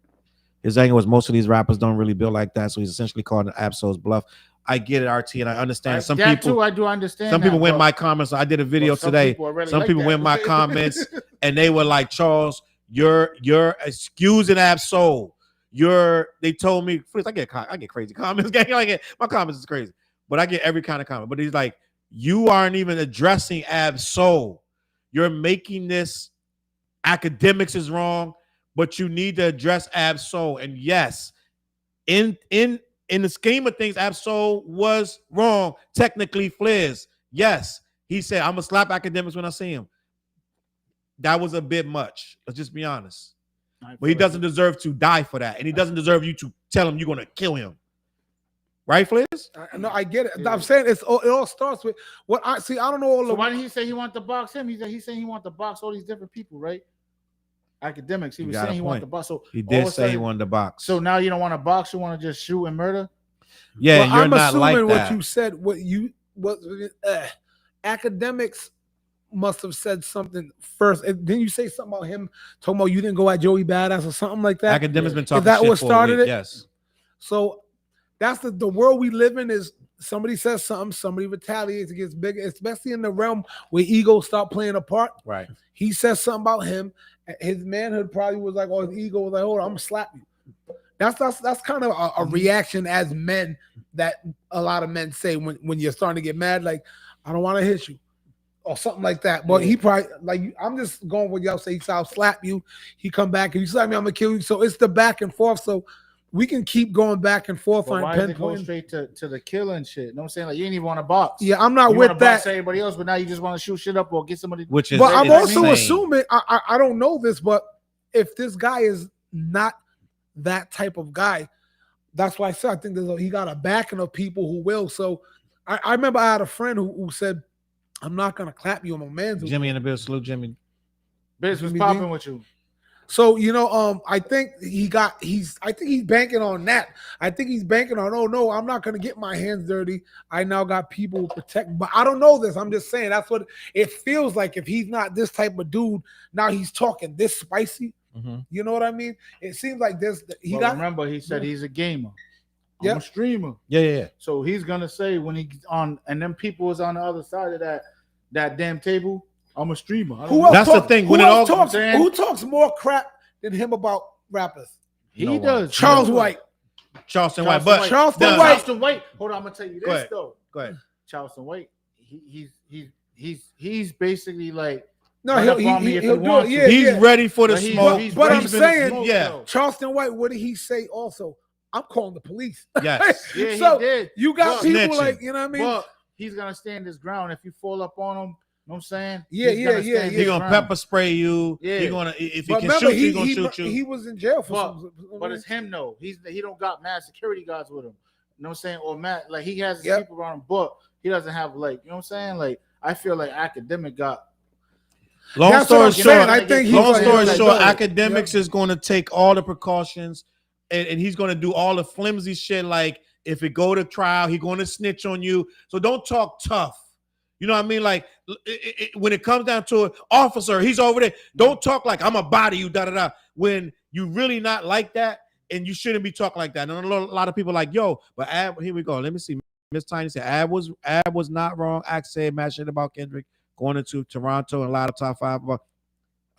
His angle was most of these rappers don't really build like that, so he's essentially called an Ab-Soul's bluff. I get it, RT, and I understand. Some that people, too, I do understand. Some people win my comments. I did a video today. Some people win my comments, and they were like, Charles, you're excusing Ab-Soul. They told me, I get crazy comments. My comments is crazy, but I get every kind of comment. But he's like, you aren't even addressing Ab-Soul. You're making this Akademiks is wrong, but you need to address Ab-Soul. And yes, in the scheme of things, Ab-Soul was wrong. Technically, Fliz. Yes, he said, I'm gonna slap Akademiks when I see him. That was a bit much. Let's just be honest. But he doesn't deserve to die for that. And he doesn't deserve you to tell him you're going to kill him. Right, Fliz? No, I get it. I'm saying it all starts with what I see. I don't know all so why did he say he want to box him? He's saying he want to box all these different people, right? Academics. He was saying he wanted to box. So he did say he wanted to box. So now you don't want to box, you want to just shoot and murder? Yeah, well, you're I'm not like that. what you said, Akademiks must have said something first. Didn't you say something about him talking about you didn't go at Joey Badass or something like that? Akademiks been talking Is that shit what for started a week, it? Yes. So that's the world we live in. Is somebody says something, somebody retaliates, it gets bigger, especially in the realm where egos start playing a part. Right. He says something about him. His manhood probably was like, oh, his ego was like, hold on, I'm gonna slap you. That's kind of a reaction as men that a lot of men say when you're starting to get mad, like, I don't want to hit you. Or something like that. But he probably, like, I'm just going with y'all say, I'll slap you. He come back. If you slap me, I'm going to kill you. So it's the back and forth. So we can keep going back and forth. But why is it going straight to the killing shit? You know what I'm saying? Like, you ain't even want to box. Yeah, I'm not you with that. Box everybody else, but now you just want to shoot shit up or get somebody. Which is but I'm also insane. assuming, I don't know this, but if this guy is not that type of guy, that's why I said I think he got a backing of people who will. So I remember I had a friend who said, I'm not gonna clap you on my man's. Jimmy in the bill, salute Jimmy. Biz was popping with you. So I think he's banking on that. I think he's banking on, oh no, I'm not gonna get my hands dirty. I now got people who protect, but I don't know this. I'm just saying that's what it feels like. If he's not this type of dude, now he's talking this spicy. Mm-hmm. You know what I mean? It seems like this. Remember, he said he's a gamer. I'm a streamer. Yeah. So he's gonna say when he's on, and then people was on the other side of that damn table. I'm a streamer. That's the thing. Who talks more crap than him about rappers? He does. Charleston White. Charleston White. Hold on, I'm gonna tell you this though. Go ahead. Charleston White. He's basically like. No, he'll do it. Yeah, he's ready for the smoke. But I'm saying, Charleston White. What did he say? Also, I'm calling the police. Yes. Yeah, so he did. You got people snitching. like, you know what I mean? But he's gonna stand his ground. If you fall up on him, you know what I'm saying? Yeah. He's gonna pepper spray you. Yeah. He's gonna if he but can remember, shoot you, he's gonna shoot you. He was in jail for but it's him though. He don't got mad security guards with him. You know what I'm saying? Or Matt, like he has his people around him, but he doesn't have like, you know what I'm saying? Like I feel like Akademiks got. Long story short, Akademiks is going to take all the precautions, and he's going to do all the flimsy shit. Like if it go to trial, he's going to snitch on you. So don't talk tough. You know what I mean? Like when it comes down to it, officer, he's over there. Don't talk like I'm a body you. Da da da. When you really not like that, and you shouldn't be talking like that. And a lot of people like, yo, but Ab, here we go. Let me see. Miss Tiny said Ab was not wrong. Axe said mad shit about Kendrick going into Toronto and a lot of top 5.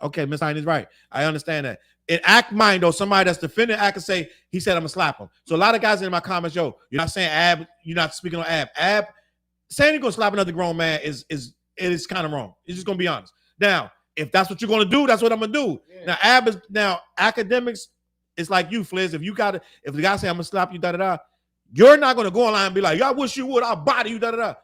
Okay, Miss Tiny's right. I understand that. In Act mind, though, somebody that's defending Act can say he said I'm gonna slap him. So a lot of guys in my comments, yo, you're not saying Ab, you're not speaking on Ab. Ab saying you're gonna slap another grown man is kind of wrong. It's just gonna be honest. Now, if that's what you're gonna do, that's what I'm gonna do. Yeah. Now Akademiks, it's like you, Fliz. If the guy say I'm gonna slap you, da da da, You're not going to go online and be like, I wish you would. I'll body you, da-da-da.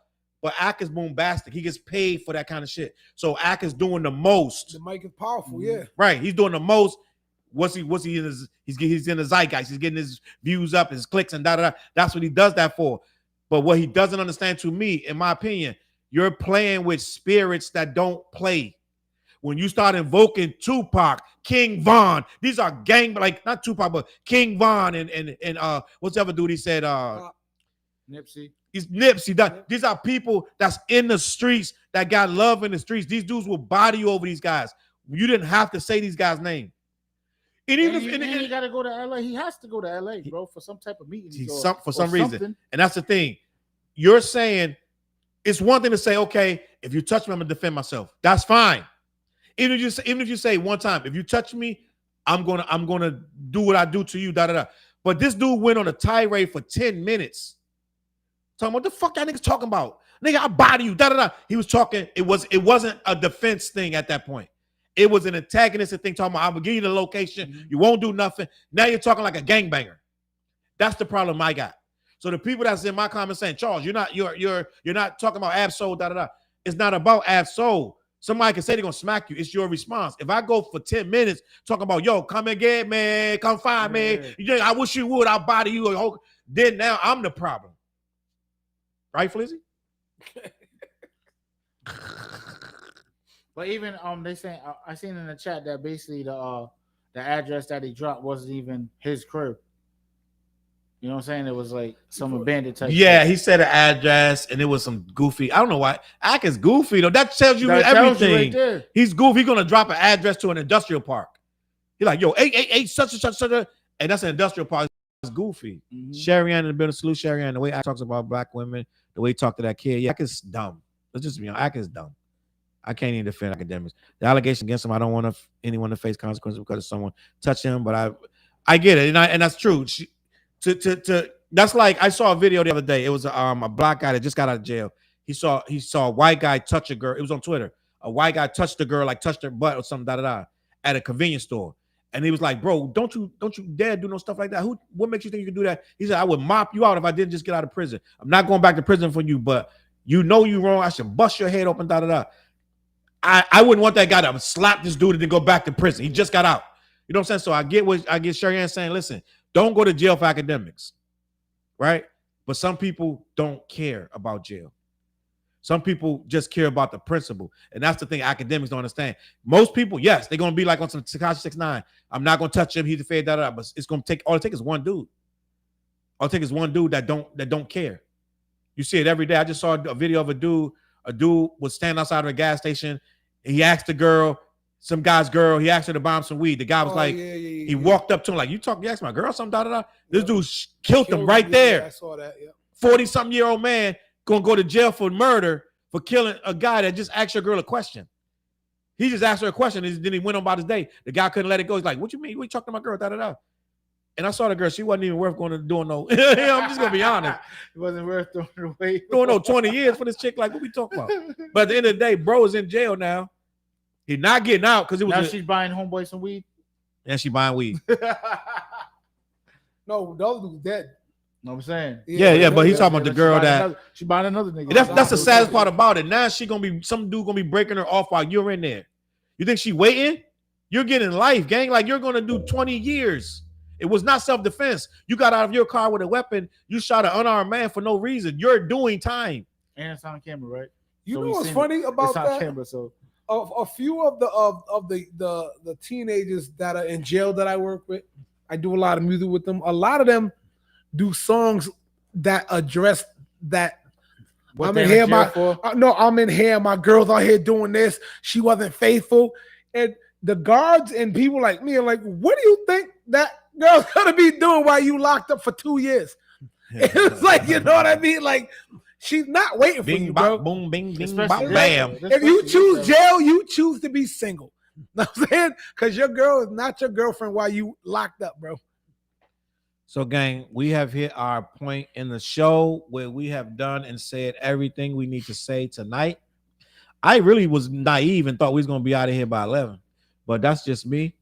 But Ak is bombastic. He gets paid for that kind of shit. So Ak is doing the most. The mic is powerful, yeah. Right. He's doing the most. What's he in his, he's in the zeitgeist. He's getting his views up, his clicks, and da-da-da. That's what he does that for. But what he doesn't understand, to me, in my opinion, you're playing with spirits that don't play. When you start invoking Tupac, King Von, these are gang, like not Tupac, but King Von and what's the other dude he said? Nipsey. He's Nipsey. These are people that's in the streets that got love in the streets. These dudes will body you over these guys. You didn't have to say these guys' name. And even he got to go to LA. He has to go to LA, bro, for some type of meeting. For some reason. And that's the thing. You're saying it's one thing to say, okay, if you touch me, I'm gonna defend myself. That's fine. Even if you say one time, if you touch me, I'm gonna do what I do to you. Da da da. But this dude went on a tirade for 10 minutes. Talking, what the fuck that nigga's talking about? Nigga, I'll body you. Da da da. He was talking. It wasn't a defense thing at that point. It was an antagonistic thing. Talking about, I will give you the location. You won't do nothing. Now you're talking like a gangbanger. That's the problem I got. So the people that's in my comments saying, Charles, you're not talking about Ab-Soul. Da da da. It's not about Ab-Soul. Somebody can say they're gonna smack you. It's your response. If I go for 10 minutes talking about, yo, come and get me, come find me. I wish you would. I'll body you. Then now I'm the problem. Right, Flizzy? But even they saying I seen in the chat that basically the address that he dropped wasn't even his crib. You know what I'm saying? It was like some abandoned type. Yeah, he said an address and it was some goofy. I don't know why. Ak is goofy though. That tells you everything. Right there. He's goofy. He's gonna drop an address to an industrial park. He's like, yo, 888 such and such, and that's an industrial park. It's goofy. Mm-hmm. Sherry Ann in the building. Salute Sherry Ann. The way Ak talks about black women, the way he talked to that kid. Yeah, Ak is dumb. Let's just be honest. Ak is dumb. I can't even defend Akademiks. The allegation against him, I don't want anyone to face consequences because of someone touched him, but I get it, and that's true. That's like, I saw a video the other day. It was a black guy that just got out of jail. He saw a white guy touch a girl. It was on Twitter. A white guy touched a girl, like touched her butt or something, at a convenience store. And he was like, bro, don't you dare do no stuff like that. What makes you think you can do that? He said, I would mop you out if I didn't just get out of prison. I'm not going back to prison for you, but you know you wrong. I should bust your head open, I wouldn't want that guy to slap this dude and then go back to prison. He just got out. You know what I'm saying? So I get Sherry Ann saying, listen, don't go to jail for Akademiks, right? But some people don't care about jail. Some people just care about the principle. And that's the thing Akademiks don't understand. Most people, yes, they're going to be like on some Tekashi 6ix9ine. I'm not going to touch him. He's a fade, but it's going to take, all it takes is one dude. All it takes is one dude that don't care. You see it every day. I just saw a video of a dude was standing outside of a gas station. He asked the girl, some guy's girl, he asked her to buy him some weed. The guy was he walked up to him like, you asked my girl something, This dude killed him right there. I saw that, 40-something-year-old man gonna go to jail for murder for killing a guy that just asked your girl a question. He just asked her a question and then he went on about his day. The guy couldn't let it go. He's like, what you mean? What you talking to my girl? And I saw the girl. She wasn't even worth going to doing no. I'm just gonna be honest. It wasn't worth throwing it away. Doing no 20 years for this chick. Like, what we talking about? But at the end of the day, bro is in jail now. He's not getting out because it was. Now she's buying homeboy some weed. And she buying weed. No, the other dude's dead. Know what I'm saying? Yeah, but he's talking about the girl that she buying another nigga. That's the saddest part about it. Now she gonna be some dude gonna be breaking her off while you're in there. You think she waiting? You're getting life, gang. Like you're gonna do 20 years. It was not self-defense. You got out of your car with a weapon. You shot an unarmed man for no reason. You're doing time. And it's on camera, right? You know what's funny about that? Camera, so a few of the teenagers that are in jail that I work with, I do a lot of music with them. A lot of them do songs that address that. I'm in here. I'm in here. My girl's out here doing this. She wasn't faithful, and the guards and people like me are like, "What do you think that girl's gonna be doing while you locked up for 2 years?" It's like, you know what I mean? Like, she's not waiting for you, bro. Boom, bing, bing, bam, bam. If you choose jail, you choose to be single. You know what I'm saying? Because your girl is not your girlfriend while you locked up, bro. So, gang, we have hit our point in the show where we have done and said everything we need to say tonight. I really was naive and thought we was going to be out of here by 11, but that's just me.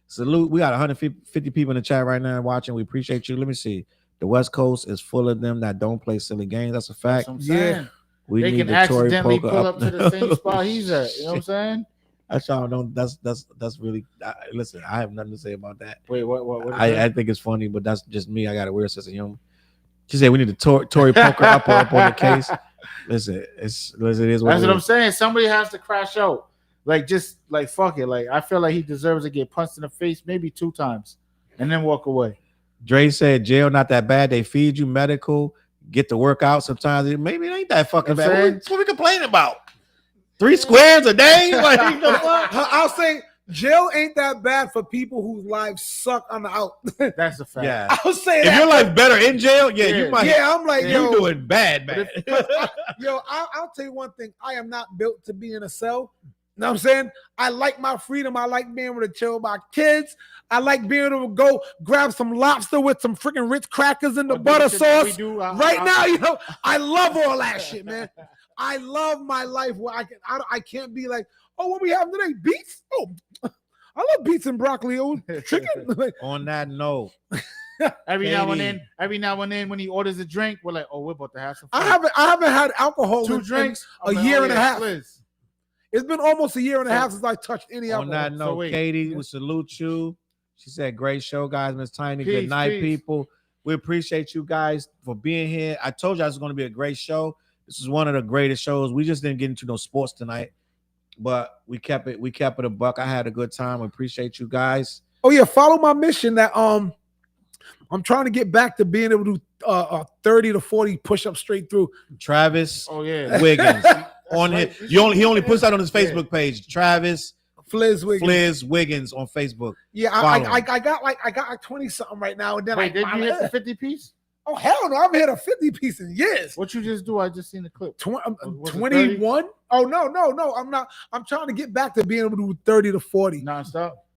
Salute. We got 150 people in the chat right now watching. We appreciate you. Let me see. The West Coast is full of them that don't play silly games. That's a fact. That's what I'm Yeah. saying. We They need can the Tory accidentally poker pull up to the same spot he's at. You know what I'm saying? That's all. Don't. That's really. Listen, I have nothing to say about that. Wait, what is I that? think it's funny, but that's just me. I got a weird sense of humor. She said we need to Tory poker up on the case. Listen, it is what That's it what I'm is. saying. Somebody has to crash out. Like, just like fuck it. Like, I feel like he deserves to get punched in the face maybe 2 times and then walk away. Dre said jail not that bad. They feed you medical, get to work out sometimes. Maybe it ain't that fucking You know what I'm bad. saying? What we complaining about? 3 squares a day? Like, the fuck? I'll say jail ain't that bad for people whose lives suck on the out. That's a fact. Yeah. I'll say If that. your life better in jail, yeah, Yeah. you might. Yeah, I'm like, you yo, doing bad, man. I'll tell you one thing. I am not built to be in a cell. You know what I'm saying? I like my freedom. I like being able to chill with my kids. I like being able to go grab some lobster with some freaking Ritz crackers in the butter sauce. Right now, you know, I love all that shit, man. I love my life where I can't be like, oh, what we have today? Beets? Oh, I love beets and broccoli. Oh, chicken. Like, On that note, Every now and Katie. then, when he orders a drink, we're like, oh, we're about to have some fun. I haven't had alcohol 2 in drinks, a year and a half. It's been almost a year and a half since I touched any on alcohol. that note, wait. Katie, we salute you. She said, great show, guys. Miss Tiny, Peace, good night, peace. people. We appreciate you guys for being here. I told you it was going to be a great show. This is one of the greatest shows. We just didn't get into no sports tonight, but we kept it a buck. I had a good time. We appreciate you guys. Oh yeah, follow my mission that I'm trying to get back to being able to do 30 to 40 push-ups straight through. Travis Oh yeah. Wiggins on right. his. He only puts that on his Facebook page. Travis Fliz Wiggins on Facebook. Yeah, Follow I got like 20 something right now, and then Wait, did you hit the 50 piece? Oh hell no, I haven't hit a 50 piece in years. What you just do? I just seen the clip. Was it 21? Oh no, I'm not. I'm trying to get back to being able to do 30 to 40. Nonstop.